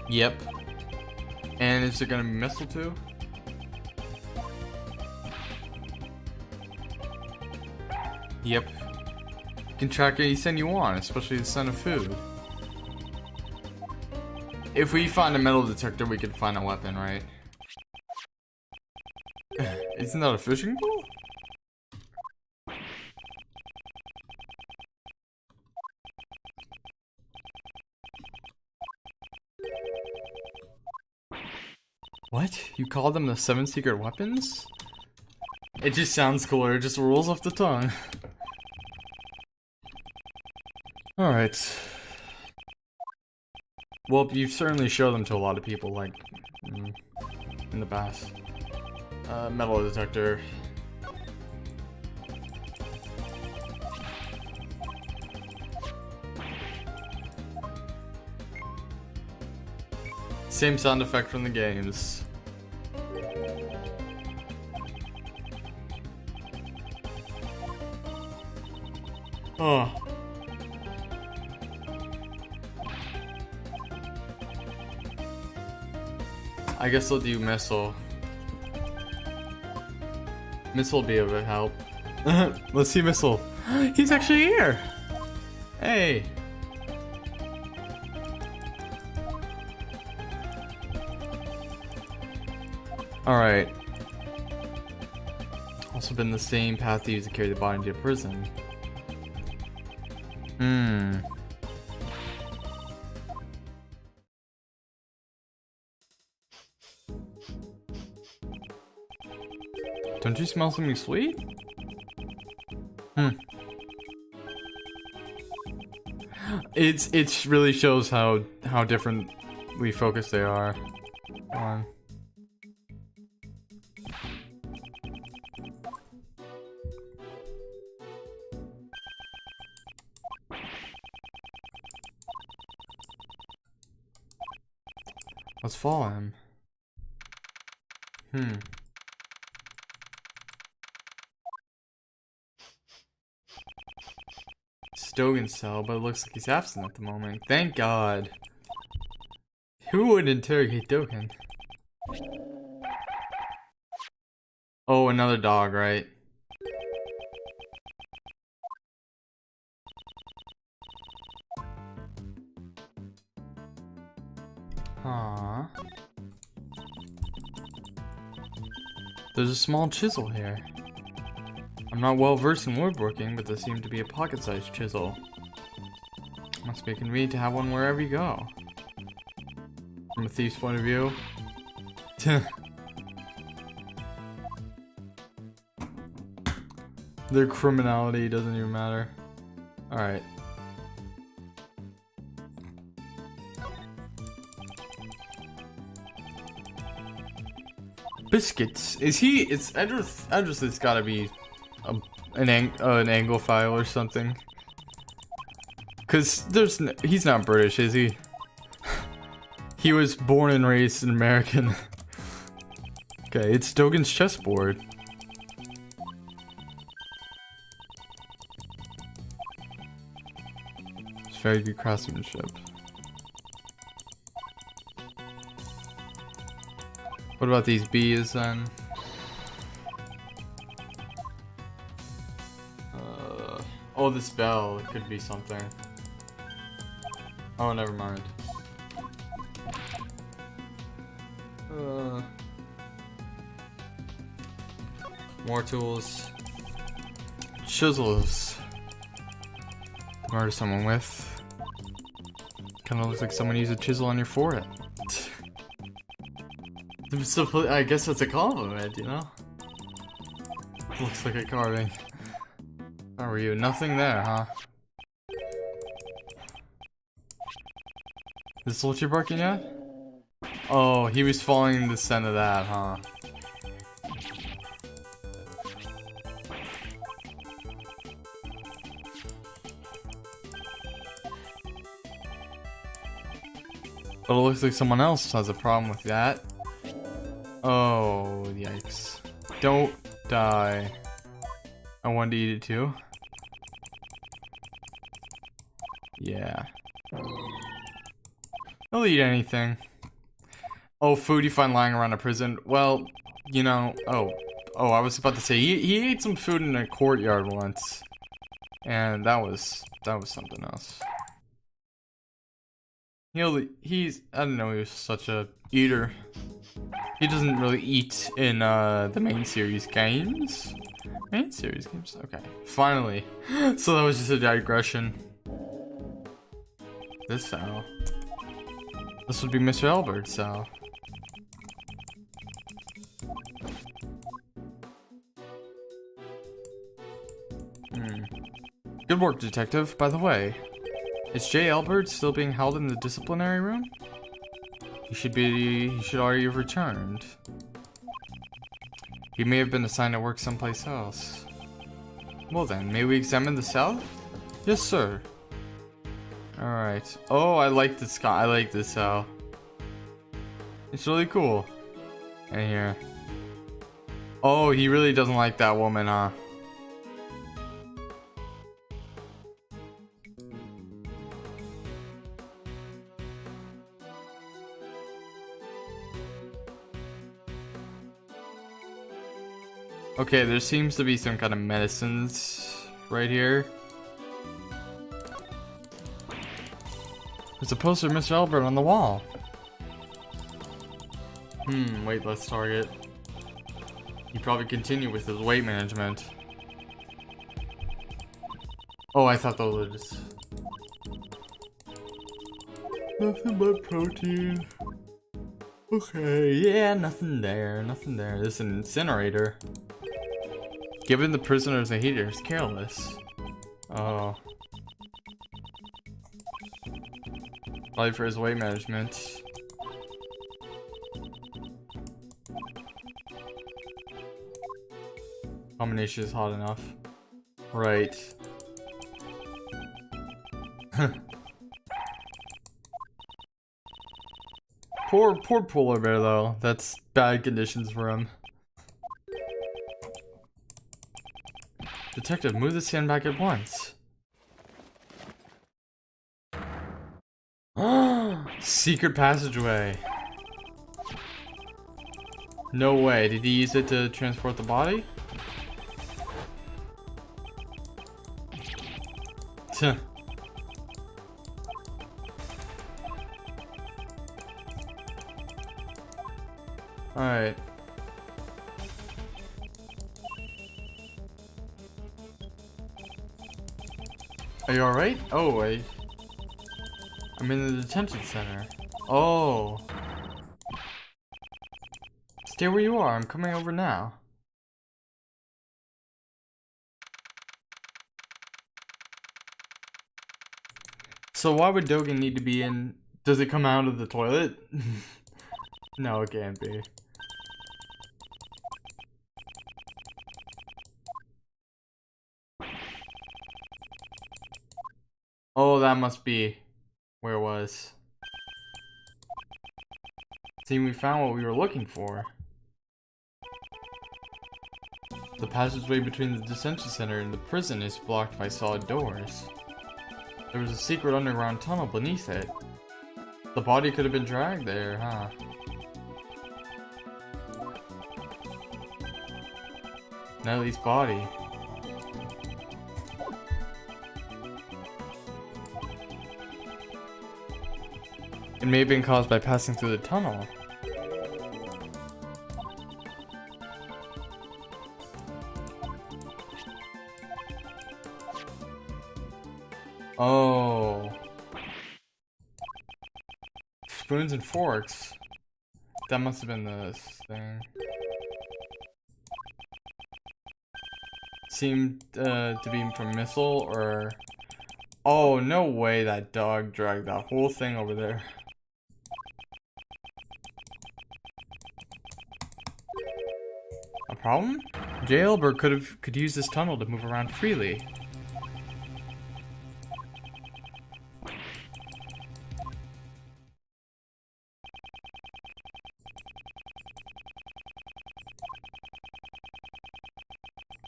Yep. And is it gonna be mistletoe? Yep. You can track anything you want, especially the scent of food. If we find a metal detector, we can find a weapon, right? Isn't that a fishing pole? What? You call them the 7 secret weapons? It just sounds cooler, it just rolls off the tongue. Alright. Well, you've certainly showed them to a lot of people, like, in the past. Metal detector. Same sound effect from the games. Oh. I guess I'll do Missile. Missile will be of help. Let's see Missile. He's actually here! Hey! Alright. Also been the same path used to carry the body to prison. Don't you smell something sweet? It really shows how differently focused they are on. Let's follow him. Stogan's cell, but it looks like he's absent at the moment. Thank God. Who would interrogate Dogen? Oh, another dog, right? Aww. There's a small chisel here. I'm not well versed in woodworking, but there seemed to be a pocket-sized chisel. Must be convenient to have one wherever you go. From a thief's point of view. Their criminality doesn't even matter. Alright. Biscuits. Is he? It's Edris. Edris has gotta be an angle file or something. Cause he's not British, is he? He was born and raised an American. Okay, it's Dogen's chessboard. It's very good craftsmanship. What about these bees then? Oh, this bell. It could be something. Oh, never mind. More tools. Chisels. Murder someone with. Kinda looks like someone used a chisel on your forehead. I guess that's a compliment, you know? Looks like a carving. How are you? Nothing there, huh? Is Soldier barking yet? Oh, he was following the scent of that, huh? But it looks like someone else has a problem with that. Oh, yikes. Don't die. I wanted to eat it too. Yeah. I'll eat anything. Oh, food you find lying around a prison. Well, you know, oh, I was about to say, he ate some food in a courtyard once. And that was something else. I don't know, he was such a eater. He doesn't really eat in the main series games. Main series games? Okay. Finally. So that was just a digression. This cell. This would be Mr. Albert's cell. Good work, detective. By the way, is J. Albert still being held in the disciplinary room? He should already have returned. He may have been assigned to work someplace else. Well then, may we examine the cell? Yes, sir. Alright. Oh, I like this guy. I like this cell. It's really cool. In here. Oh, he really doesn't like that woman, huh? Okay, there seems to be some kind of medicines right here. There's a poster of Mr. Albert on the wall. Weightless target. He probably continue with his weight management. Oh, I thought those were just... Nothing but protein. Okay, yeah, nothing there, nothing there. This is an incinerator. Giving the prisoners a heater is careless. Oh. Probably for his weight management. Combination is hot enough. Right. Poor polar bear though. That's bad conditions for him. Detective, move the sand back at once. Secret passageway. No way. Did he use it to transport the body? Tuh. Alright. Are you alright? Oh, I'm in the detention center. Oh. Stay where you are. I'm coming over now. So why would Dogen need to be in... Does it come out of the toilet? No, it can't be. Oh, that must be where it was. See, we found what we were looking for. The passageway between the detention center and the prison is blocked by solid doors. There was a secret underground tunnel beneath it. The body could have been dragged there, huh? Nellie's body. It may have been caused by passing through the tunnel. Oh. Spoons and forks. That must have been this thing. Seemed to be from Missile or... Oh, no way that dog dragged that whole thing over there. A problem? J. Albert could use this tunnel to move around freely.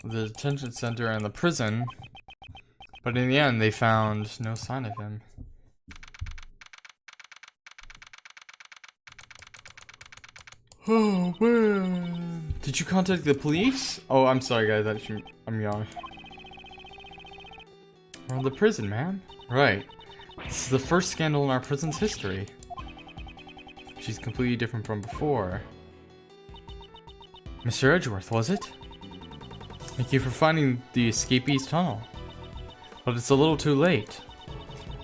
The detention center and the prison, but in the end they found no sign of him. Oh man. Did you contact the police? Oh, I'm sorry guys, I'm young. We're in the prison, man. Right. This is the first scandal in our prison's history. She's completely different from before. Mr. Edgeworth, was it? Thank you for finding the escapee's tunnel. But it's a little too late.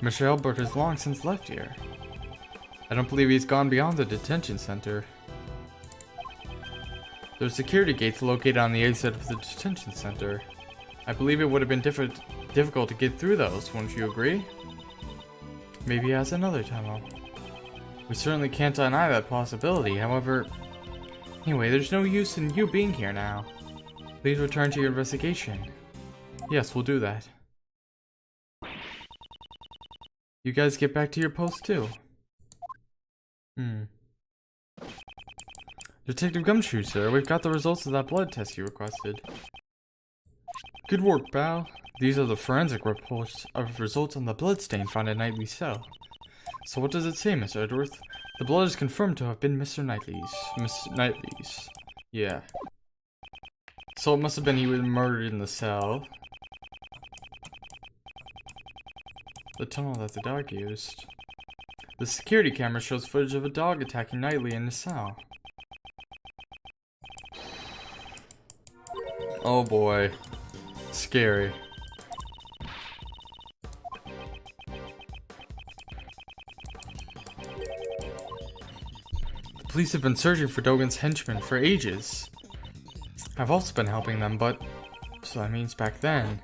Mr. Albert has long since left here. I don't believe he's gone beyond the detention center. There's security gates located on the exit of the detention center. I believe it would have been difficult to get through those, wouldn't you agree? Maybe he has another tunnel. We certainly can't deny that possibility, however... Anyway, there's no use in you being here now. Please return to your investigation. Yes, we'll do that. You guys get back to your post too. Detective Gumshoe, sir, we've got the results of that blood test you requested. Good work, pal. These are the forensic reports of results on the bloodstain found in Knightley's cell. So what does it say, Miss Edgeworth? The blood is confirmed to have been Mr. Knightley's. Miss Knightley's. Yeah. So it must have been he was murdered in the cell. The tunnel that the dog used. The security camera shows footage of a dog attacking Knightley in the cell. Oh boy. Scary. The police have been searching for Dogen's henchmen for ages. I've also been helping them, but... So that means back then.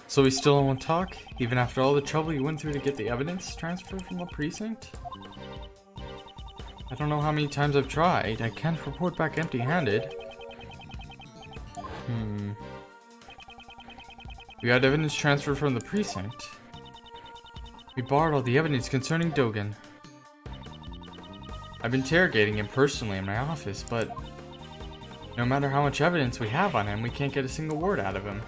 So we still don't want to talk? Even after all the trouble you went through to get the evidence transferred from the precinct? I don't know how many times I've tried. I can't report back empty-handed. We had evidence transferred from the precinct. We borrowed all the evidence concerning Dogen. I've been interrogating him personally in my office, but no matter how much evidence we have on him, we can't get a single word out of him.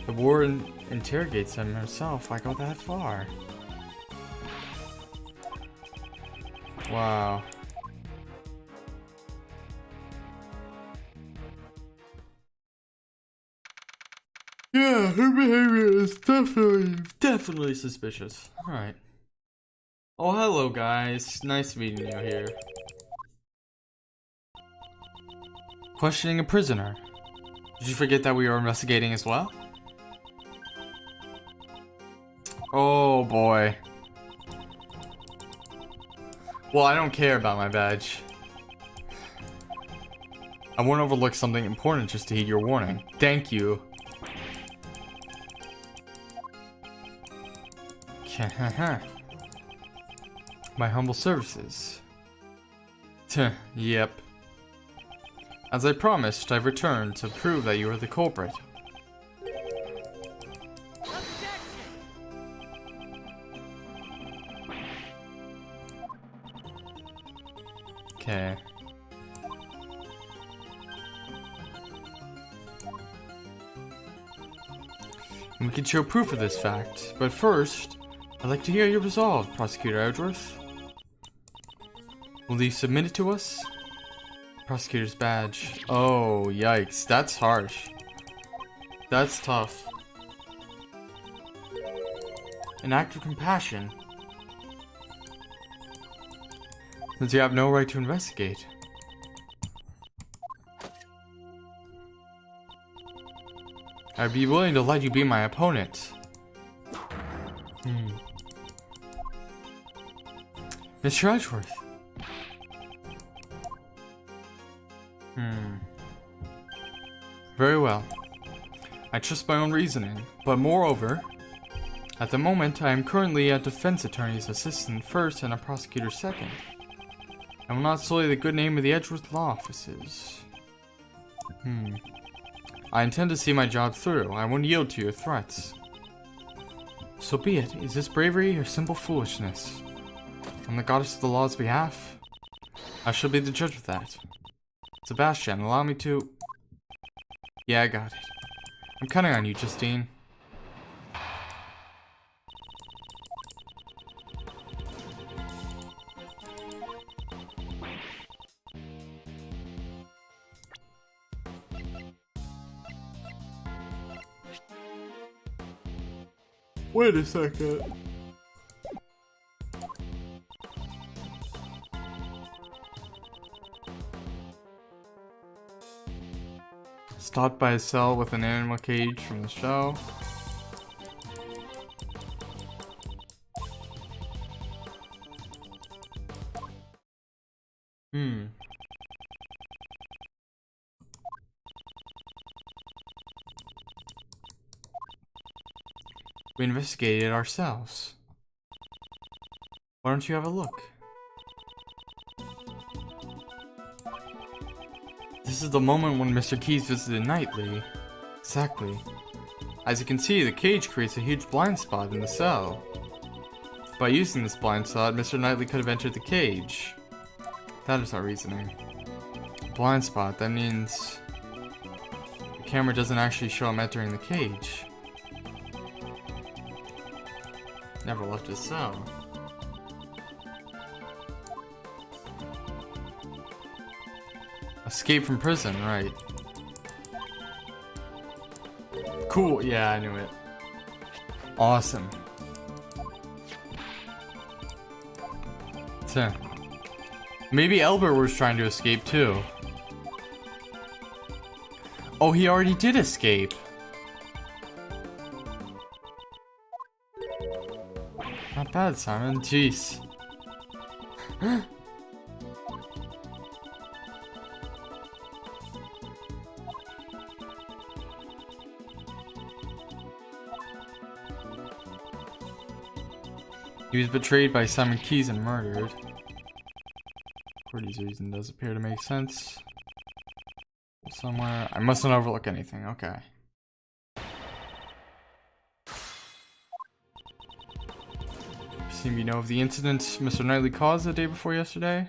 The warden interrogates him herself. I go that far. Wow. Yeah, her behavior is definitely suspicious. Alright. Oh, hello guys. Nice meeting you here. Questioning a prisoner. Did you forget that we were investigating as well? Oh boy. Well, I don't care about my badge. I won't overlook something important just to heed your warning. Thank you. My humble services. Yep. As I promised, I've returned to prove that you are the culprit. Okay. And we can show proof of this fact, but first, I'd like to hear your resolve, Prosecutor Edgeworth. Will you submit it to us? Prosecutor's badge. Oh, yikes. That's harsh. That's tough. An act of compassion. Since you have no right to investigate. I'd be willing to let you be my opponent. Mr. Edgeworth. Very well. I trust my own reasoning, but moreover, at the moment I am currently a defense attorney's assistant first and a prosecutor second. I will not sully the good name of the Edgeworth law offices. I intend to see my job through. I won't yield to your threats. So be it. Is this bravery or simple foolishness? On the goddess of the law's behalf, I shall be the judge of that. Sebastian, allow me to... Yeah, I got it. I'm counting on you, Justine. Wait a second. Stopped by a cell with an animal cage from the show. We investigated it ourselves. Why don't you have a look? This is the moment when Mr. Keyes visited Knightley. Exactly. As you can see, the cage creates a huge blind spot in the cell. By using this blind spot, Mr. Knightley could have entered the cage. That is our reasoning. Blind spot, that means the camera doesn't actually show him entering the cage. Never left his cell. Escape from prison, right. Cool, yeah, I knew it. Awesome. So, maybe Albert was trying to escape too. Oh, he already did escape. Not bad, Simon. Jeez. He was betrayed by Simon Keyes and murdered. Cordy's reason does appear to make sense. Somewhere. I mustn't overlook anything. Okay. Seem you know of the incident Mr. Knightley caused the day before yesterday?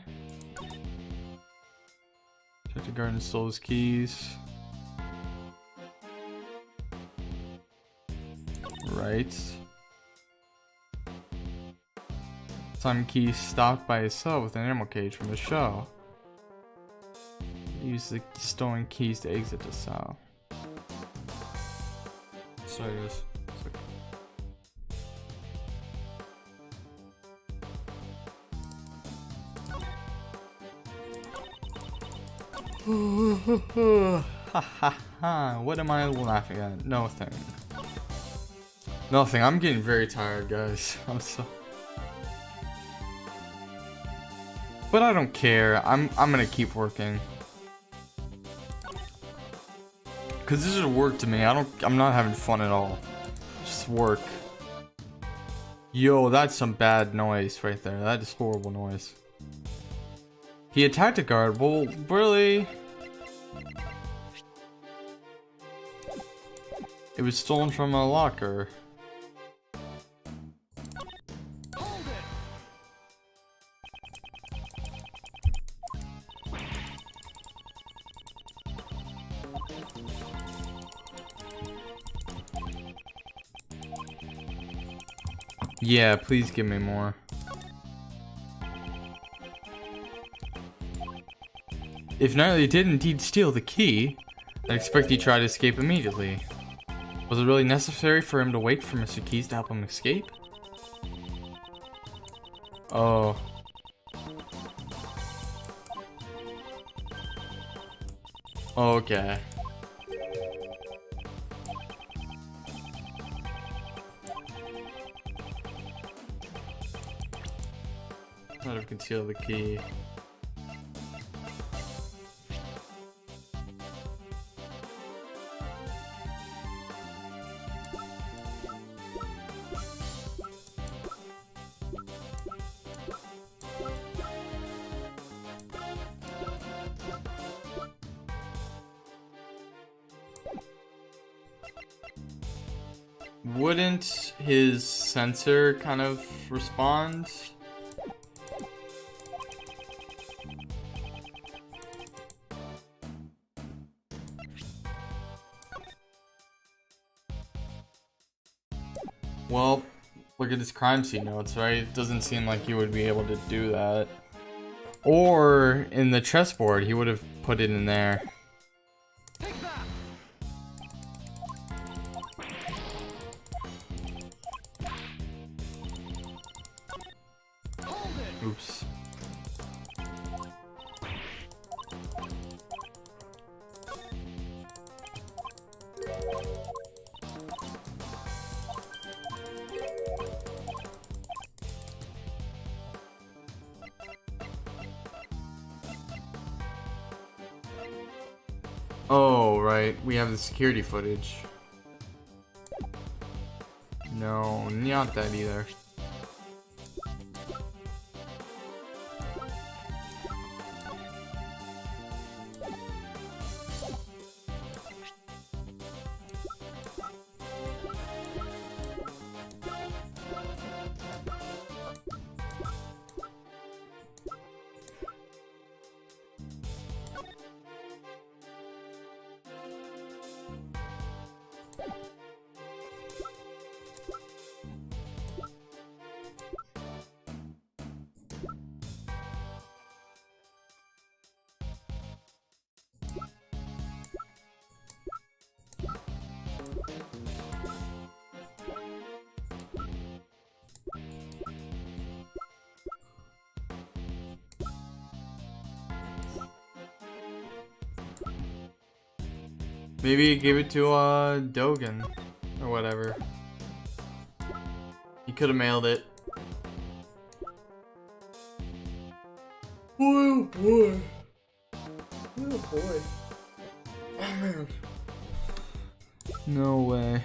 Detective Garden stole his keys. Right. Simon Keyes stopped by his cell with an animal cage from the show. He used the stolen keys to exit the cell. Sorry guys. What am I laughing at? Nothing. Nothing. I'm getting very tired, guys. I'm so. But I don't care. I'm gonna keep working. Cause this is work to me. I'm not having fun at all. Just work. Yo, that's some bad noise right there. That is horrible noise. He attacked a guard. Well, really? It was stolen from a locker. Yeah, please give me more. If Knightley did indeed steal the key, I expect he tried to escape immediately. Was it really necessary for him to wait for Mr. Keyes to help him escape? Oh. Okay. Might have concealed the key. Wouldn't his sensor kind of respond? Well, look at his crime scene notes, right? It doesn't seem like you would be able to do that. Or in the chessboard, he would have put it in there. Oops. Oh, right. We have the security footage. No, not that either. Maybe he gave it to Dogen or whatever. He could have mailed it. Oh boy. Oh boy. Oh man. No way.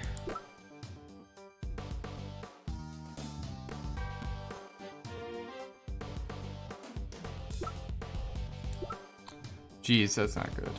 Jeez, that's not good.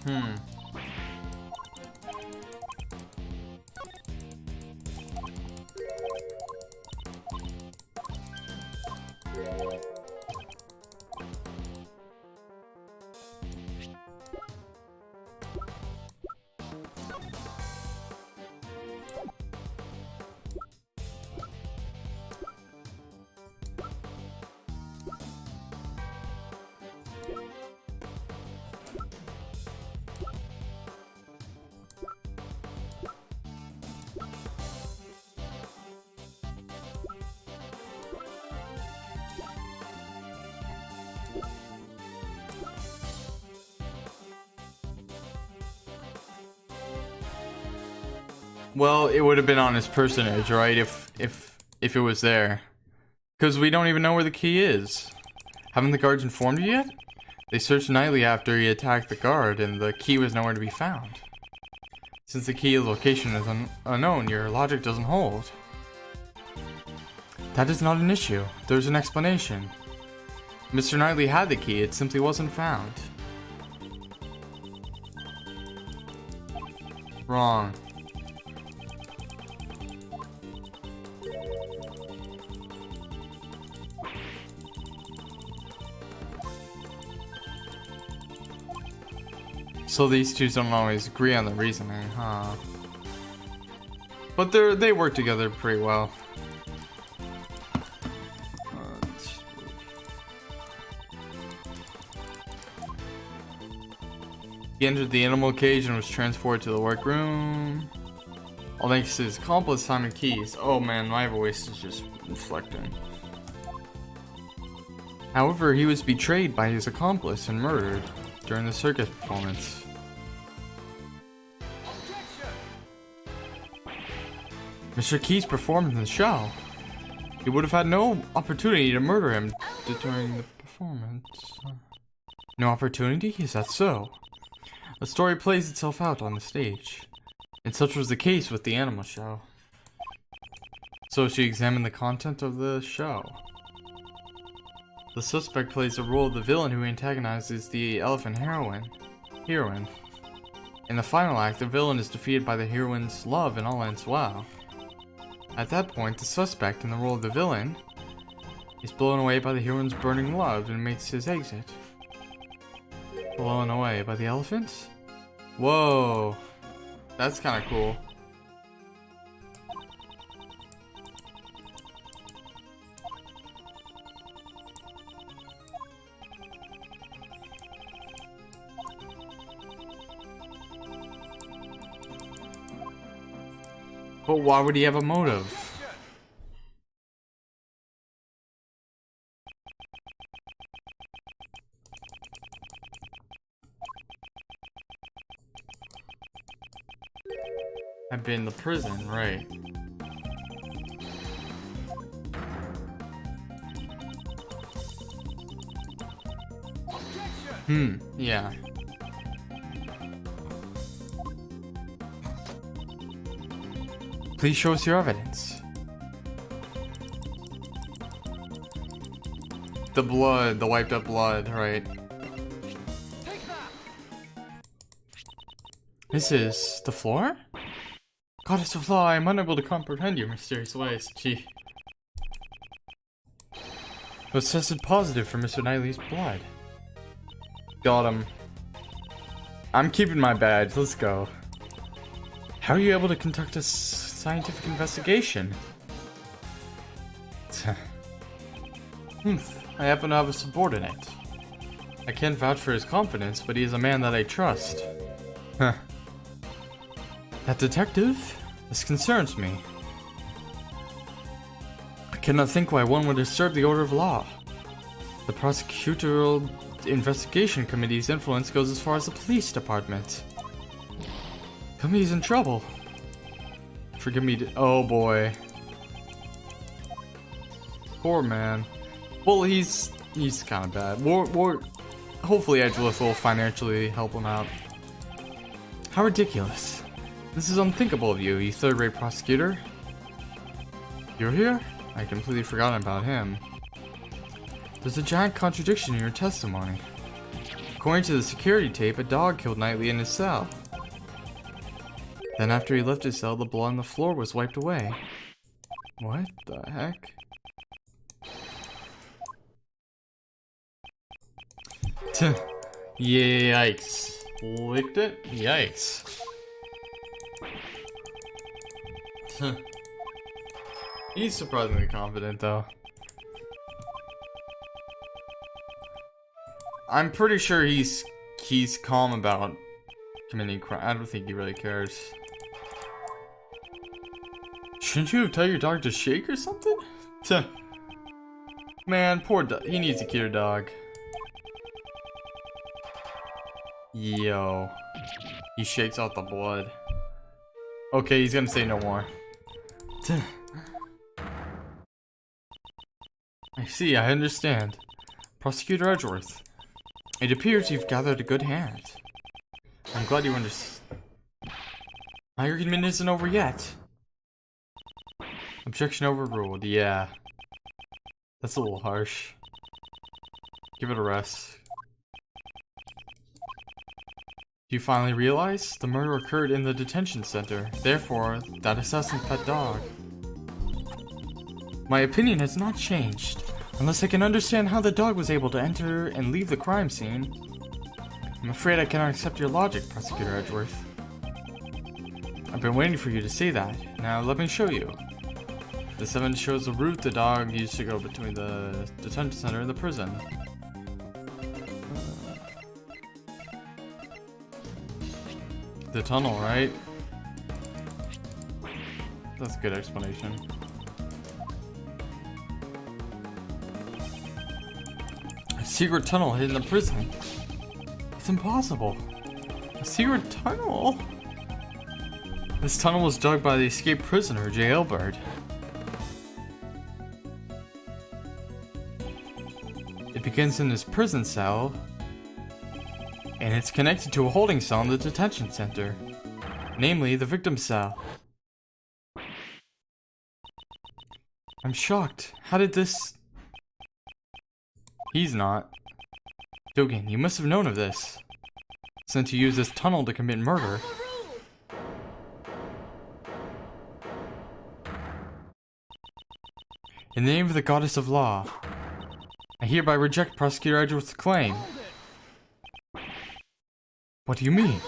Hmm. Well, it would have been on his personage, right? If it was there. Because we don't even know where the key is. Haven't the guards informed you yet? They searched Knightley after he attacked the guard, and the key was nowhere to be found. Since the key location is unknown, your logic doesn't hold. That is not an issue. There's an explanation. Mr. Knightley had the key, it simply wasn't found. Wrong. So these two don't always agree on the reasoning, huh? But they work together pretty well. He entered the animal cage and was transported to the workroom. All thanks to his accomplice, Simon Keys. Oh man, my voice is just inflecting. However, he was betrayed by his accomplice and murdered during the circus performance. Mr. Keys performed in the show. He would have had no opportunity to murder him during the performance. No opportunity? Is that so? The story plays itself out on the stage. And such was the case with the animal show. So she examined the content of the show. The suspect plays the role of the villain who antagonizes the elephant heroine. In the final act, the villain is defeated by the heroine's love and all ends well. At that point, the suspect in the role of the villain is blown away by the heroine's burning love and makes his exit. Blown away by the elephant? Whoa, that's kind of cool. But why would he have a motive? I've been in the prison, right? Yeah. Please show us your evidence. The blood, the wiped up blood, right? This is the floor? Goddess of Law, I am unable to comprehend your mysterious ways. Gee. It was tested positive for Mr. Knightley's blood. Got him. I'm keeping my badge, let's go. How are you able to conduct a scientific investigation? I happen to have a subordinate. I can't vouch for his confidence, but he is a man that I trust. Huh. That detective? This concerns me. I cannot think why one would disturb the order of law. The prosecutorial investigation committee's influence goes as far as the police department. Committee's in trouble. Forgive me. Oh boy. Poor man. Well, he's kind of bad. Hopefully Edgeleth will financially help him out. How ridiculous. This is unthinkable of you, you third-rate prosecutor. You're here? I completely forgotten about him. There's a giant contradiction in your testimony. According to the security tape, a dog killed Knightley in his cell. Then after he left his cell, the blood on the floor was wiped away. What the heck? Yikes. Licked it? Yikes. He's surprisingly confident though. I'm pretty sure he's calm about committing crime. I don't think he really cares. Shouldn't you have tell your dog to shake or something? Man, poor dog. He needs a cuter dog. Yo. He shakes out the blood. Okay, he's gonna say no more. I see, I understand. Prosecutor Edgeworth, it appears you've gathered a good hand. I'm glad you understand. My argument isn't over yet. Objection overruled, yeah. That's a little harsh. Give it a rest. Do you finally realize? The murder occurred in the detention center. Therefore, that assassin's pet dog. My opinion has not changed. Unless I can understand how the dog was able to enter and leave the crime scene. I'm afraid I cannot accept your logic, Prosecutor Edgeworth. I've been waiting for you to say that. Now let me show you. This evidence shows the route the dog used to go between the detention center and the prison. The tunnel, right? That's a good explanation. A secret tunnel hidden in the prison. It's impossible. A secret tunnel? This tunnel was dug by the escaped prisoner, Jailbird. It begins in his prison cell, and it's connected to a holding cell in the detention center, namely the victim's cell. I'm shocked. How did this... He's not. Dogen, you must have known of this, since you used this tunnel to commit murder. In the name of the Goddess of Law, I hereby reject Prosecutor Edgeworth's claim. What do you mean?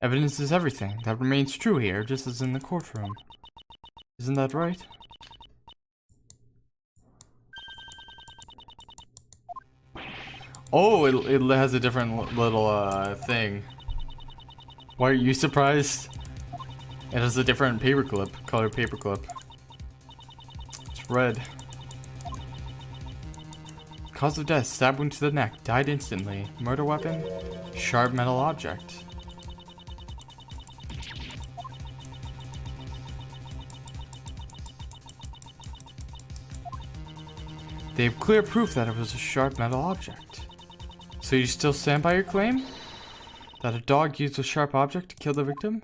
Evidence is everything. That remains true here, just as in the courtroom. Isn't that right? Oh, it has a different little thing. Why are you surprised? It has a different paperclip, colored paperclip. It's red. Cause of death, stab wound to the neck, died instantly. Murder weapon, sharp metal object. They have clear proof that it was a sharp metal object. So you still stand by your claim? That a dog used a sharp object to kill the victim?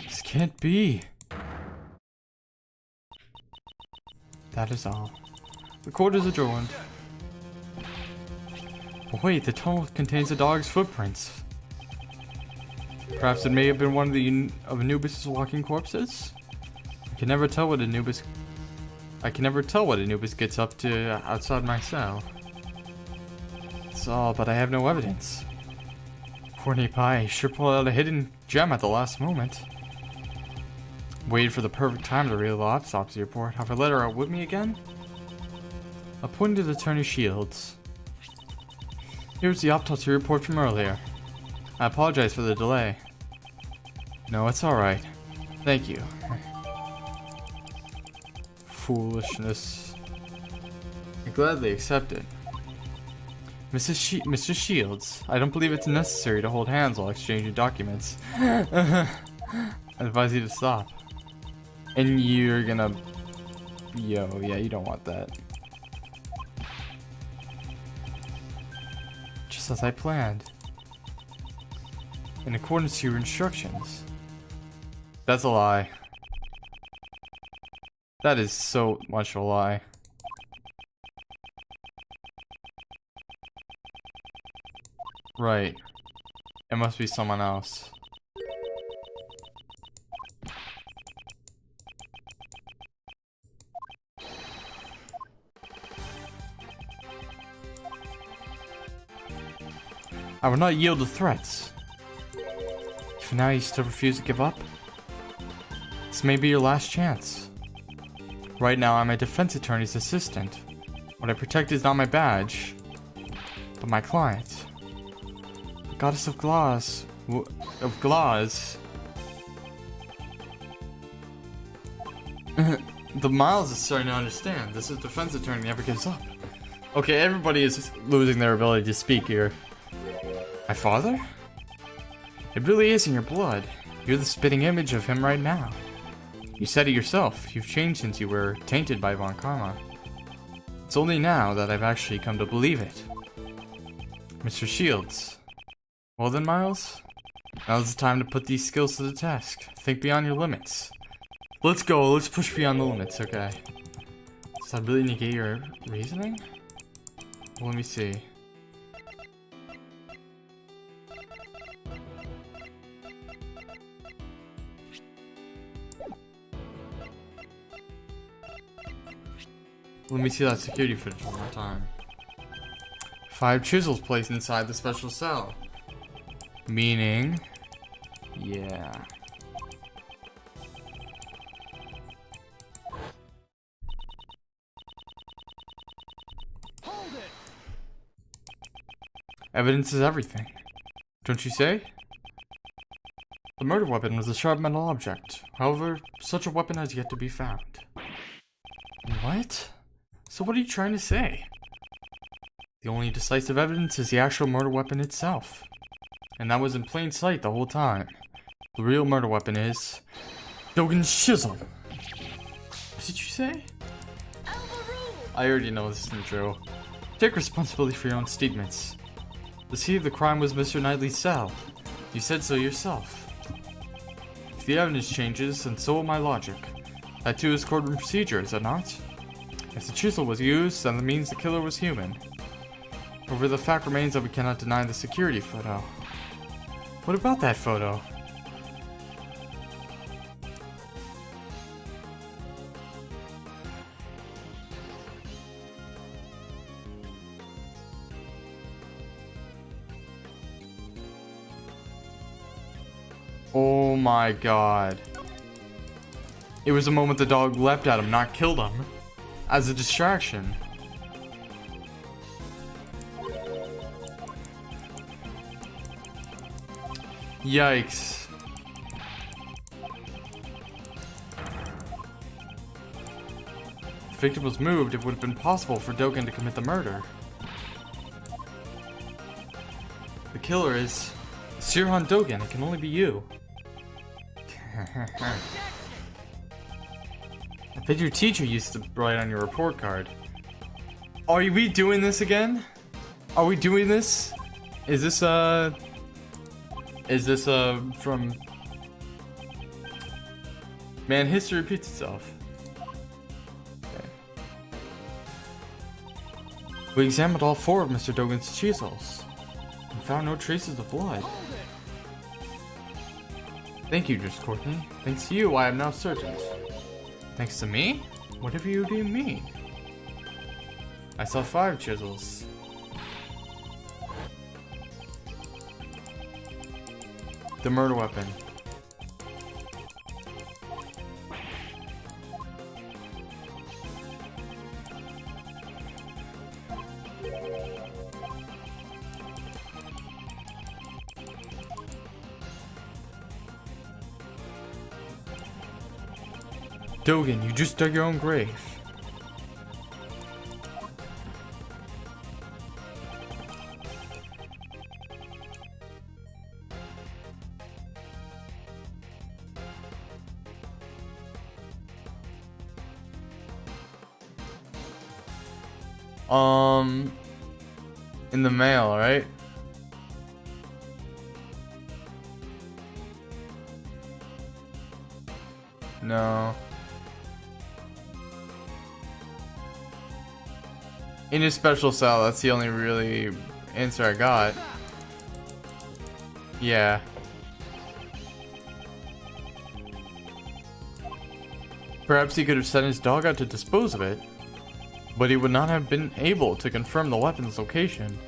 This can't be. That is all. The court is adjourned. Oh, wait, the tunnel contains the dog's footprints. Perhaps it may have been one of Anubis' walking corpses? I can never tell what Anubis gets up to outside my cell. So, but I have no evidence. Corny Pie sure pulled out a hidden gem at the last moment. Waited for the perfect time to reveal the autopsy report. Have I let her out with me again? Appointed Attorney Shields. Here's the autopsy report from earlier. I apologize for the delay. No, it's alright. Thank you. Foolishness. I gladly accept it. Mr. Shields, I don't believe it's necessary to hold hands while exchanging documents. I advise you to stop. And you're gonna... Yo, yeah, you don't want that. Just as I planned. In accordance to your instructions. That's a lie. That is so much a lie. Right. It must be someone else. I will not yield to threats. If now you still refuse to give up, this may be your last chance. Right now, I'm a defense attorney's assistant. What I protect is not my badge, but my client. The goddess of Glass. The Miles is starting to understand. This is defense attorney never gives up. Okay, everybody is losing their ability to speak here. My father? It really is in your blood. You're the spitting image of him right now. You said it yourself. You've changed since you were tainted by Von Karma. It's only now that I've actually come to believe it. Mr. Shields. Well then, Miles. Now's the time to put these skills to the test. Think beyond your limits. Let's go. Let's push beyond the limits, okay. Does that really negate your reasoning? Well, let me see. Let me see that security footage one more time. 5 chisels placed inside the special cell. Meaning... yeah. Hold it. Evidence is everything. Don't you say? The murder weapon was a sharp metal object. However, such a weapon has yet to be found. What? So what are you trying to say? The only decisive evidence is the actual murder weapon itself. And that was in plain sight the whole time. The real murder weapon is... Dogen's chisel! What did you say? I already know this isn't true. Take responsibility for your own statements. The scene of the crime was Mr. Knightley's cell. You said so yourself. If the evidence changes, then so will my logic. That too is courtroom procedure, is it not? If the chisel was used, then that means the killer was human. However, the fact remains that we cannot deny the security photo. What about that photo? Oh my god. It was the moment the dog leapt at him, not killed him. As a distraction. Yikes. If the victim was moved, it would have been possible for Dogen to commit the murder. The killer is Sirhan Dogen. It can only be you. I bet your teacher used to write on your report card. Are we doing this again? Are we doing this? Is this from... Man, history repeats itself. Okay. We examined all 4 of Mr. Dogen's chisels and found no traces of blood. Thank you, Miss Courtney. Thanks to you, I am now certain. Thanks to me? Whatever you do mean? I saw 5 chisels. The murder weapon. Dogen, you just dug your own grave. In the mail, right? No. In his special cell, that's the only really answer I got. Yeah. Perhaps he could have sent his dog out to dispose of it, but he would not have been able to confirm the weapon's location.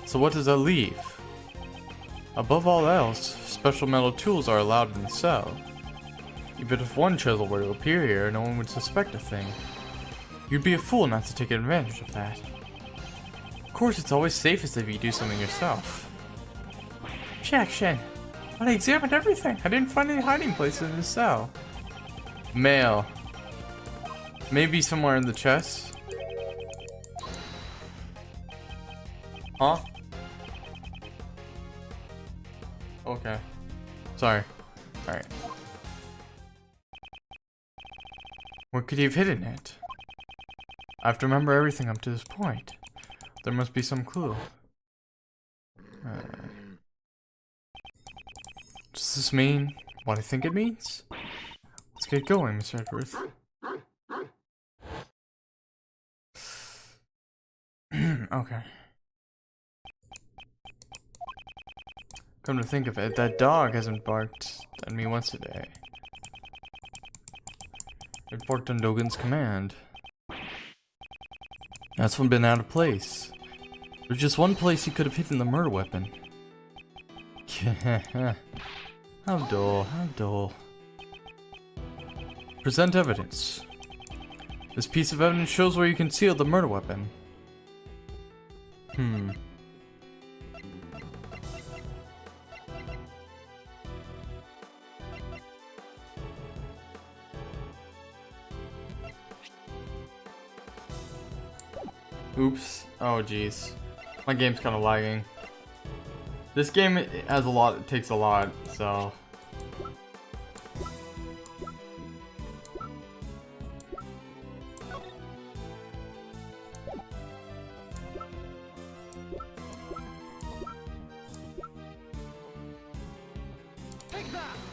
So what does that leave? Above all else, special metal tools are allowed in the cell. Even if one chisel were to appear here, no one would suspect a thing. You'd be a fool not to take advantage of that. Of course, it's always safest if you do something yourself. Objection! But I examined everything. I didn't find any hiding places in the cell. Mail. Maybe somewhere in the chest. Huh? Okay. Sorry. Alright. Where could he have hidden it? I have to remember everything up to this point. There must be some clue. Does this mean what I think it means? Let's get going, Mr. Edgeworth. Okay. Come to think of it, that dog hasn't barked at me once a day. It barked on Dogen's command. That's one been out of place. There's just one place he could have hidden the murder weapon. How dull, how dull. Present evidence. This piece of evidence shows where you concealed the murder weapon. Oops. Oh jeez. My game's kind of lagging. This game has a lot, it takes a lot, so...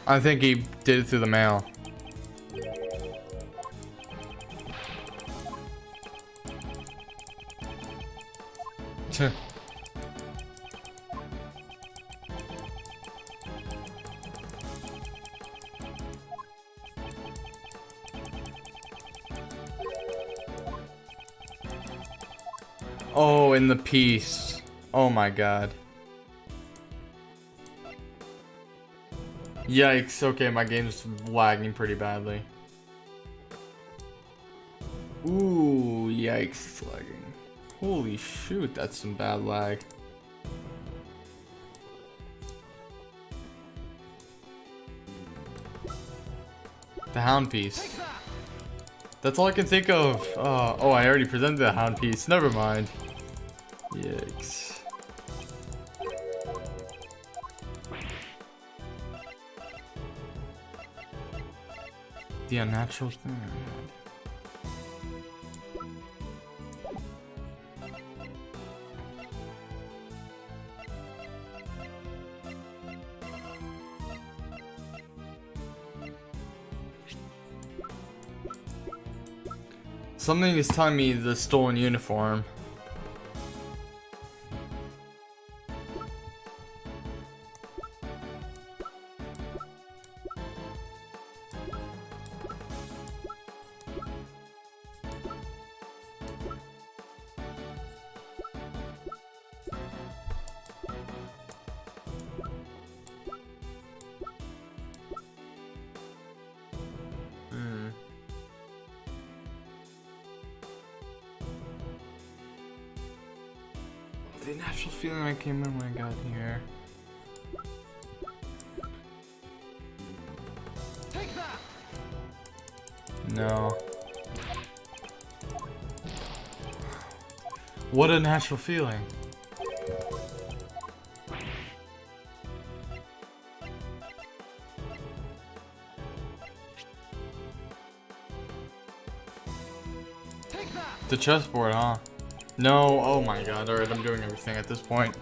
I think he did it through the mail. Oh, in the piece. Oh my god. Yikes, okay, my game's lagging pretty badly. Ooh, yikes, it's lagging. Holy shoot, that's some bad lag. The hound piece. That's all I can think of. Oh, I already presented the hound piece. Never mind. Yikes. The unnatural thing. Something is telling me the stolen uniform. The natural feeling I came in when I got here. Take that. No. What a natural feeling. Take that. The chessboard, huh? No, oh my god, alright, I'm doing everything at this point.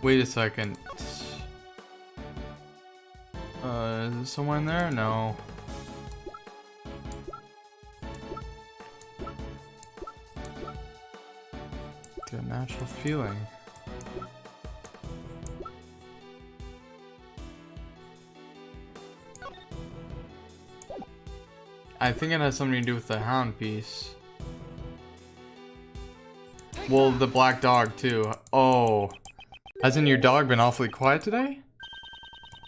Wait a second. Is there someone in there? No. A natural feeling. I think it has something to do with the hound piece. Well, the black dog too. Oh. Hasn't your dog been awfully quiet today?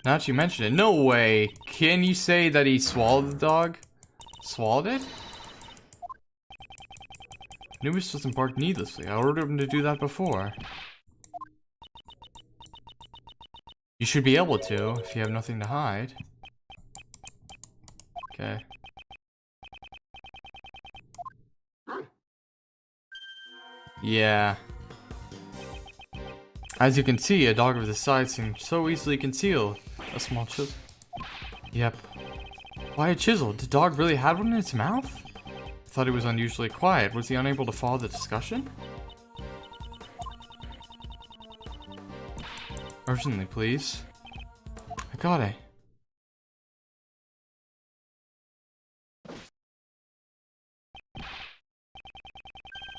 Now that you mention it. No way. Can you say that he swallowed the dog? Swallowed it? Anubis doesn't bark needlessly. I ordered him to do that before. You should be able to, if you have nothing to hide. Okay. Yeah. As you can see, a dog of this size can so easily conceal a small chisel. Yep. Why a chisel? The dog really had one in its mouth? I thought he was unusually quiet. Was he unable to follow the discussion? Urgently, please. I got it.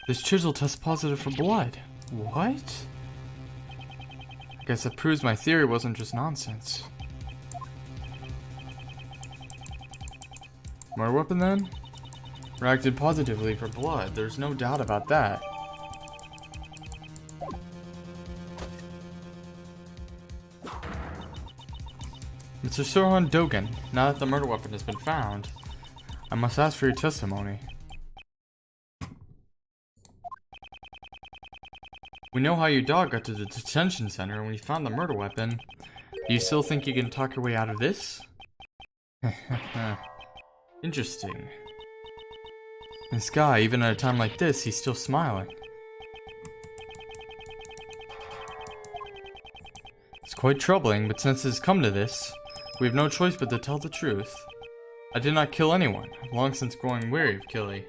This chisel tests positive for blood. What? I guess that proves my theory wasn't just nonsense. Murder weapon then? Reacted positively for blood. There's no doubt about that. Mr. Sohan Dogen, now that the murder weapon has been found, I must ask for your testimony. We know how your dog got to the detention center when you found the murder weapon. Do you still think you can talk your way out of this? Interesting. This guy, even at a time like this, he's still smiling. It's quite troubling, but since it's come to this, we have no choice but to tell the truth. I did not kill anyone. I've long since grown weary of killing.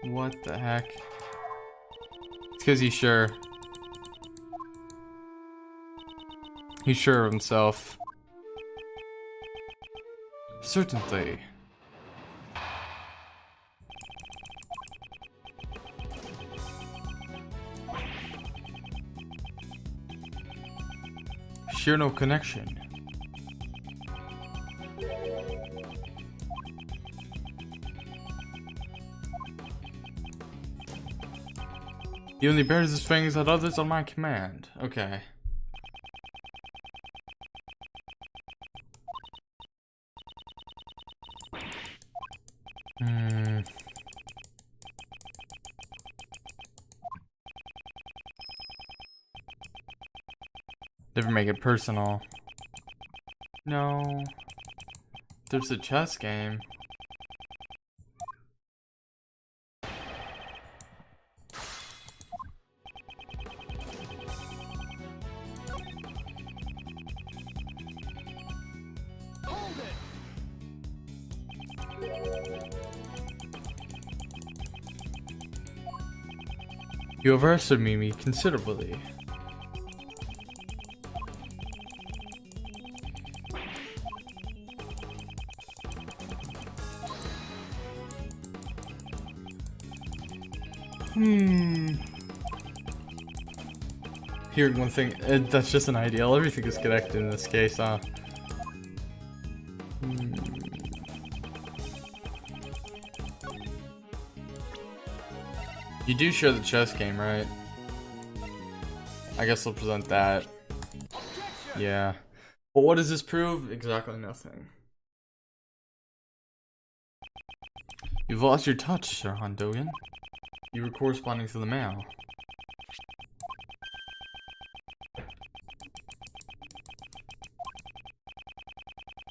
What the heck? It's because he's sure. He's sure of himself. Certainly. Share no connection. He only bears his fangs at others on my command. Okay. Never make it personal. No. There's a chess game. You overestimated me considerably. Hearing one thing, that's just an ideal. Everything is connected in this case, huh? You do share the chess game, right? I guess I'll present that. Yeah. But what does this prove? Exactly nothing. You've lost your touch, Sir Hondogen. You were corresponding to the mail.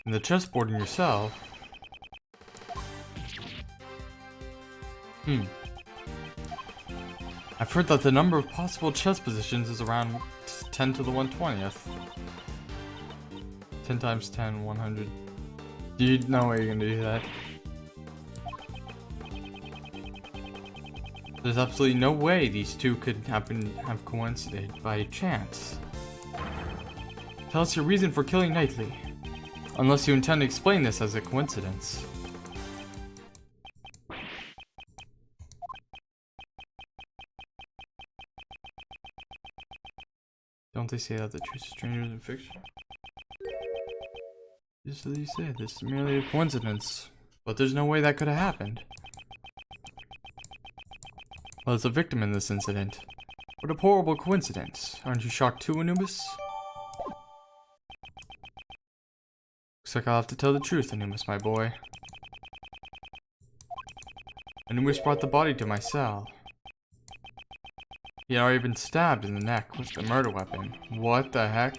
And the chessboard in yourself. I've heard that the number of possible chess positions is around 10 to the 120th. 10 times 10, 100. Do you know way you're gonna do that? There's absolutely no way these two could have coincided by chance. Tell us your reason for killing Knightley. Unless you intend to explain this as a coincidence. Don't they say that the truth is strangers in fiction? Just as you say, this is merely a coincidence. But there's no way that could have happened. Well, there's a victim in this incident. What a horrible coincidence. Aren't you shocked too, Anubis? Looks like I'll have to tell the truth, Anubis, my boy. Anubis brought the body to my cell. He had already been stabbed in the neck with the murder weapon. What the heck?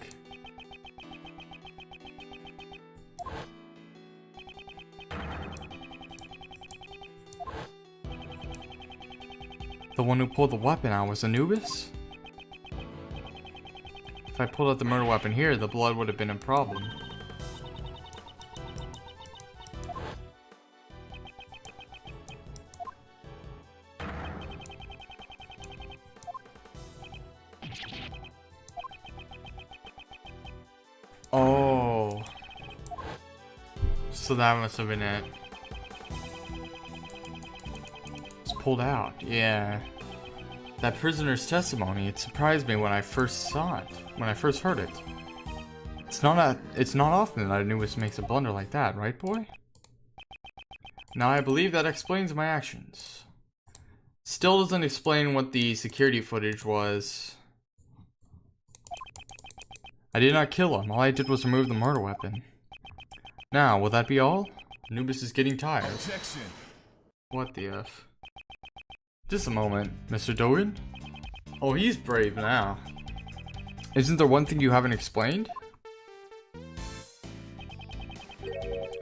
The one who pulled the weapon out was Anubis? If I pulled out the murder weapon here, the blood would have been a problem. Oh. So that must have been it. It's pulled out, yeah. That prisoner's testimony, it surprised me when I first saw it, when I first heard it. It's not often that Anubis makes a blunder like that, right, boy? Now I believe that explains my actions. Still doesn't explain what the security footage was. I did not kill him, all I did was remove the murder weapon. Now, will that be all? Anubis is getting tired. Objection. What the F? Just a moment, Mr. Dogen? Oh, he's brave now. Isn't there one thing you haven't explained?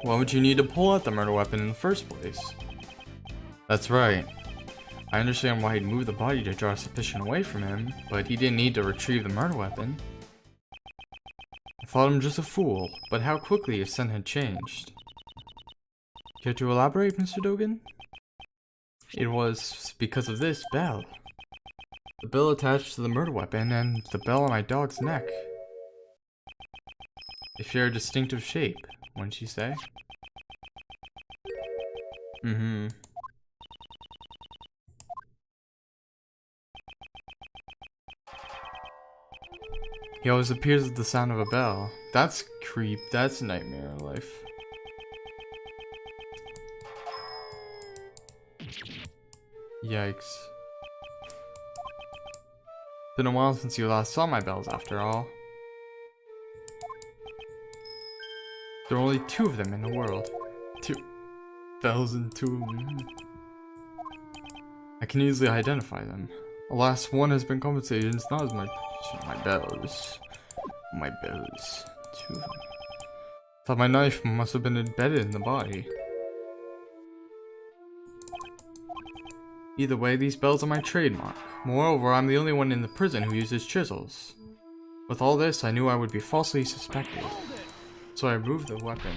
Why would you need to pull out the murder weapon in the first place? That's right. I understand why he'd move the body to draw suspicion away from him, but he didn't need to retrieve the murder weapon. I thought him just a fool, but how quickly his scent had changed. Care to elaborate, Mr. Dogen? It was because of this bell. The bell attached to the murder weapon and the bell on my dog's neck. They share a distinctive shape, wouldn't you say? Mm-hmm. He always appears at the sound of a bell. That's that's a nightmare in life. Yikes. Been a while since you last saw my bells after all. There are only 2 of them in the world. 2 bells and 2 of them. I can easily identify them. Alas, one has been compensated. It's not as much. My bells. My bells. 2 of them. Thought my knife must have been embedded in the body. Either way, these bells are my trademark. Moreover, I'm the only one in the prison who uses chisels. With all this, I knew I would be falsely suspected. So I removed the weapon.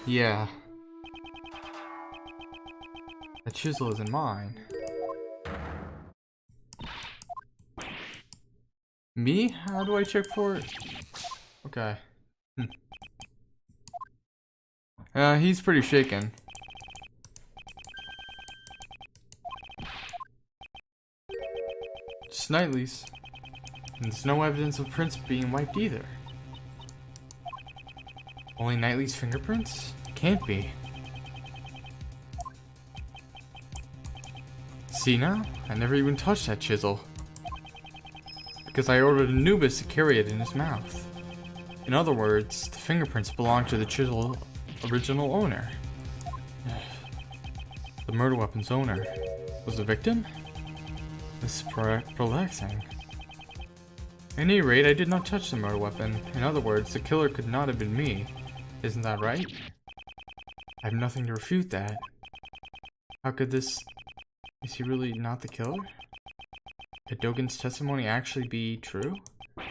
Yeah. The chisel isn't mine. Me? How do I check for it? Okay. He's pretty shaken. Just Knightley's. And there's no evidence of prints being wiped either. Only Knightley's fingerprints? Can't be. See now? I never even touched that chisel. Because I ordered Anubis to carry it in his mouth. In other words, the fingerprints belong to the chisel's original owner. The murder weapon's owner was the victim? This is relaxing. At any rate, I did not touch the murder weapon. In other words, the killer could not have been me. Isn't that right? I have nothing to refute that. How could this... Is he really not the killer? Could Dogen's testimony actually be true?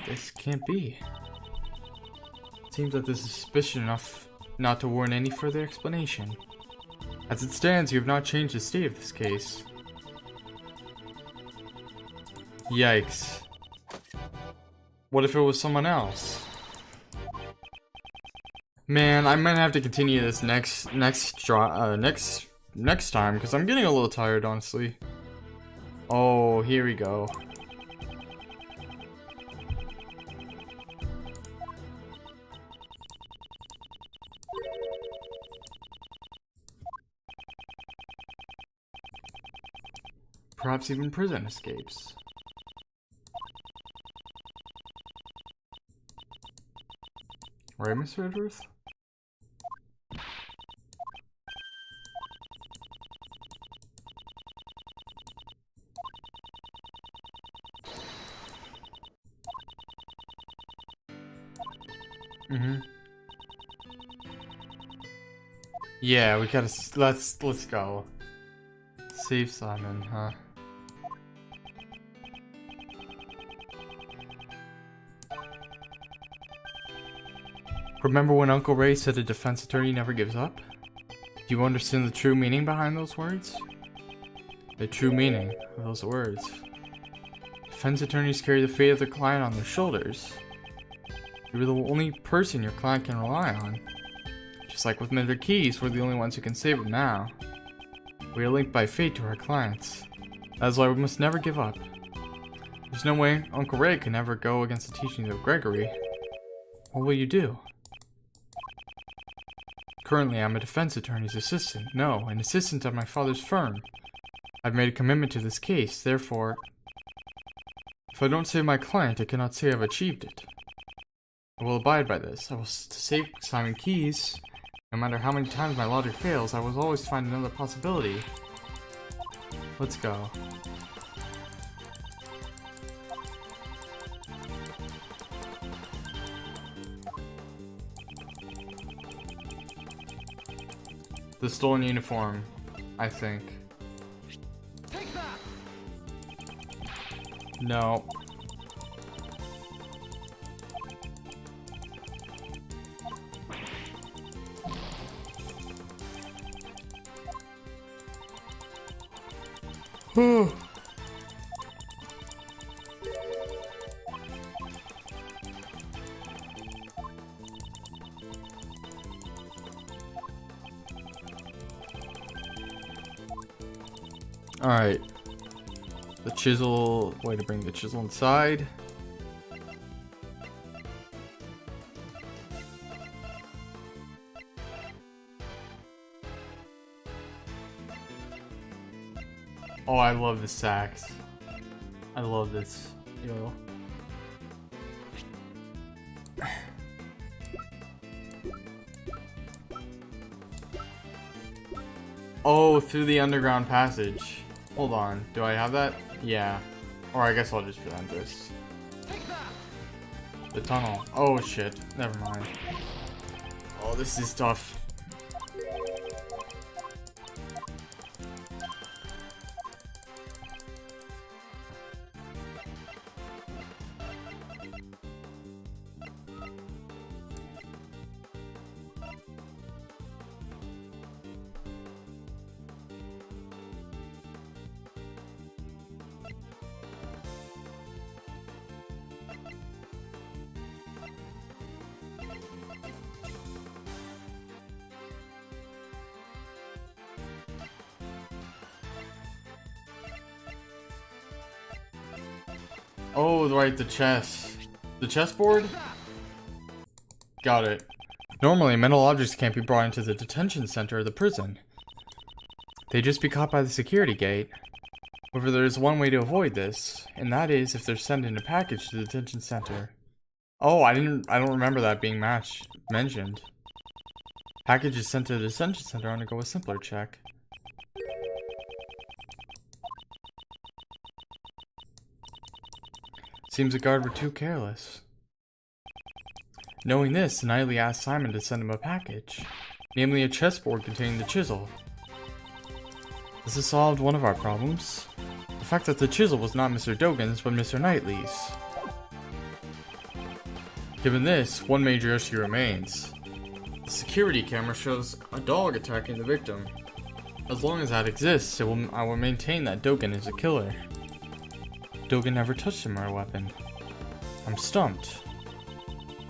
This can't be. It seems that this is suspicious enough not to warrant any further explanation. As it stands, you have not changed the state of this case. Yikes. What if it was someone else? Man, I might have to continue this next time because I'm getting a little tired, honestly. Oh, here we go. Perhaps even prison escapes. Right, Mr. Edgeworth? Yeah, we gotta let's go. Save Simon, huh? Remember when Uncle Ray said a defense attorney never gives up? Do you understand the true meaning behind those words? The true meaning of those words. Defense attorneys carry the fate of their client on their shoulders. You're the only person your client can rely on. Just like with Mr. Keys, we're the only ones who can save him now. We are linked by fate to our clients. That is why we must never give up. There's no way Uncle Ray can ever go against the teachings of Gregory. What will you do? Currently, I'm a defense attorney's assistant. No, an assistant at my father's firm. I've made a commitment to this case, therefore... If I don't save my client, I cannot say I've achieved it. I will abide by this. I will save Simon Keys. No matter how many times my logic fails, I will always find another possibility. Let's go. The stolen uniform, I think. Take that. No. Alright. The chisel. Way to bring the chisel inside. Oh, I love the sax. I love this. Yo. Oh, through the underground passage. Hold on. Do I have that? Yeah. Or I guess I'll just present this. Take that. The tunnel. Oh shit. Never mind. Oh, this is tough. Oh, right, the chess. The chessboard? Got it. Normally, mental objects can't be brought into the detention center of the prison. They'd just be caught by the security gate. However, there is one way to avoid this, and that is if they're sent in a package to the detention center. Oh, I don't remember that being mentioned. Packages sent to the detention center undergo a simpler check. Seems the guard were too careless. Knowing this, Knightley asked Simon to send him a package, namely a chessboard containing the chisel. This has solved one of our problems. The fact that the chisel was not Mr. Dogen's, but Mr. Knightley's. Given this, one major issue remains. The security camera shows a dog attacking the victim. As long as that exists, I will maintain that Dogen is a killer. Dogen never touched a murder weapon. I'm stumped.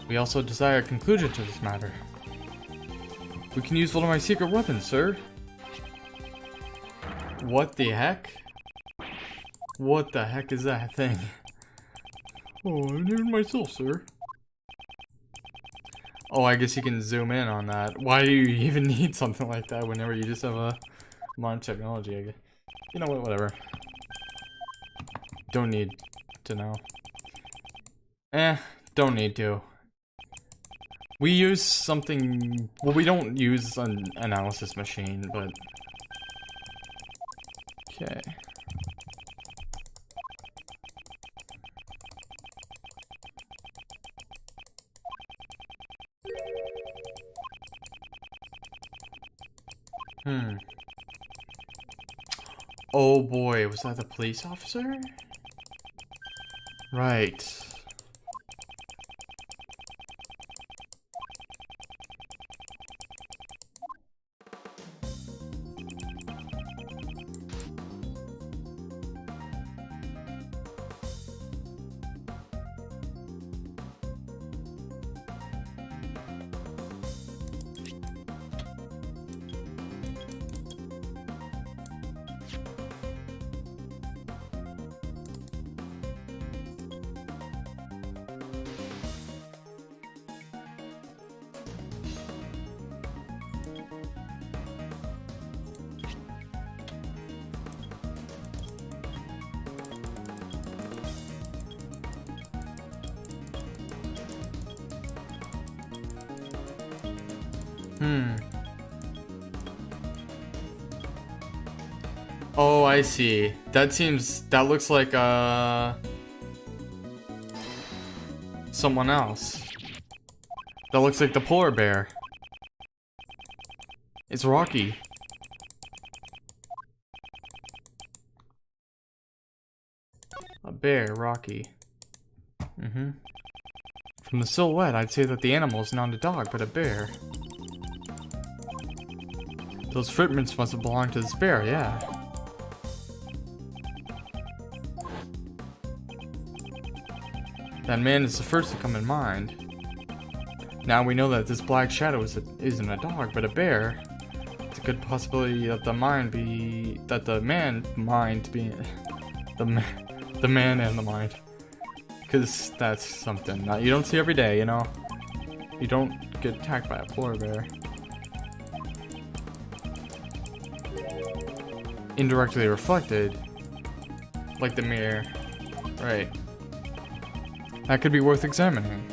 We also desire a conclusion to this matter. We can use one of my secret weapons, sir. What the heck? What the heck is that thing? Oh, I named it myself, sir. Oh, I guess you can zoom in on that. Why do you even need something like that whenever you just have a modern technology, I guess? You know what, whatever. Don't need to know. Don't need to. We use something... Well, we don't use an analysis machine, but... Okay. Oh boy, was that the police officer? Right. Oh, I see. That looks like, someone else. That looks like the polar bear. It's Rocky. A bear, Rocky. From the silhouette, I'd say that the animal is not a dog, but a bear. Those footprints must have belonged to this bear, yeah. That man is the first to come in mind. Now we know that this black shadow isn't a dog, but a bear. It's a good possibility that the man and the mind. Because that's something that you don't see every day, you know? You don't get attacked by a polar bear. Indirectly reflected. Like the mirror. Right. That could be worth examining.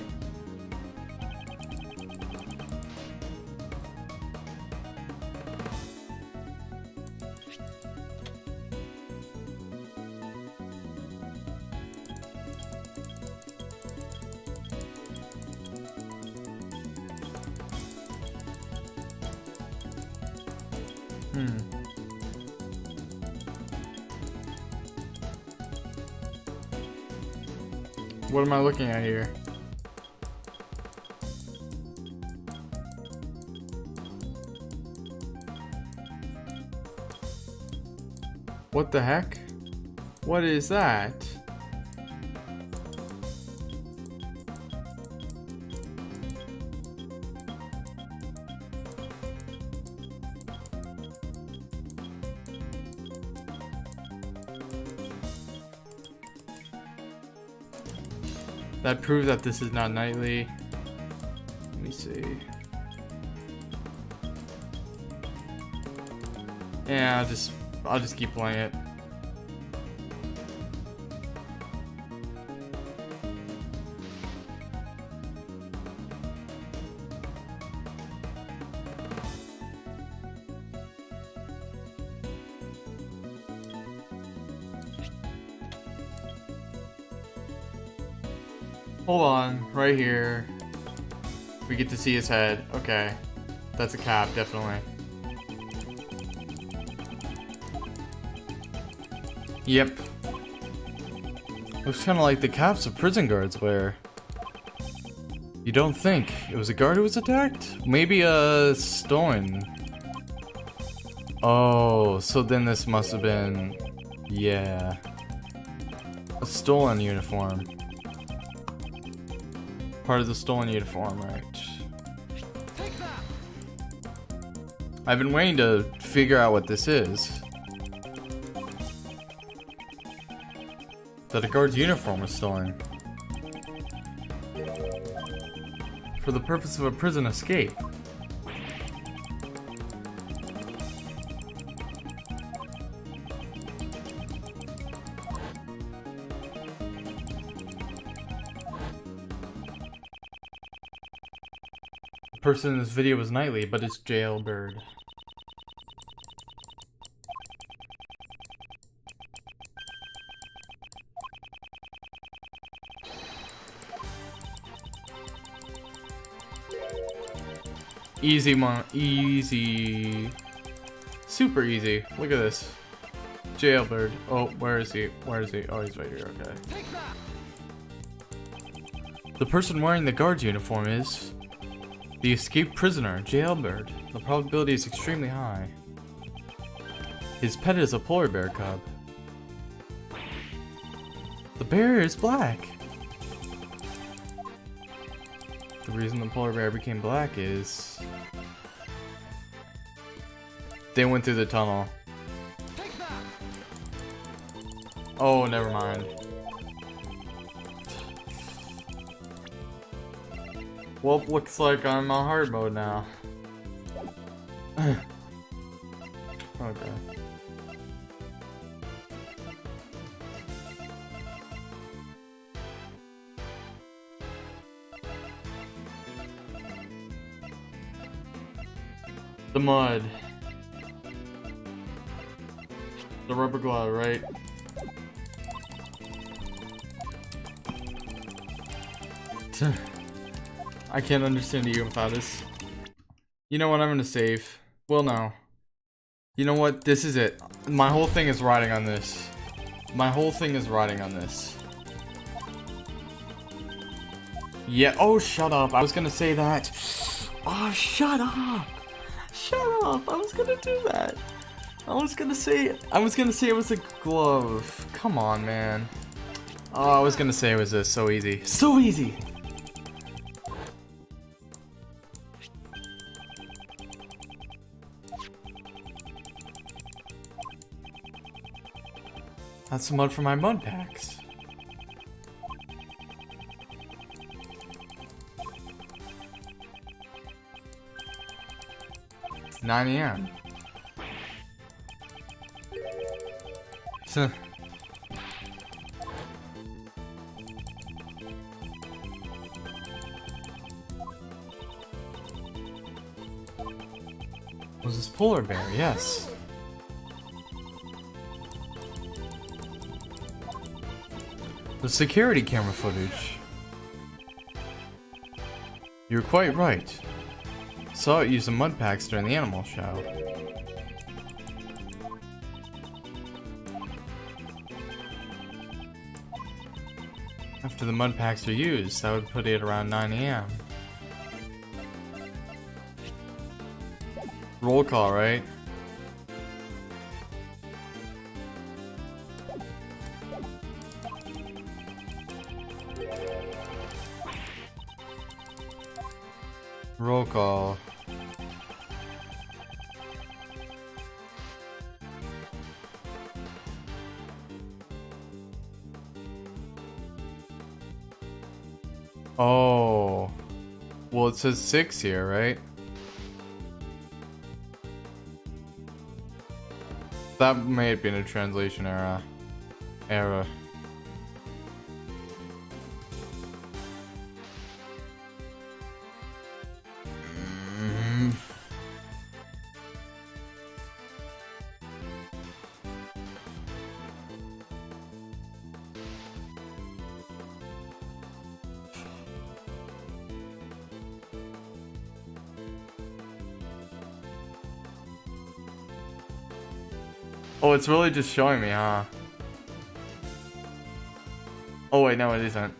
What am I looking at here? What the heck? What is that? That proves that this is not nightly. Let me see. Yeah, I'll just keep playing it. Hold on, right here. We get to see his head. Okay. That's a cap, definitely. Yep. Looks kind of like the caps of prison guards wear. You don't think it was a guard who was attacked? Maybe a stolen. Oh, so then this must have been... Yeah. A stolen uniform. Part of the stolen uniform, right? Take that. I've been waiting to figure out what this is. That a guard's uniform was stolen. For the purpose of a prison escape. The person in this video was Knightley, but it's Jailbird. Easy. Super easy. Look at this. Jailbird. Oh, where is he? Oh, he's right here, okay. Take that. The person wearing the guard's uniform is the escaped prisoner, Jailbird. The probability is extremely high. His pet is a polar bear cub. The bear is black. The reason the polar bear became black is they went through the tunnel. Take that. Oh, never mind. Well, looks like I'm on hard mode now. Okay. The mud. The rubber glove, right? I can't understand you without this. You know what? I'm gonna save. Well, no. You know what? This is it. My whole thing is riding on this. My whole thing is riding on this. Yeah. Oh, shut up. I was gonna say that. Oh, shut up. Shut up. I was gonna do that. I was gonna say it was a glove. Come on, man. Oh, I was gonna say it was this. So easy. So easy. That's some mud for my mud packs. It's 9 AM. Was this polar bear? Yes. The security camera footage. You're quite right. Saw it use the mud packs during the animal show. After the mud packs are used, that would put it around 9 AM. Roll call, right? Roll call. Oh. Well, it says 6 here, right? That may have been a translation error. Oh, it's really just showing me, huh? Oh wait, no, it isn't.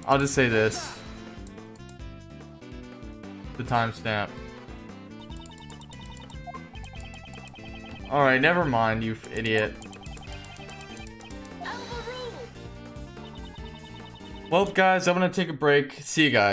I'll just say this. The timestamp. Alright, never mind, you idiot. Well, guys, I'm gonna take a break. See you guys.